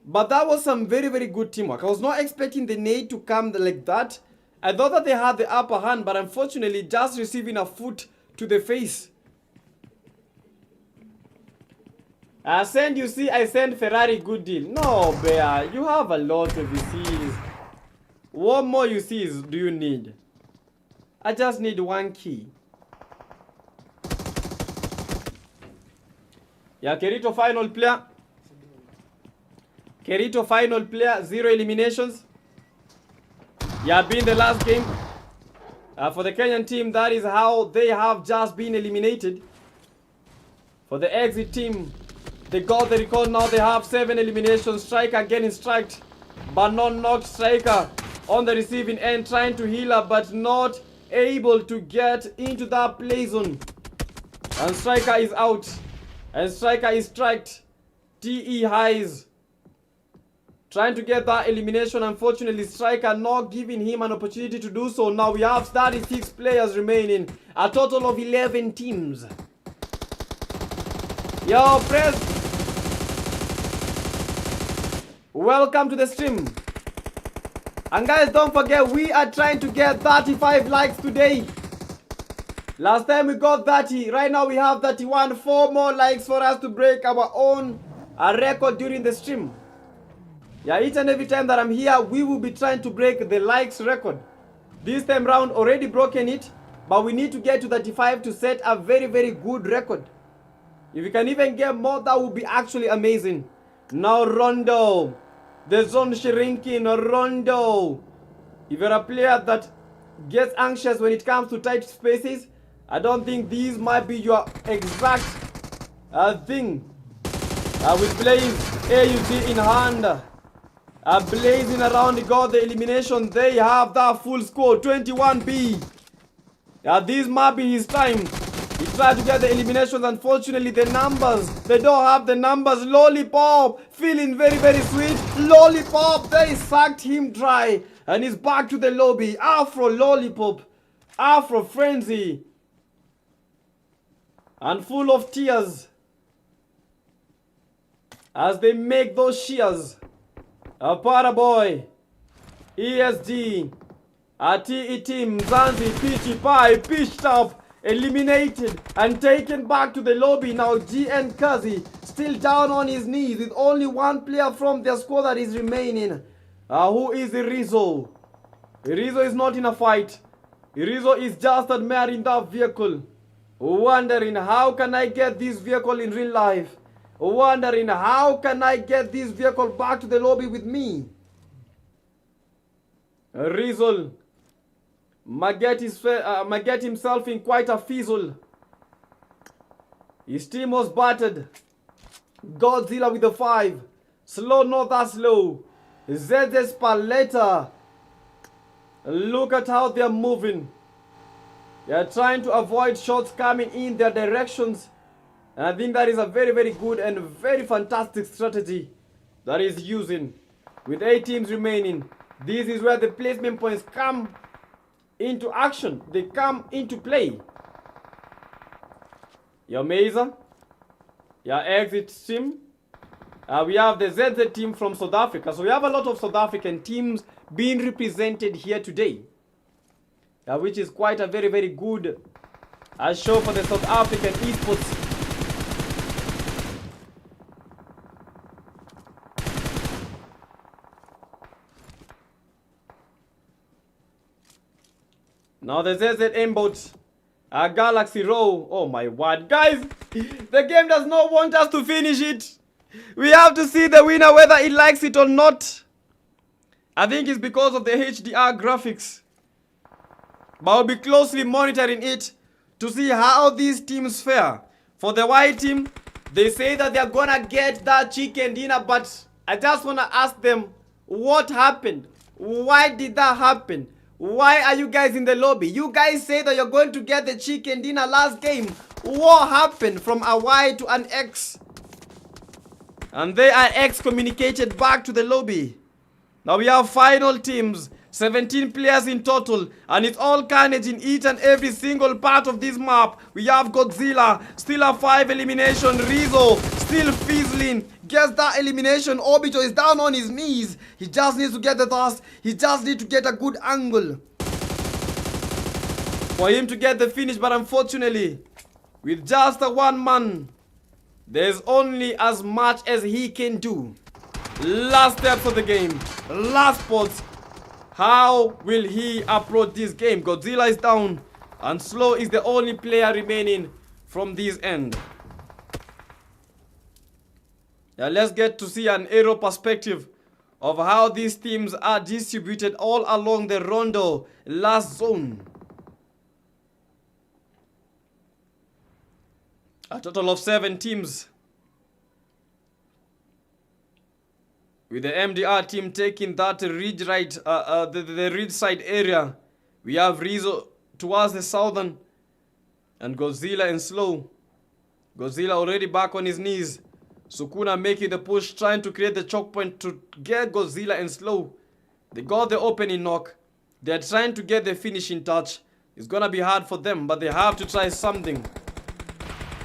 But that was some very, very good teamwork. I was not expecting the nade to come like that. I thought that they had the upper hand, but unfortunately just receiving a foot to the face. I send Ferrari good deal. No, Bear, you have a lot of UCs. What more UCs do you need? I just need 1 key. Yeah, Kerito final player. Kerito final player, 0 eliminations. Yeah, been the last game. For the Kenyan team, that is how they have just been eliminated. For the exit team, they got the record. Now they have 7 eliminations. Striker getting striked, but not knocked. Striker on the receiving end, trying to heal up, but not able to get into that play zone. And Striker is out. And Striker is striked. TE highs. Trying to get that elimination. Unfortunately, Striker not giving him an opportunity to do so. Now we have 36 players remaining. A total of 11 teams. Yo, press. Welcome to the stream. And guys, don't forget, we are trying to get 35 likes today. Last time we got 30. Right now we have 31. 4 more likes for us to break our own record during the stream. Yeah, each and every time that I'm here, we will be trying to break the likes record. This time round, already broken it, but we need to get to 35 to set a very, very good record. If we can even get more, that would be actually amazing. Now Rondo, the zone shrinking. Rondo, if you're a player that gets anxious when it comes to tight spaces, I don't think these might be your exact thing. With Blaze AUG in hand. Blazing around, got the elimination. They have that full score, 21B. This might be his time. He tried to get the eliminations. Unfortunately, the numbers, they don't have the numbers. Lollipop, feeling very, very sweet. Lollipop, they sucked him dry. And he's back to the lobby. Afro Lollipop, Afro Frenzy. And full of tears as they make those shears. Paraboy, ESG, TE team, Zanzi, Peachy Pie, pitched up, eliminated and taken back to the lobby. Now GN Kazi still down on his knees with only 1 player from their squad that is remaining. Who is Irizo? Irizo is not in a fight. Irizo is just admiring that vehicle. Wondering, how can I get this vehicle in real life? Wondering, how can I get this vehicle back to the lobby with me? Rizal might get himself in quite a fizzle. His team was battered. Godzilla with the 5. Slow, not that slow. ZZ Paletta. Look at how they're moving. They are trying to avoid shots coming in their directions. And I think that is a very, very good and very fantastic strategy that is using. With 8 teams remaining, this is where the placement points come into action. They come into play. Your Mesa, your exit team. We have the ZZ team from South Africa. So we have a lot of South African teams being represented here today. Which is quite a very, very good show for the South African esports. Now the ZZ aimbot, Galaxy Row. Oh my word, guys, the game does not want us to finish it. We have to see the winner whether it likes it or not. I think it's because of the HDR graphics. But I'll be closely monitoring it to see how these teams fare. For the white team, they say that they're gonna get that chicken dinner, but I just wanna ask them, what happened? Why did that happen? Why are you guys in the lobby? You guys say that you're going to get the chicken dinner last game. What happened from a Y to an X? And they are excommunicated back to the lobby. Now we have final teams. 17 players in total, and it's all carnage in each and every single part of this map. We have Godzilla, still a 5 elimination. Rizzo, still fizzling. Gets that elimination. Obito is down on his knees. He just needs to get the toss. He just needs to get a good angle for him to get the finish, but unfortunately, with just a one man, there's only as much as he can do. Last steps of the game. Last spots. How will he approach this game? Godzilla is down, and Slow is the only player remaining from this end. Let's get to see an aerial perspective of how these teams are distributed all along the Rondo last zone. A total of 7 teams, with the MDR team taking that ridge right, the ridge side area. We have Rizzo towards the southern, and Godzilla and Slow. Godzilla already back on his knees. Sukuna making the push, trying to create the choke point to get Godzilla and Slow. They got the opening knock. They're trying to get the finishing touch. It's gonna be hard for them, but they have to try something.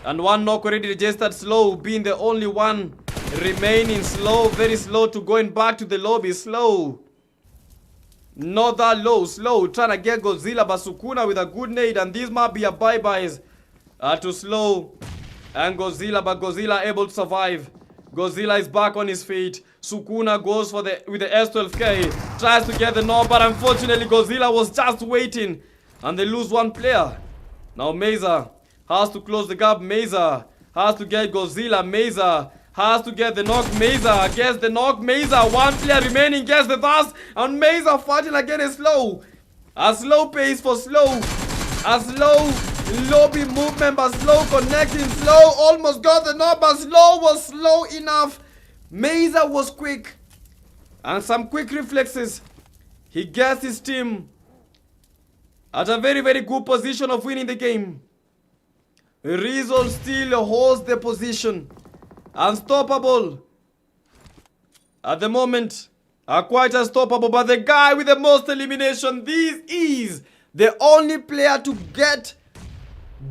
And one knock already registered. Slow being the only one remaining. Slow, very slow to going back to the lobby. Slow, not that low. Slow trying to get Godzilla, but Sukuna with a good nade, and this might be a bye-byes to Slow and Godzilla, but Godzilla able to survive. Godzilla is back on his feet. Sukuna goes for with the S12K, tries to get the knob, but unfortunately Godzilla was just waiting, and they lose one player. Now Mesa has to close the gap. Mesa has to get Godzilla. Mesa has to get the knock. Mesa gets the knock. Mesa, one player remaining, gets the pass, and Mesa fighting against Slow. A slow pace for Slow. A slow lobby movement, but Slow connecting. Slow almost got the knock, but Slow was slow enough. Mesa was quick, and some quick reflexes. He gets his team at a very, very good position of winning the game. Rizzo still holds the position. Unstoppable. At the moment, quite unstoppable, but the guy with the most elimination, this is the only player to get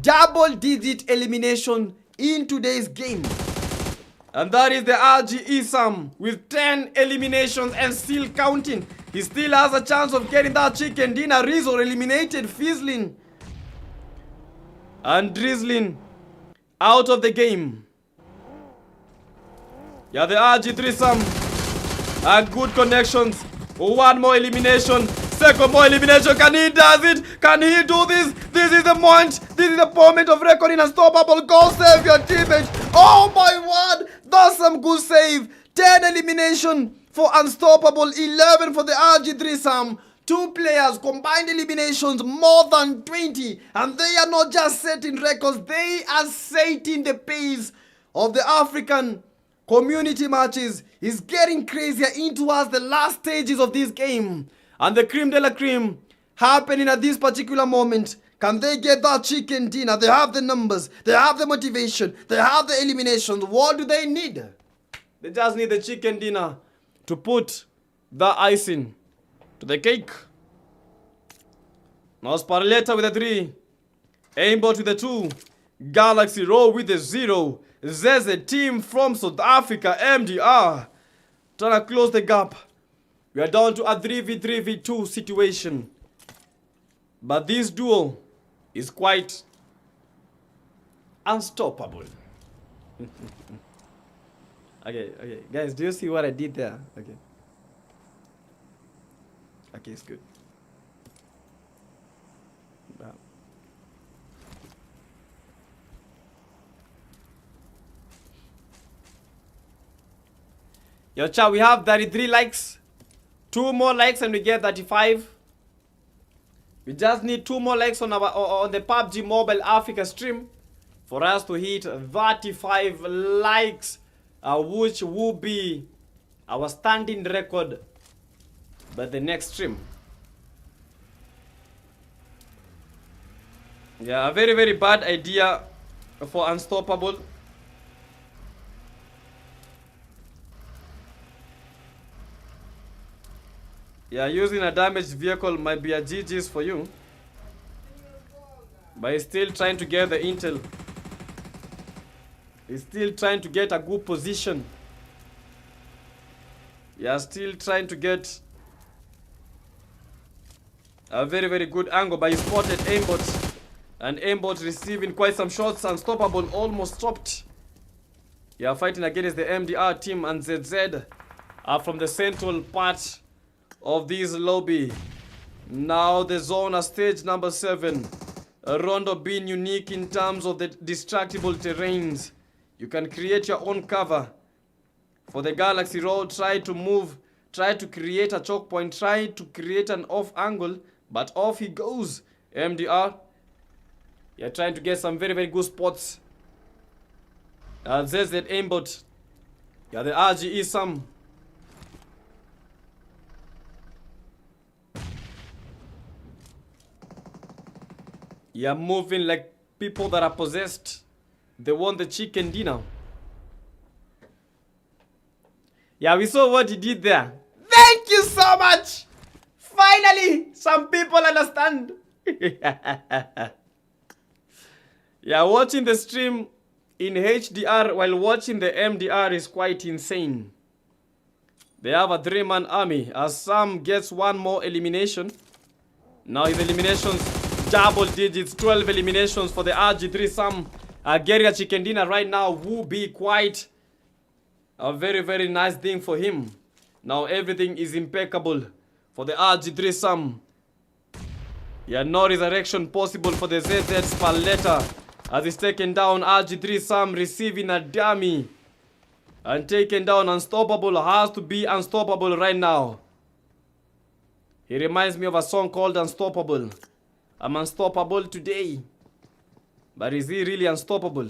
double-digit elimination in today's game. And that is the RG Isam with 10 eliminations and still counting. He still has a chance of getting that chicken dinner. Rizzo eliminated, fizzling and drizzling out of the game. Yeah, the RG threesome and good connections. One more elimination. Second more elimination. Can he does it? Can he do this? This is the moment. This is the moment of recording. Unstoppable. Go save your teammate. Oh my word. That's some good save. 10 elimination for Unstoppable. 11 for the RG threesome. 2 players, combined eliminations more than 20. And they are not just setting records. They are setting the pace of the African community matches. Is getting crazier into us the last stages of this game. And the cream de la cream happening at this particular moment. Can they get that chicken dinner? They have the numbers, they have the motivation, they have the eliminations. What do they need? They just need the chicken dinner to put the icing to the cake. Now Sparletta with a 3. Aimbot with a 2. Galaxy Row with a 0. Zeze team from South Africa, MDR. Trying to close the gap. We are down to a 3v3v2 situation. But this duel is quite unstoppable. Okay. Guys, do you see what I did there? Okay, it's good. Wow. Yo, chat, we have 33 likes. 2 more likes and we get 35. We just need 2 more likes on the PUBG Mobile Africa stream for us to hit 35 likes, which will be our standing record by the next stream. Yeah, a very, very bad idea for Unstoppable. Yeah, using a damaged vehicle might be a GG's for you. But he's still trying to get the intel. He's still trying to get a good position. Yeah, still trying to get a very, very good angle. But he spotted aimbot. And aimbot receiving quite some shots. Unstoppable almost stopped. Yeah, fighting against the MDR team and ZZ are from the central part of this lobby. Now the zone at stage number 7. Rondo being unique in terms of the distractible terrains. You can create your own cover. For the Galaxy Road, try to create a choke point, try to create an off angle, but off he goes. MDR, you're trying to get some very, very good spots. ZZ aimbot. Yeah, the RGE some. You're moving like people that are possessed. They want the chicken dinner. Yeah, we saw what he did there. Thank you so much. Finally, some people understand. Yeah, watching the stream in HDR while watching the MDR is quite insane. They have a 3-man army as Sam gets 1 more elimination. Now his eliminations double digits, 12 eliminations for the RG3. Sam getting a chicken dinner right now will be quite a very, very nice thing for him. Now everything is impeccable for the RG3 Sam. Yeah, no resurrection possible for the ZZ Spalletta as he's taken down RG3 Sam, receiving a dummy. And taken down. Unstoppable has to be unstoppable right now. He reminds me of a song called Unstoppable. I'm unstoppable today. But is he really unstoppable?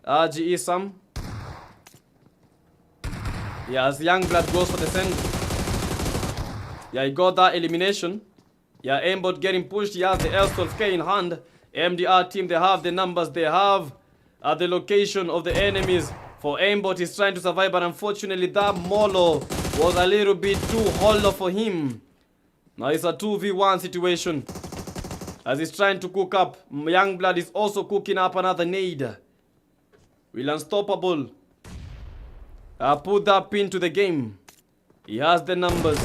RGE Sam. Yeah, as Youngblood goes for the send. Yeah, he got that elimination. Yeah, aimbot getting pushed. He has the L12K in hand. MDR team, they have the numbers. They have the location of the enemies. For aimbot, he's trying to survive. But unfortunately, that Molo was a little bit too hollow for him. Now it's a 2v1 situation. As he's trying to cook up. Youngblood is also cooking up another nade. Will Unstoppable put that pin to the game? He has the numbers.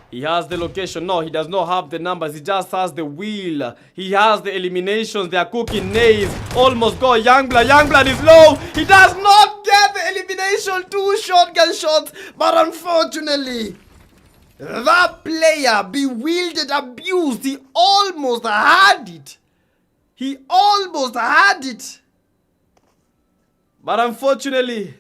He has the location. No, he does not have the numbers. He just has the wheel. He has the eliminations. They are cooking nades. Almost go. Youngblood. Youngblood is low. He does not get the elimination. 2 shotgun shots. But unfortunately, that player bewildered, abused. He almost had it. He almost had it. But unfortunately,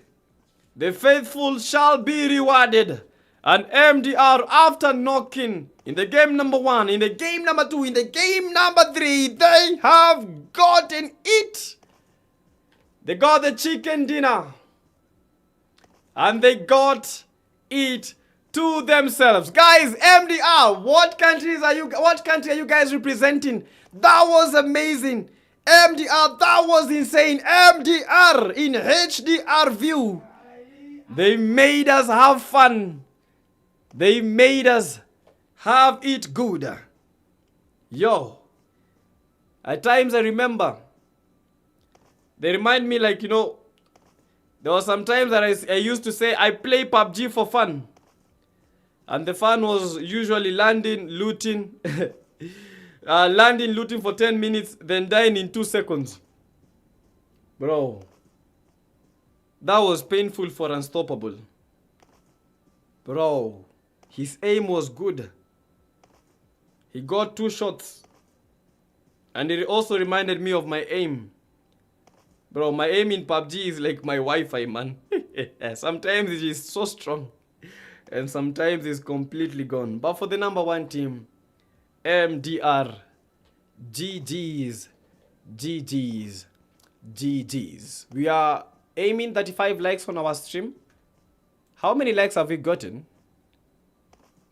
the faithful shall be rewarded. And MDR, after knocking in the game number 1, in the game number 2, in the game number 3, they have gotten it. They got the chicken dinner. And they got it to themselves. Guys, MDR, what country are you guys representing? That was amazing. MDR, that was insane. MDR in HDR view. They made us have fun. They made us have it good. Yo. At times I remember. They remind me like, you know, there was some times that I used to say I play PUBG for fun. And the fun was usually landing, looting. Landing, looting for 10 minutes, then dying in 2 seconds. Bro. That was painful for Unstoppable. Bro. His aim was good. He got 2 shots. And it also reminded me of my aim. Bro, my aim in PUBG is like my Wi-Fi, man. Sometimes it is so strong. And sometimes it's completely gone. But for the number 1 team, MDR, GG's, GG's, GG's. We are aiming 35 likes on our stream. How many likes have we gotten?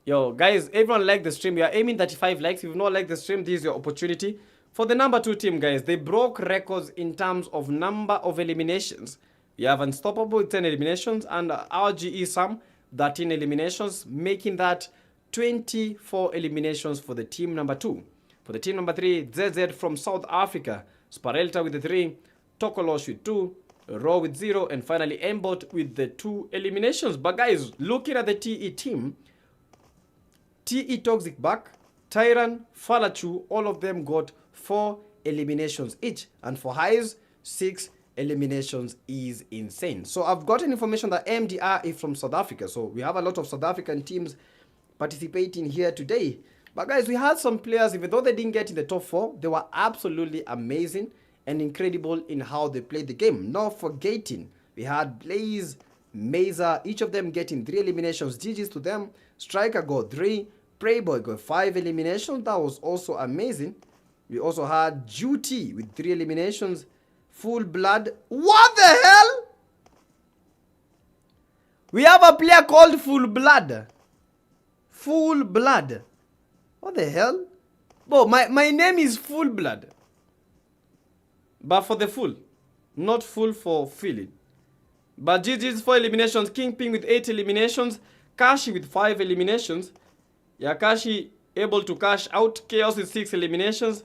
Yo, guys, everyone like the stream. We are aiming 35 likes. If you've not liked the stream, this is your opportunity. For the number 2 team, guys, they broke records in terms of number of eliminations. We have Unstoppable with 10 eliminations and RGE Sam 13 eliminations, making that 24 eliminations for the team number 2. For the team number 3, ZZ from South Africa, Sparelta with the 3, Tokolosh with 2, Raw with 0, and finally Mbot with the 2 eliminations. But guys, looking at the TE team, TE Toxic Back, Tyran, Falachu, all of them got 4 eliminations each. And for Highs, 6 eliminations is insane. So I've gotten information that MDR is from South Africa. So we have a lot of South African teams participating here today. But guys, we had some players, even though they didn't get in the top 4, they were absolutely amazing and incredible in how they played the game. Not forgetting, we had Blaze, Mesa, each of them getting 3 eliminations. GG's to them. Striker got 3. Prayboy got 5 eliminations. That was also amazing. We also had Duty with 3 eliminations. Full Blood. What the hell? We have a player called Full Blood. Full Blood. What the hell? Bro, my name is Full Blood. But for the full. Not full for feeling. But GG's 4 eliminations. Kingpin with 8 eliminations. Kashi with 5 eliminations. Yeah, Kashi able to cash out. Chaos with 6 eliminations.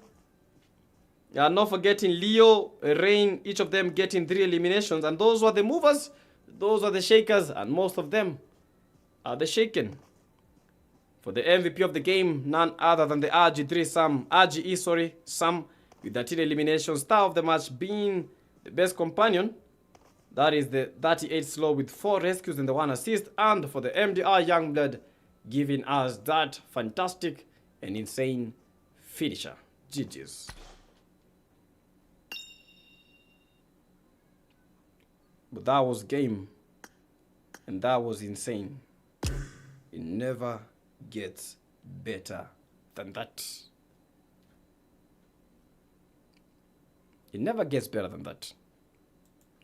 Yeah, not forgetting Leo, Rain, each of them getting 3 eliminations. And those were the movers. Those are the shakers. And most of them are the shaken. For the MVP of the game, none other than the RGE, Sam, with 13 eliminations. Star of the match being the best companion. That is the 38 slow with 4 rescues and the 1 assist. And for the MDR Youngblood, giving us that fantastic and insane finisher. GG's. But that was game. And that was insane. It never gets better than that. It never gets better than that.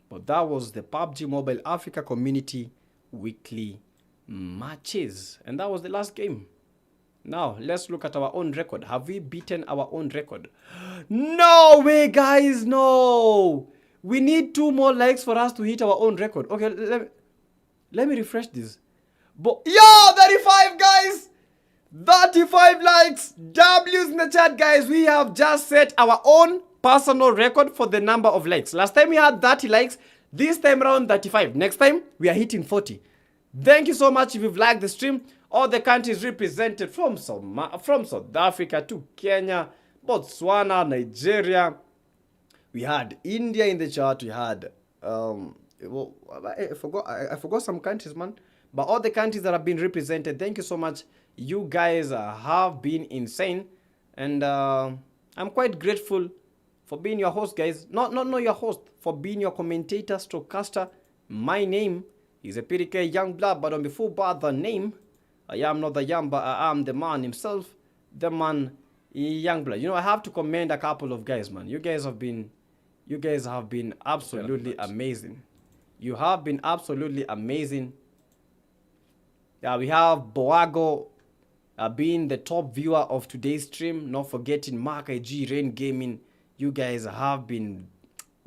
But that was the PUBG Mobile Africa Community Weekly Matches. And that was the last game. Now, let's look at our own record. Have we beaten our own record? No way, guys, no! We need 2 more likes for us to hit our own record. Okay, let me refresh this. But yo, 35 guys! 35 likes! W's in the chat, guys. We have just set our own personal record for the number of likes. Last time we had 30 likes. This time around 35. Next time, we are hitting 40. Thank you so much if you've liked the stream. All the countries represented from South Africa to Kenya, Botswana, Nigeria. We had India in the chat. We had I forgot some countries, man. But all the countries that have been represented, thank you so much. You guys have been insane, and I'm quite grateful for being your host, guys. Not your host, for being your commentator, storecaster. My name is a PDK Youngblood, but on before but the name, I am not the young, but I am the man himself, the man Youngblood. You know, I have to commend a couple of guys, man. You guys have been absolutely amazing. You have been absolutely amazing. We have Boago being the top viewer of today's stream. Not forgetting Mark IG, Rain Gaming. You guys have been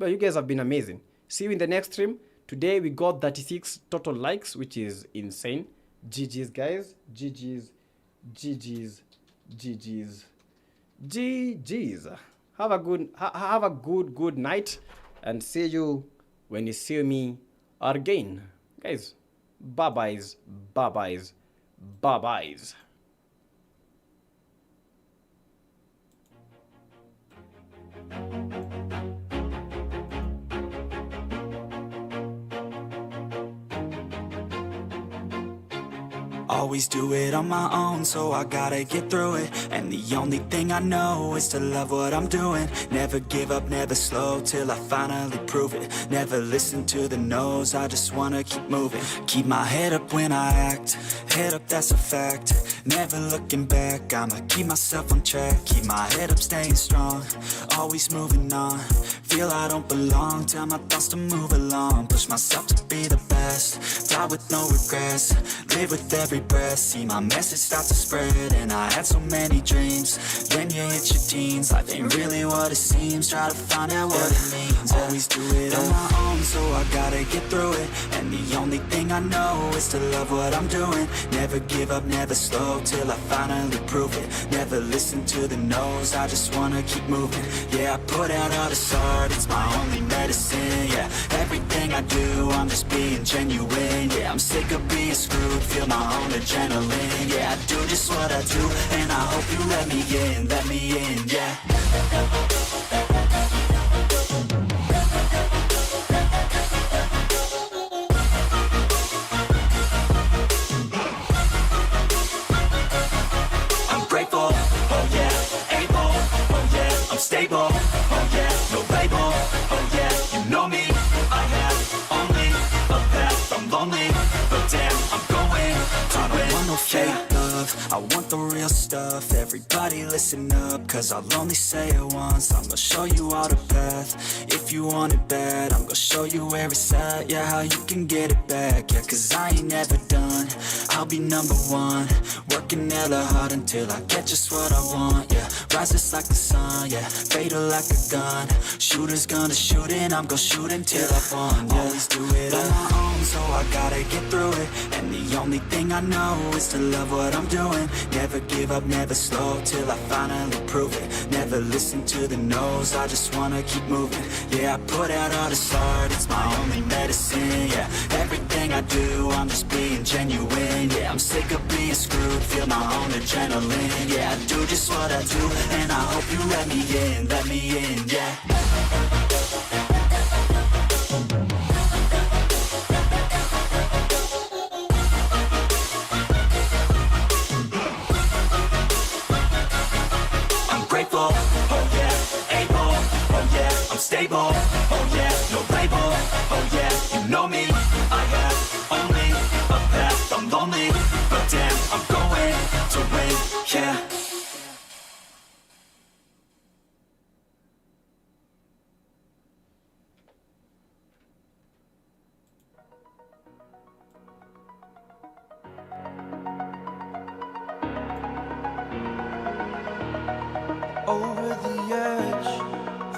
amazing. See you in the next stream. Today we got 36 total likes, which is insane. GG's guys. GG's. GG's. GG's. GG's. Have a good night, and see you when you see me again. Guys, bye-byes, bye-byes, bye-byes. Always do it on my own, so I gotta get through it. And the only thing I know is to love what I'm doing. Never give up, never slow, till I finally prove it. Never listen to the no's, I just wanna keep moving. Keep my head up when I act, head up, that's a fact. Never looking back, I'ma keep myself on track. Keep my head up, staying strong, always moving on. Feel I don't belong, tell my thoughts to move along. Push myself to be the best, die with no regrets. Live with every breath, see my message start to spread. And I had so many dreams, when you hit your teens, life ain't really what it seems. Try to find out what it means. Always do it on my own, so I gotta get through it. And the only thing I know is to love what I'm doing. Never give up, never slow, till I finally prove it. Never listen to the no's, I just wanna keep moving. Yeah, I put out all this art, it's my only medicine. Yeah, everything I do, I'm just being genuine. Yeah, I'm sick of being screwed, feel my own adrenaline. Yeah, I do just what I do, and I hope you let me in, yeah. Grateful, oh yeah, able, oh yeah, I'm stable, oh yeah, no label, oh yeah, you know me, I have only a path, I'm lonely, but damn, I'm going to win. I don't want no fake love, I want the real stuff. Everybody listen up, cause I'll only say it once. I'm gonna show you all the path, if you want it bad. I'm gonna show you where it's at, yeah, how you can get it back. Yeah, cause I ain't never done, I'll be number one. Working hella hard until I get just what I want, yeah. Rises like the sun, yeah, fatal like a gun. Shooter's gonna shoot and I'm gonna shoot until I won, yeah. Always do it on my own, so I gotta get through it. And the only thing I know is to love what I'm doing. Never give up, never slow, till I finally prove it. Never listen to the no's, I just wanna keep moving. Yeah, I put out all this art, it's my only medicine. Yeah, everything I do, I'm just being genuine. Yeah, I'm sick of being screwed, feel my own adrenaline. Yeah, I do just what I do, and I hope you let me in, yeah. Grateful, oh yeah, able, oh yeah, I'm stable, oh yeah, no label, oh yeah, you know me, I have only a path, I'm lonely, but damn, I'm going to win, yeah. Over the edge,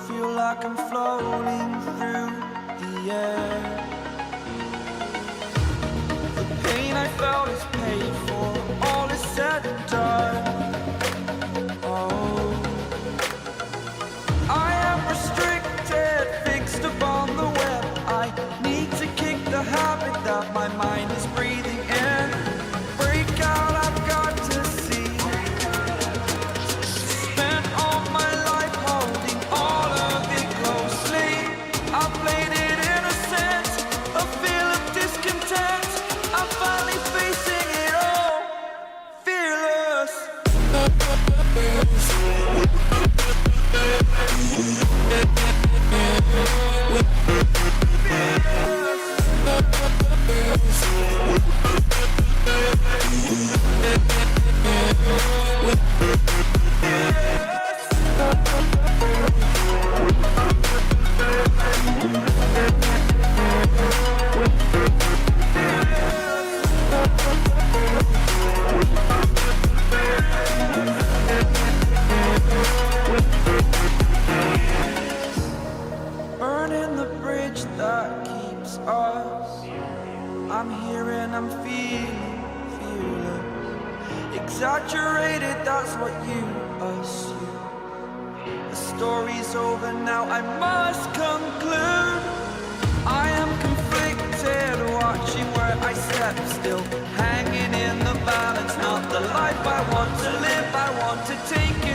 feel like I'm floating through the air. The pain I felt is paid for, all is said and done. Oh, I am restricted, fixed upon the web. I need to kick the habit that my mind is breathing in. Break out, I've got to see. Played it innocent, a feel of discontent. I'm finally facing it. faded, that's what you assume. The story's over now, I must conclude. I am conflicted, watching where I step still, hanging in the balance. Not the life I want to live, I want to take it